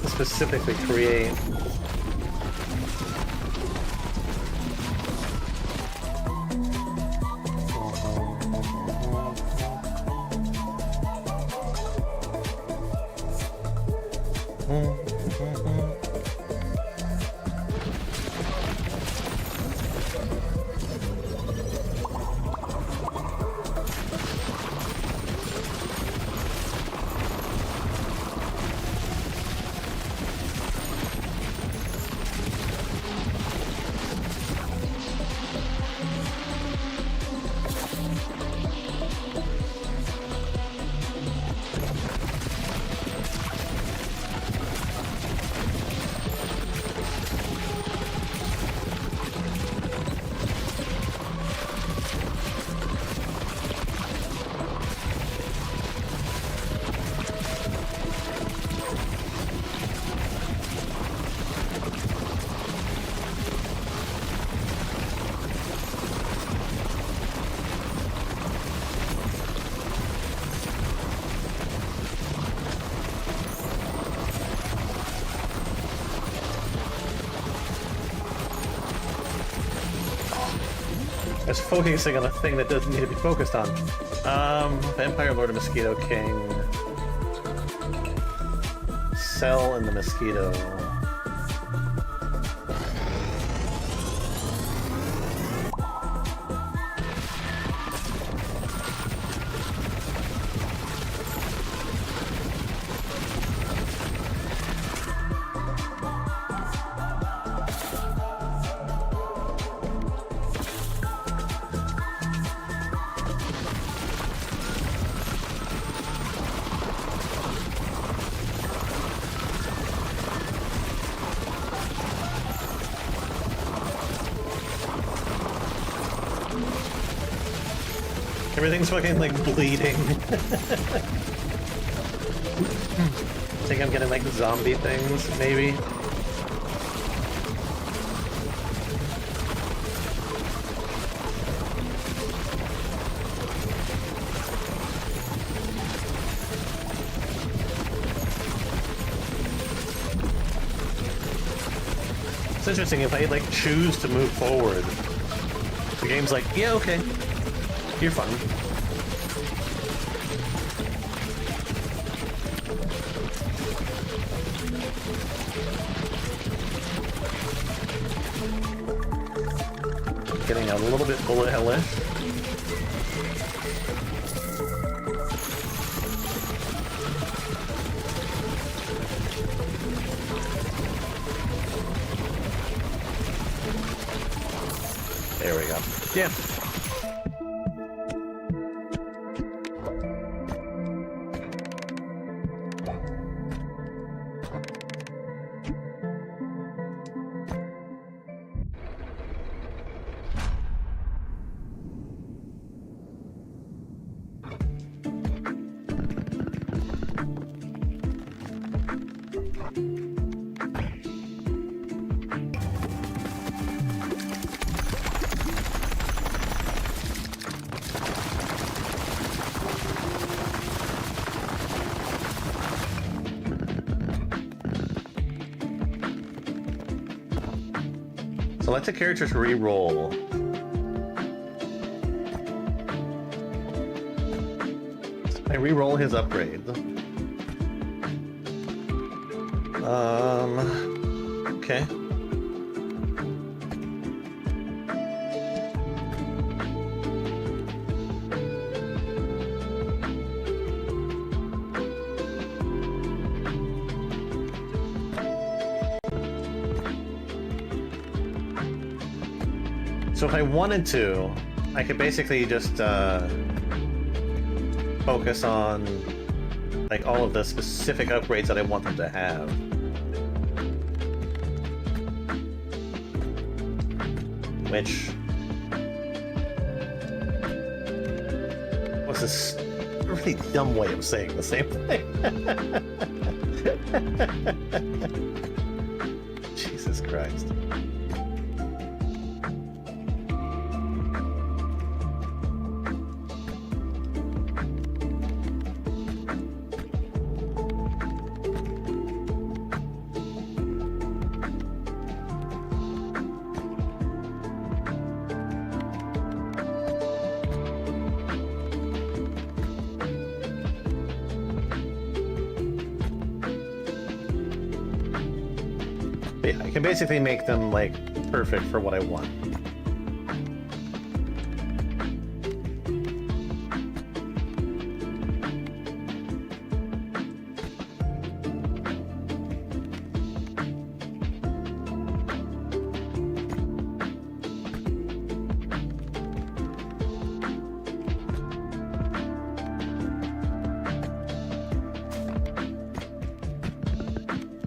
specifically create. It's focusing on a thing that doesn't need to be focused on. Vampire Lord of Mosquito King. Cell in the Mosquito. Everything's fucking like bleeding. I think I'm getting like zombie things, maybe. It's interesting, if I like choose to move forward, the game's like, yeah, okay. You're fine. Getting a little bit bullet hellish. There we go. Yeah. So let the characters re-roll. I re-roll his upgrades. Okay. So if I wanted to, I could basically just focus on like all of the specific upgrades that I want them to have. Which was this really dumb way of saying the same thing. Jesus Christ. Yeah, I can basically make them, like, perfect for what I want.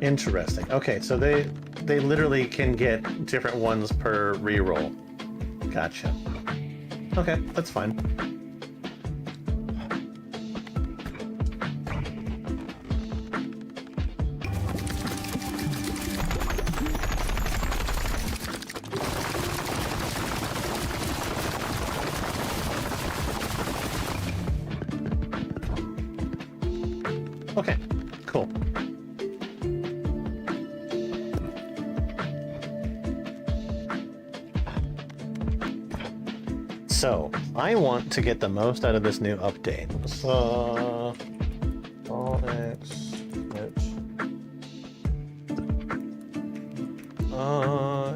Interesting. Okay, so they literally can get different ones per reroll. Gotcha. Okay, that's fine. Okay, cool. So, I want to get the most out of this new update. So, Onyx, switch.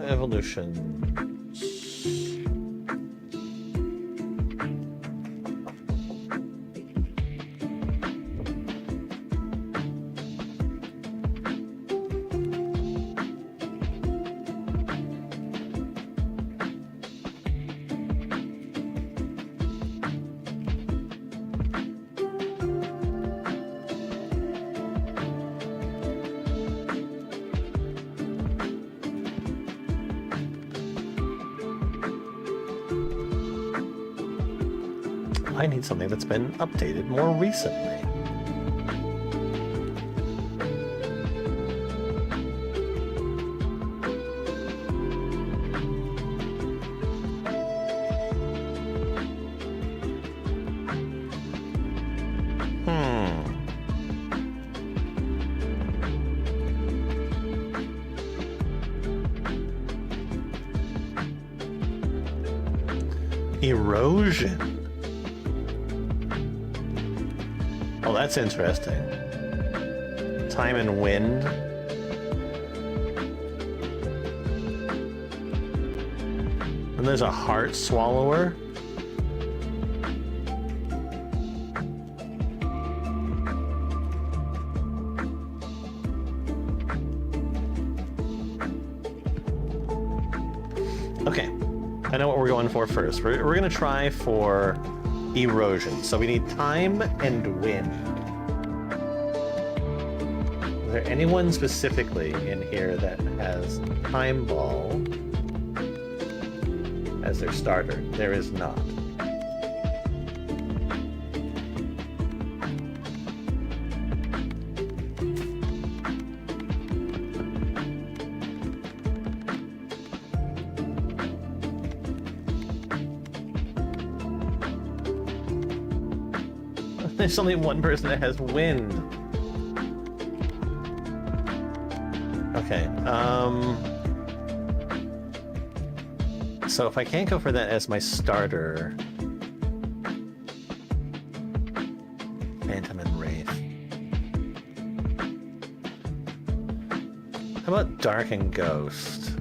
Evolution. I need something that's been updated more recently. Erosion. Oh, that's interesting. Time and wind. And there's a heart swallower. Okay, I know what we're going for first. We're going to try for erosion. So we need time and wind. Is there anyone specifically in here that has Time Ball as their starter? There is not. There's only one person that has wind. Okay, so if I can't go for that as my starter... Phantom and Wraith. How about Dark and Ghost?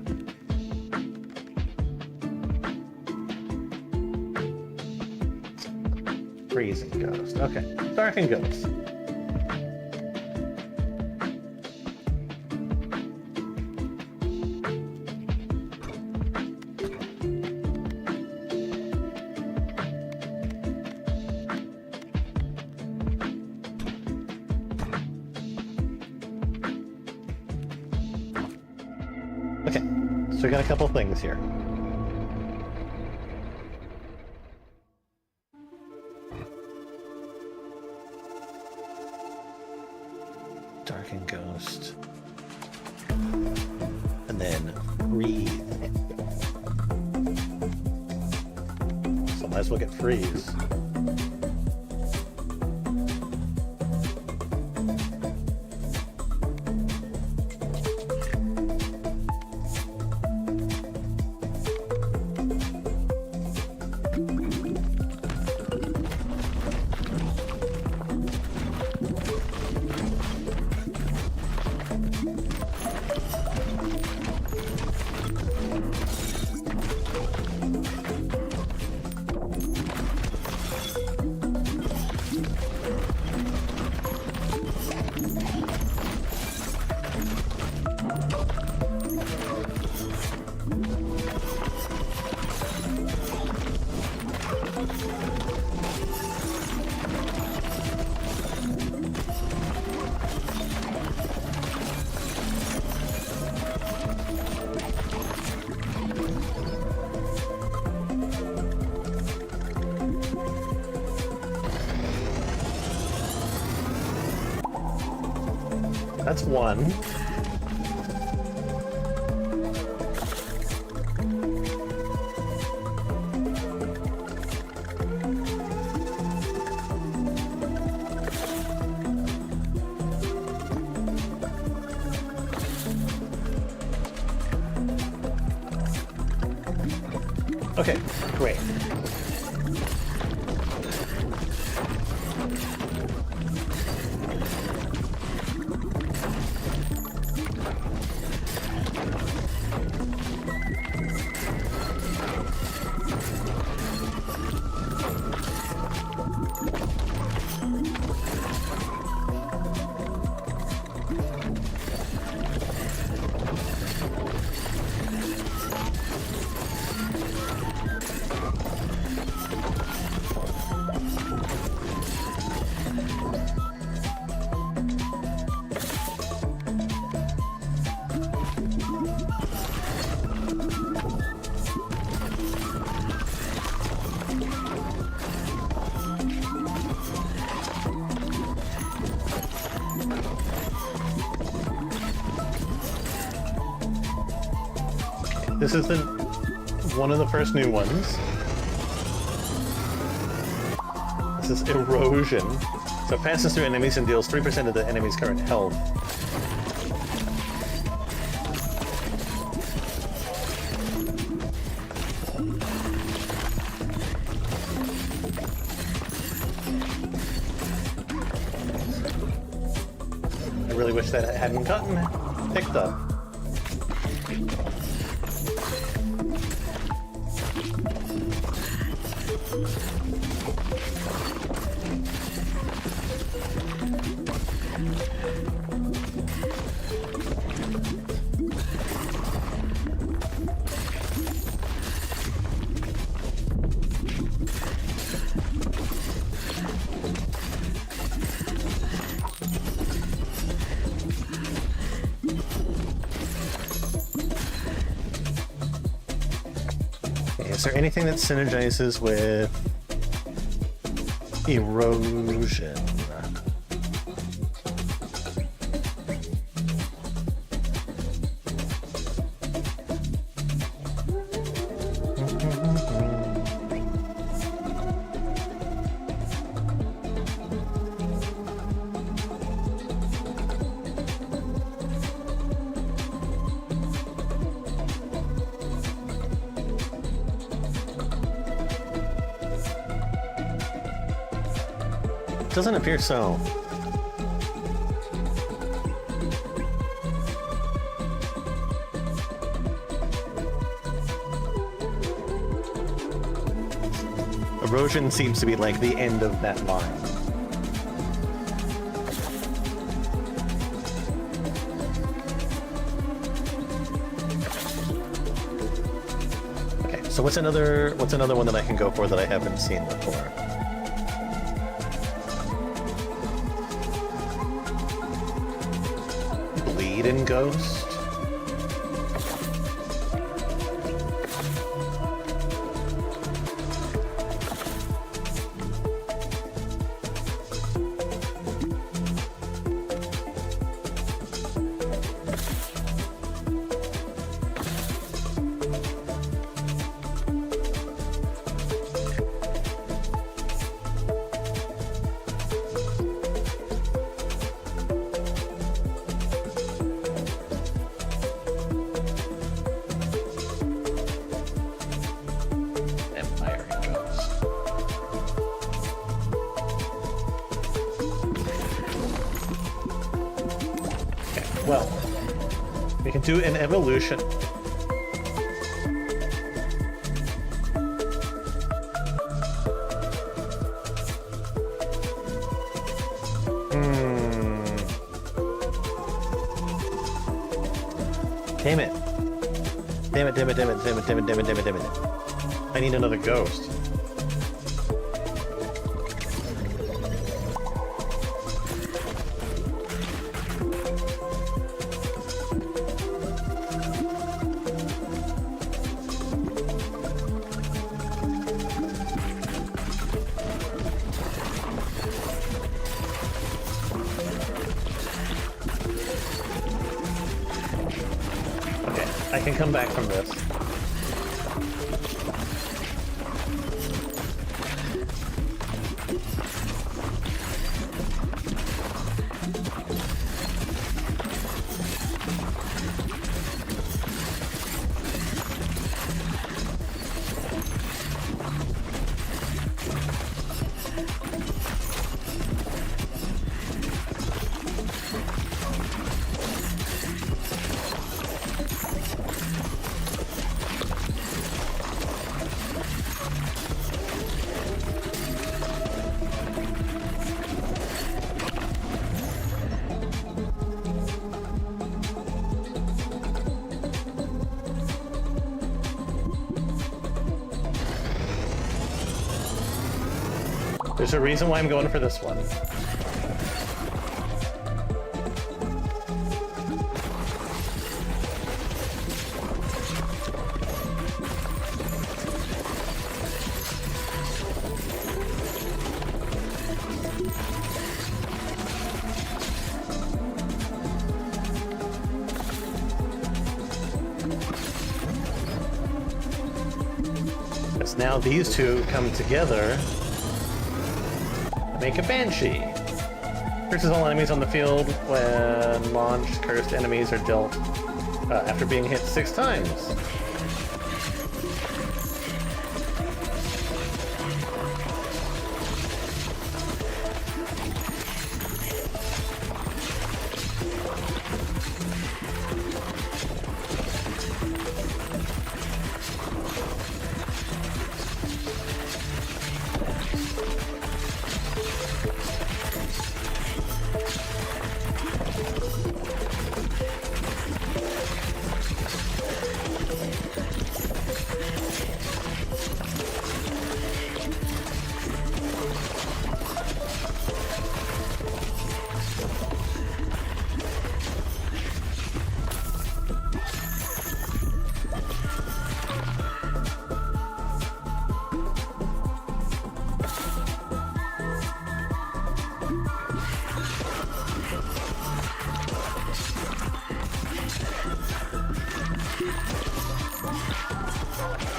Freeze and Ghost. Okay, Dark and Ghost. Okay, so we got a couple things here. Dark and Ghost. And then Breathe. So might as well get Freeze. That's one. Okay, great. This is one of the first new ones. This is erosion. So it passes through enemies and deals 3% of the enemy's current health. I really wish that hadn't gotten picked up. Is there anything that synergizes with erosion? Doesn't appear so. Erosion seems to be like the end of that line. Okay, so what's another one that I can go for that I haven't seen before? Bleed-in Ghost? Well, we can do an evolution. Damn it. Damn it, damn it, damn it, damn it, damn it, damn it, damn it, damn it. I need another ghost. I can come back from this. There's a reason why I'm going for this one. is now these two come together to make a Banshee. Curses all enemies on the field when launched. Cursed enemies are dealt after being hit 6 times.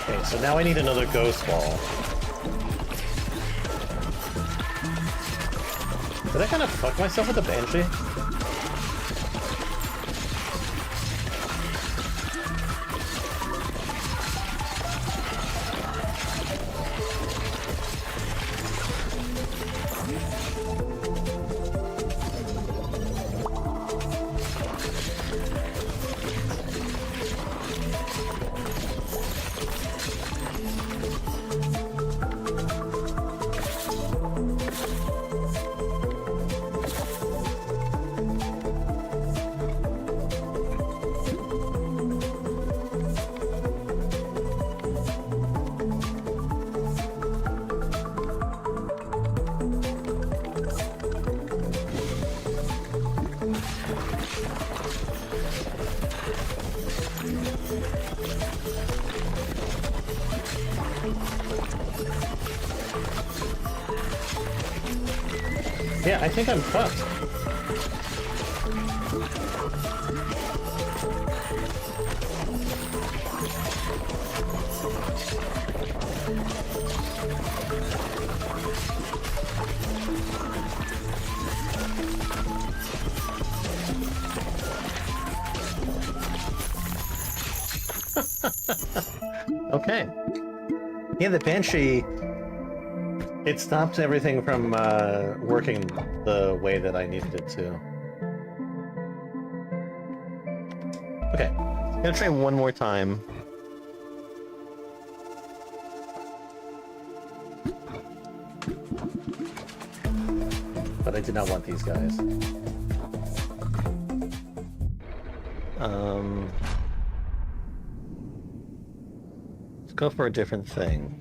Okay, so now I need another ghost wall. Did I kind of fuck myself with the Banshee? Yeah, I think I'm fucked. Okay. Yeah, the Banshee, it stopped everything from working the way that I needed it to. Okay, I'm gonna try one more time. But I did not want these guys. Let's go for a different thing.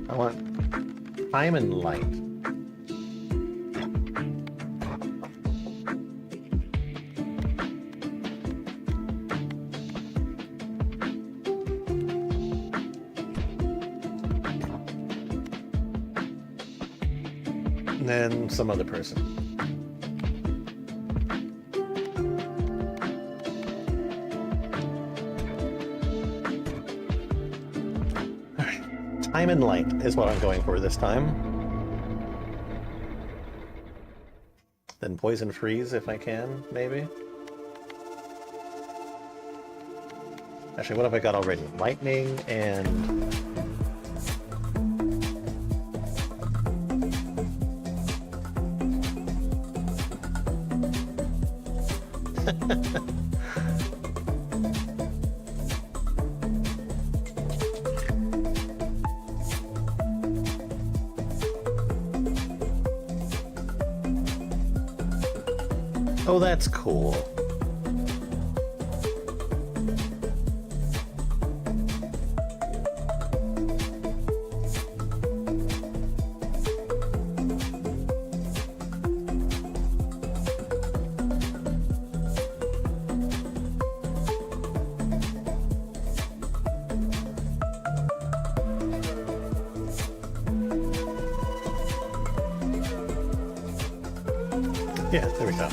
I want time and light. And then some other person. Time and light is what I'm going for this time. Then poison freeze if I can, maybe. Actually, what have I got already? Lightning and... Oh, that's cool. Yeah, there we go.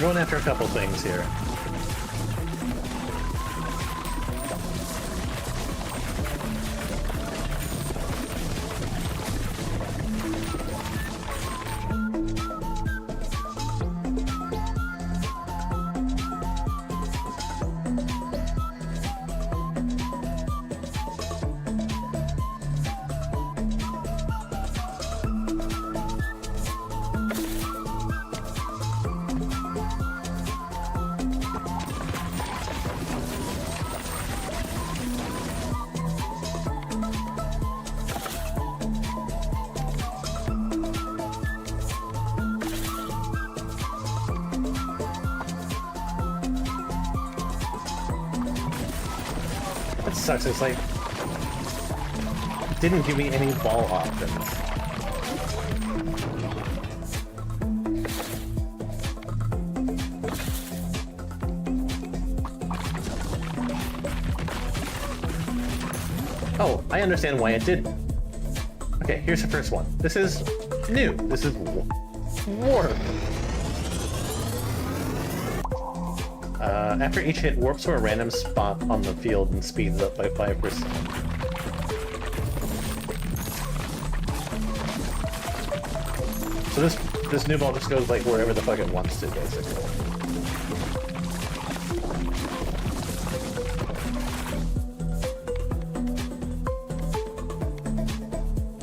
going after a couple things here. That sucks, it's like... didn't give me any ball options. Oh, I understand why it didn't. Okay, here's the first one. This is new. This is warp. After each hit, warps to a random spot on the field and speeds up by 5%. So this new ball just goes like wherever the fuck it wants to, basically.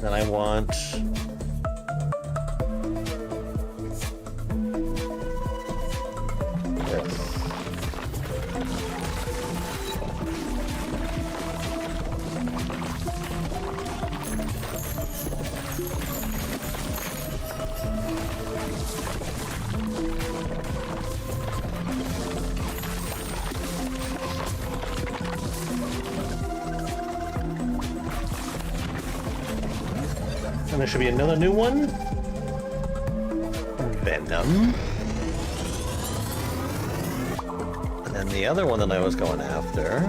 Then I want... this. And there should be another new one. Venom. And then the other one that I was going after...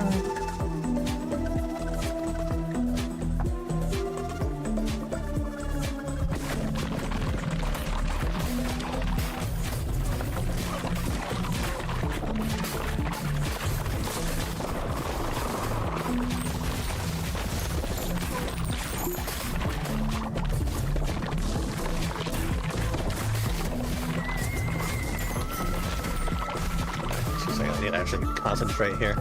I need to actually concentrate here.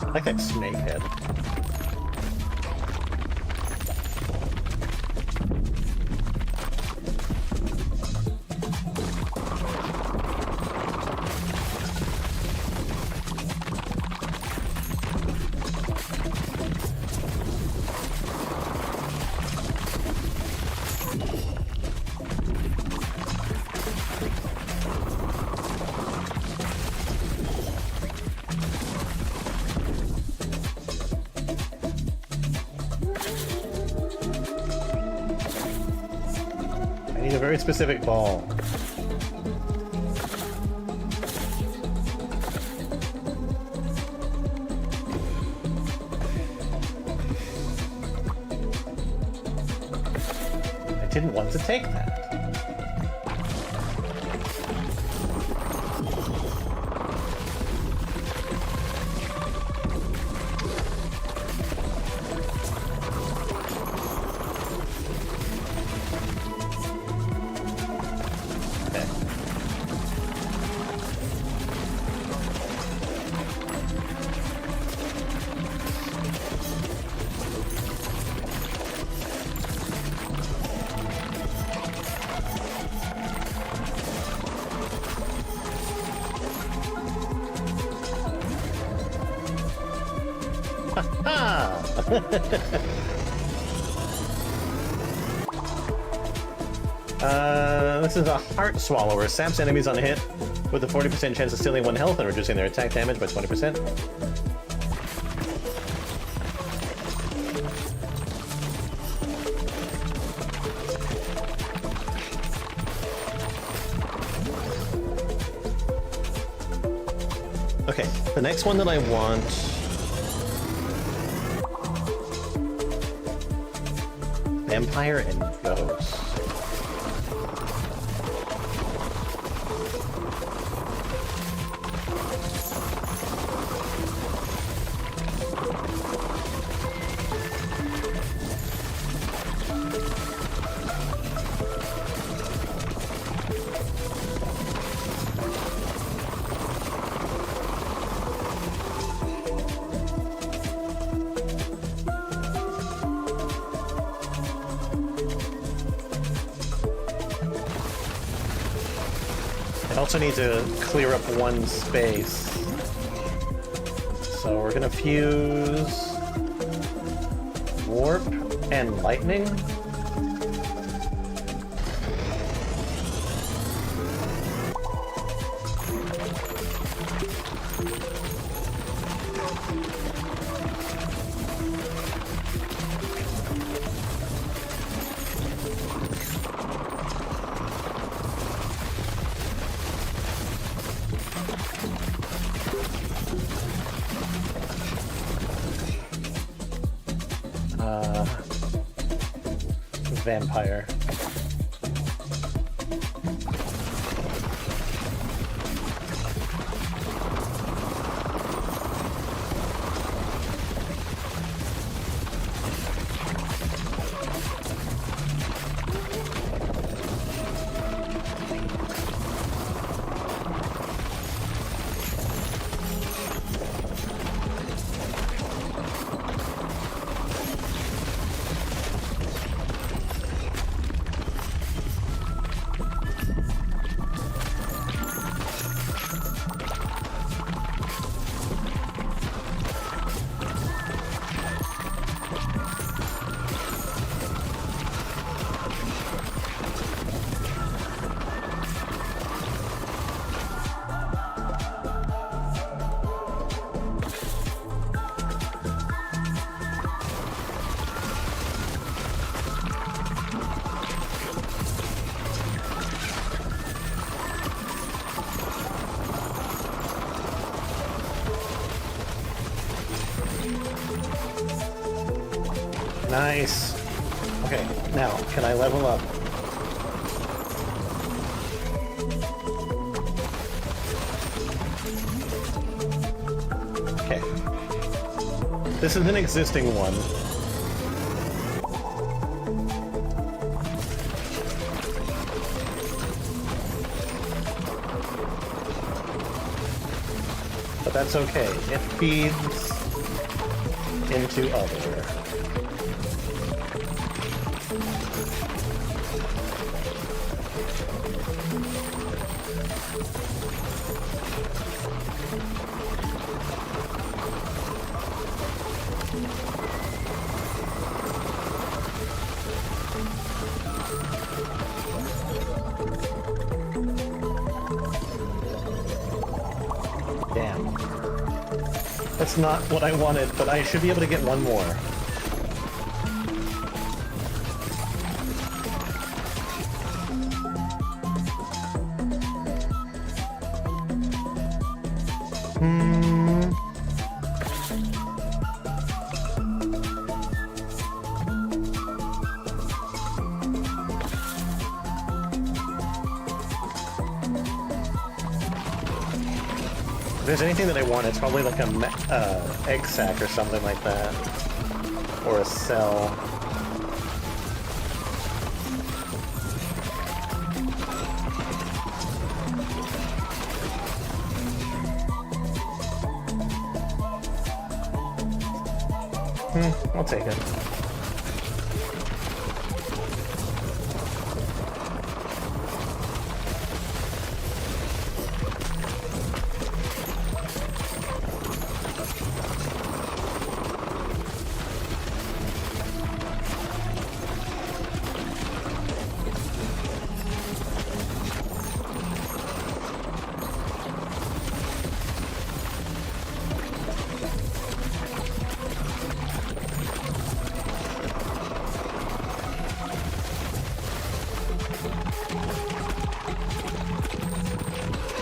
I like that snake head. I need a very specific ball. I didn't want to take that. This is a Heart Swallower. Saps enemies on a hit with a 40% chance of stealing 1 health and reducing their attack damage by 20%. Okay, the next one that I want... Vampire and Ghost. I also need to clear up one space. So we're gonna fuse Warp and Lightning. Vampire. Nice. Okay, now, can I level up? Okay. This is an existing one. But that's okay. It feeds into other. Damn. That's not what I wanted, but I should be able to get one more. If there's anything that I want, it's probably like a egg sac or something like that. Or a cell. I'll take it.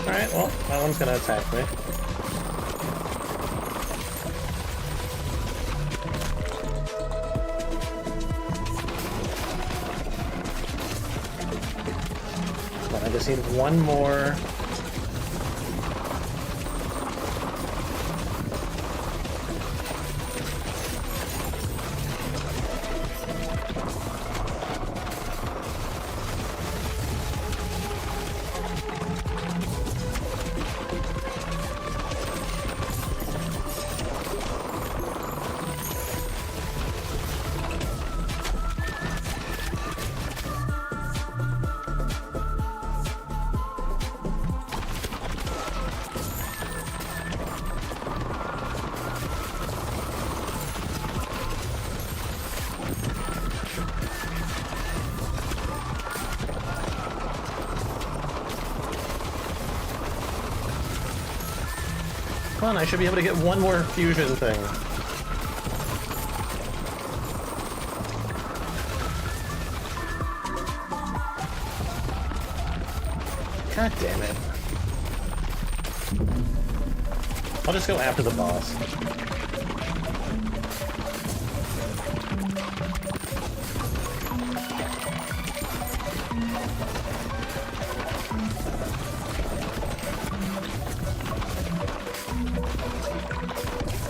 Alright, well, that one's gonna attack me. Come on, I just need one more. Come on, I should be able to get one more fusion thing. God damn it. I'll just go after the boss.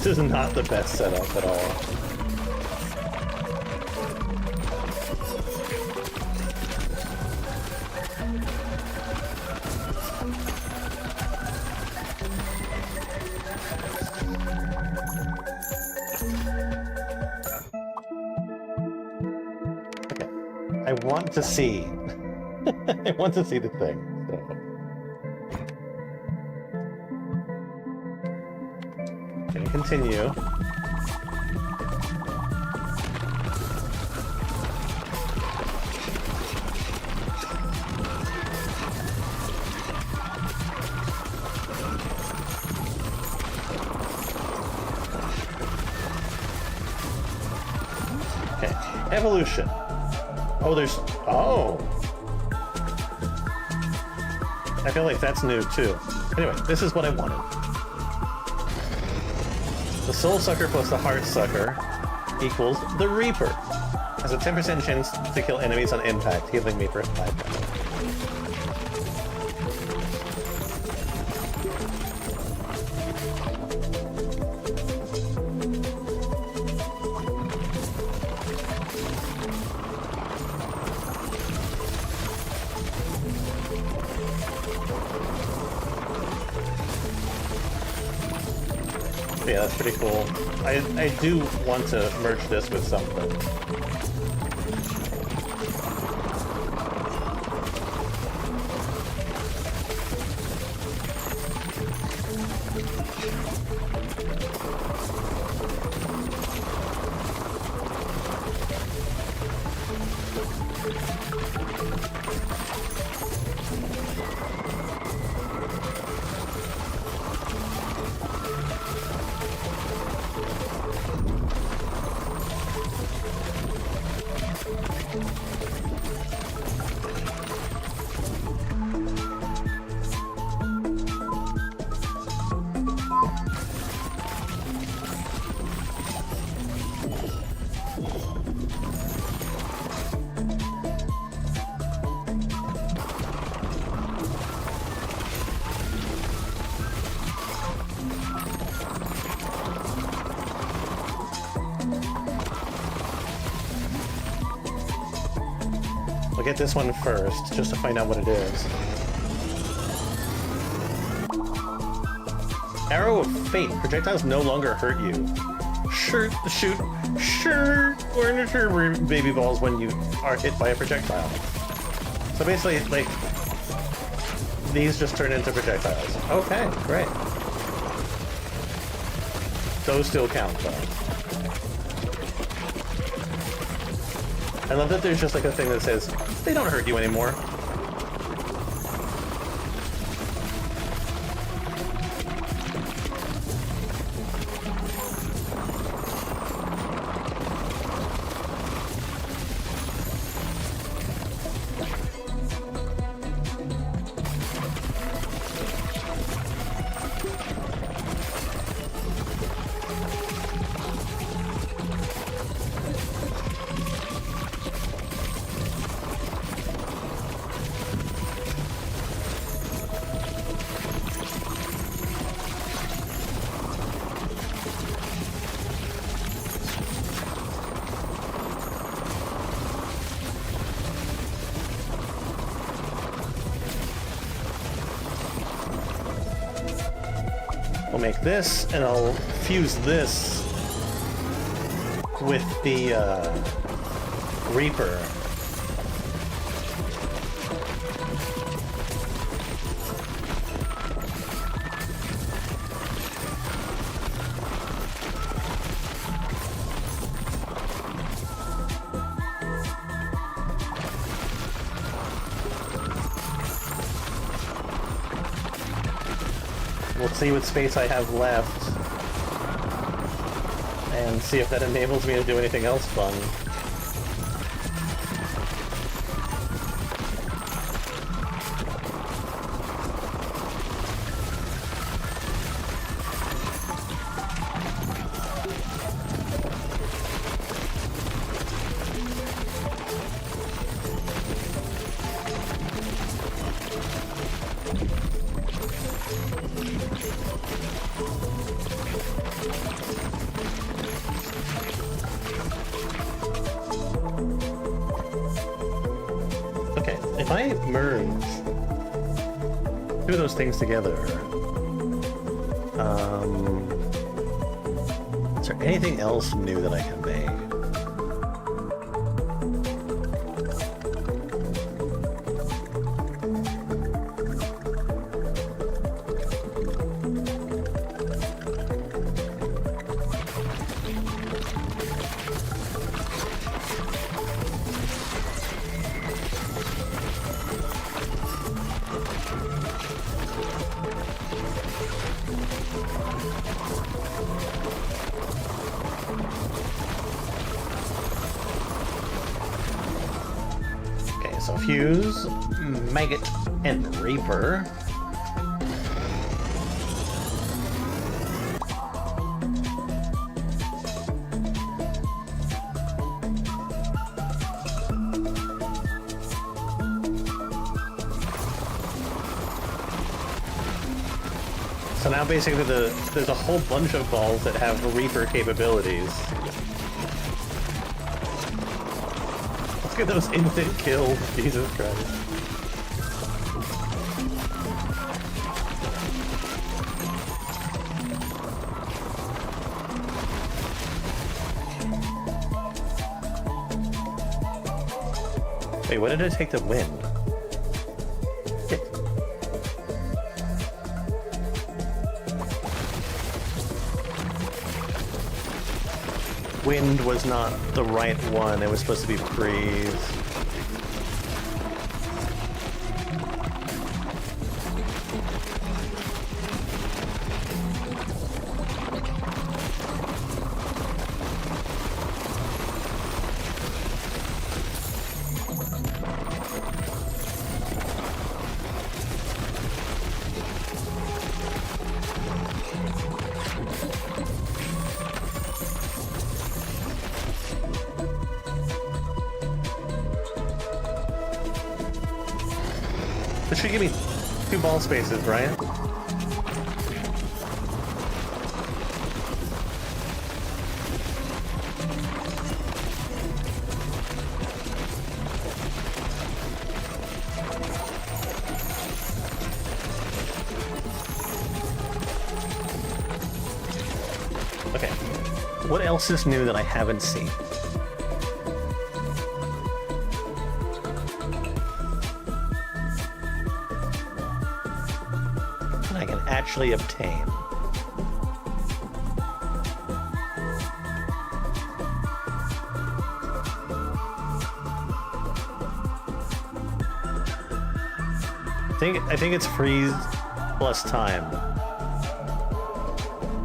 This is not the best setup at all. Okay. I want to see. I want to see the thing. So. Continue. Okay, evolution. Oh, there's... Oh! I feel like that's new, too. Anyway, this is what I wanted. The Soul Sucker plus the Heart Sucker equals the Reaper. Has a 10% chance to kill enemies on impact, healing me for 5 damage. Yeah, that's pretty cool. I do want to merge this with something. We'll get this one first, just to find out what it is. Arrow of Fate. Projectiles no longer hurt you. Shoot, or sure, baby balls when you are hit by a projectile. So basically, like, these just turn into projectiles. Okay, great. Those still count, though. I love that there's just like a thing that says, they don't hurt you anymore. We'll make this, and I'll fuse this with the Reaper. We'll see what space I have left, and see if that enables me to do anything else fun. Okay, if I merge two of those things together, is there anything else new that I can make? So fuse, maggot, and reaper. So now basically there's a whole bunch of balls that have reaper capabilities. Look at those instant kills, Jesus Christ. Wait, what did it take to win? Shit. Wind was not the right one. It was supposed to be freeze. This should give me 2 ball spaces, right? Okay. What else is new that I haven't seen? Actually obtain. I think it's freeze plus time.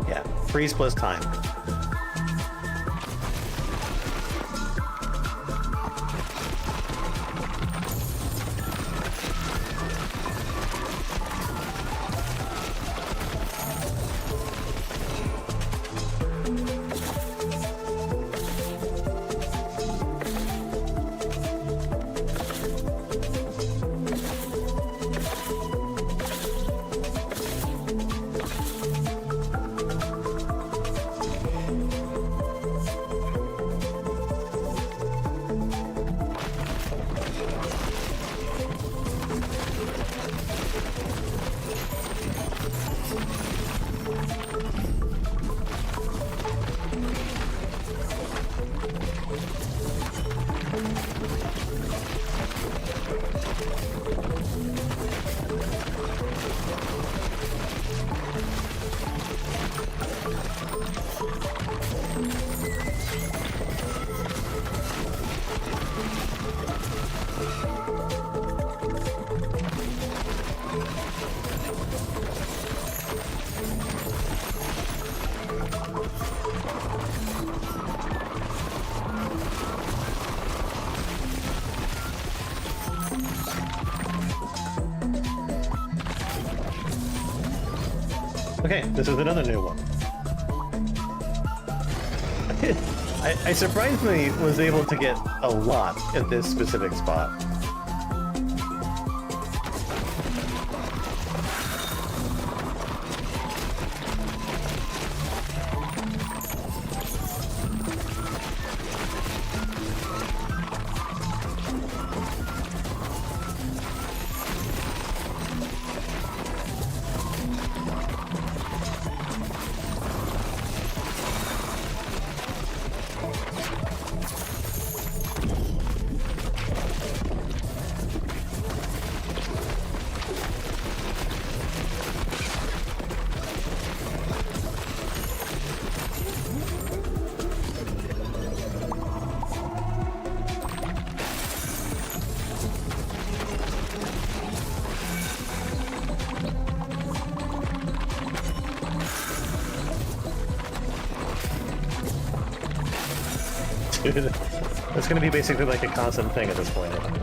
Yeah, freeze plus time. Okay, this is another new one. I surprisingly was able to get a lot at this specific spot. Dude, it's gonna be basically like a constant thing at this point. I think.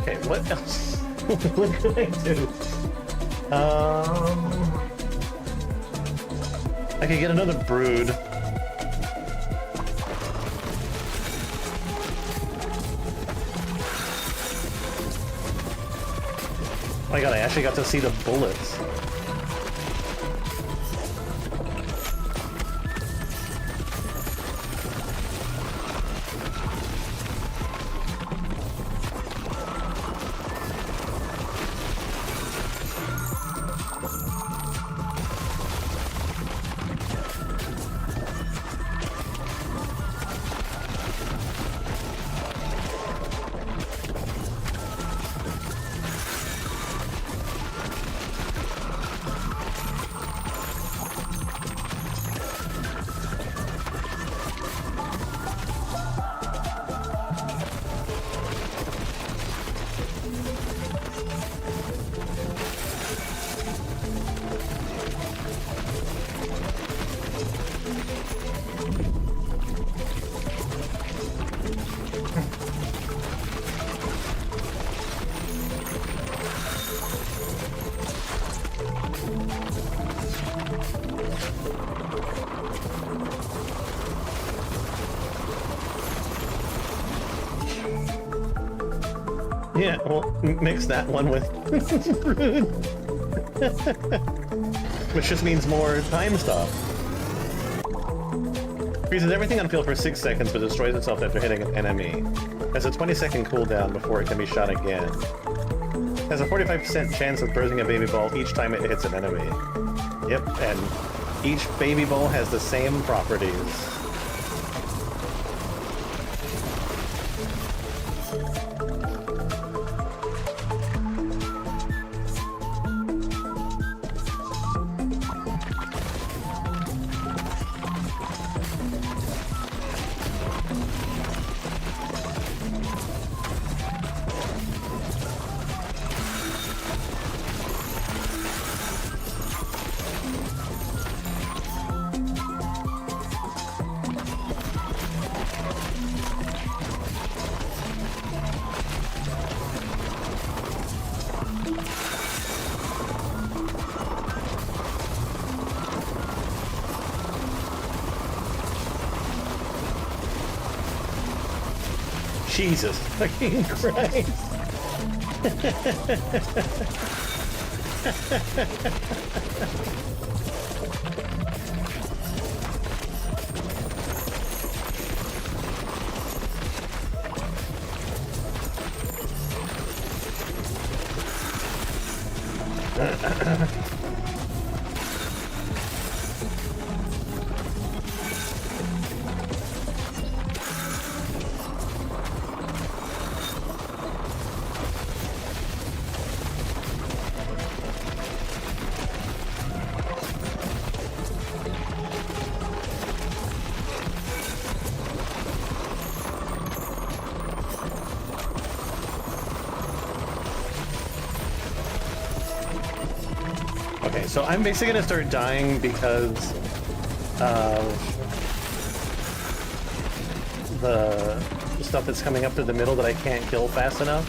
Okay, what else? What could I do? I could get another brood. Oh my god, I actually got to see the bullets. Yeah, well, mix that one with brood. Which just means more time stop. Freezes everything on field for 6 seconds, but destroys itself after hitting an enemy. Has a 20-second cooldown before it can be shot again. Has a 45% chance of bursting a baby ball each time it hits an enemy. Yep, and each baby ball has the same properties. Jesus fucking Christ. Okay, so I'm basically gonna start dying because of the stuff that's coming up to the middle that I can't kill fast enough.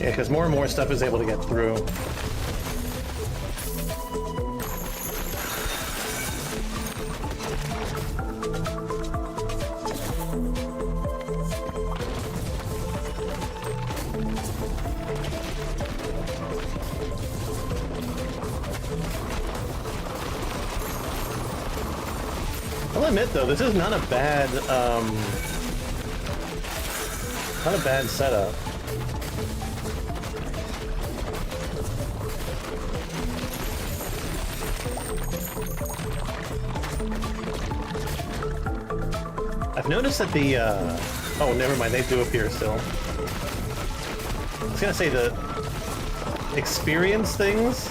Yeah, because more and more stuff is able to get through. I'll admit though, this is not a bad setup. I've noticed that the, oh, never mind, they do appear still. I was gonna say the experience things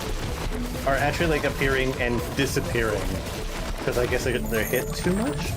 are actually like appearing and disappearing. Because I guess they're hit too much?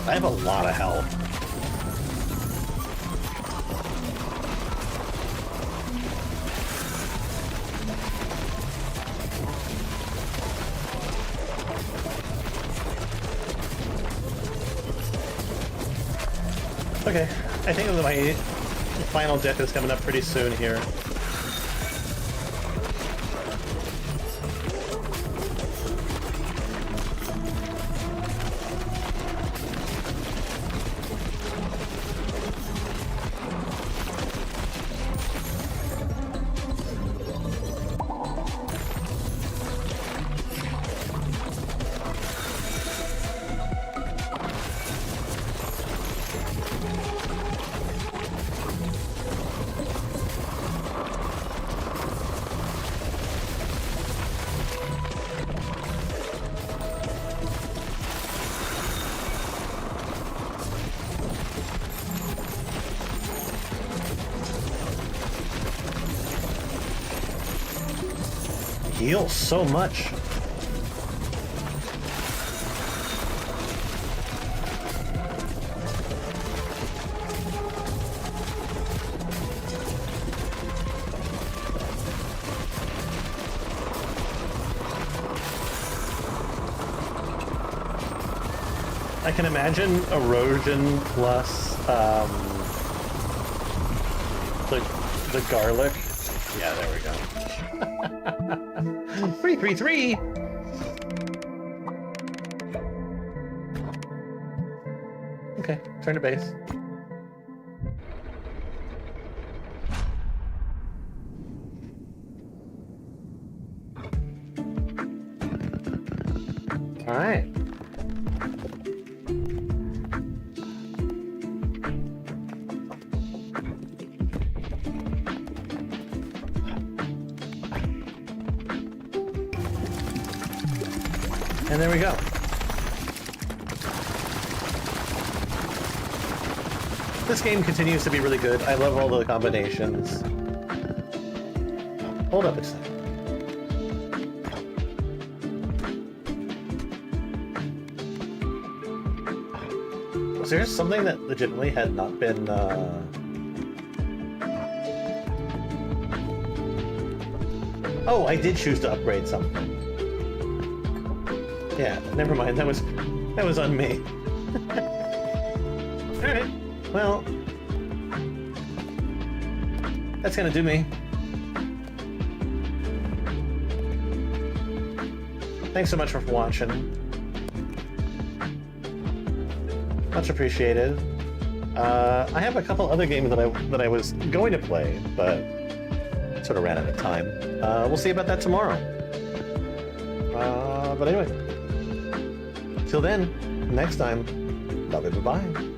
I have a lot of health. Okay, I think that my final death is coming up pretty soon here. Heals so much. I can imagine erosion plus the garlic. Yeah, there we go. 333. Okay, turn to base. All right. And there we go. This game continues to be really good. I love all the combinations. Hold up a second. Was there something that legitimately had not been, Oh, I did choose to upgrade something. Yeah, never mind. That was on me. Alright. Well, that's gonna do me. Thanks so much for watching. Much appreciated. I have a couple other games that I was going to play, but sort of ran out of time. We'll see about that tomorrow. But anyway, till then, next time, love it, bye-bye.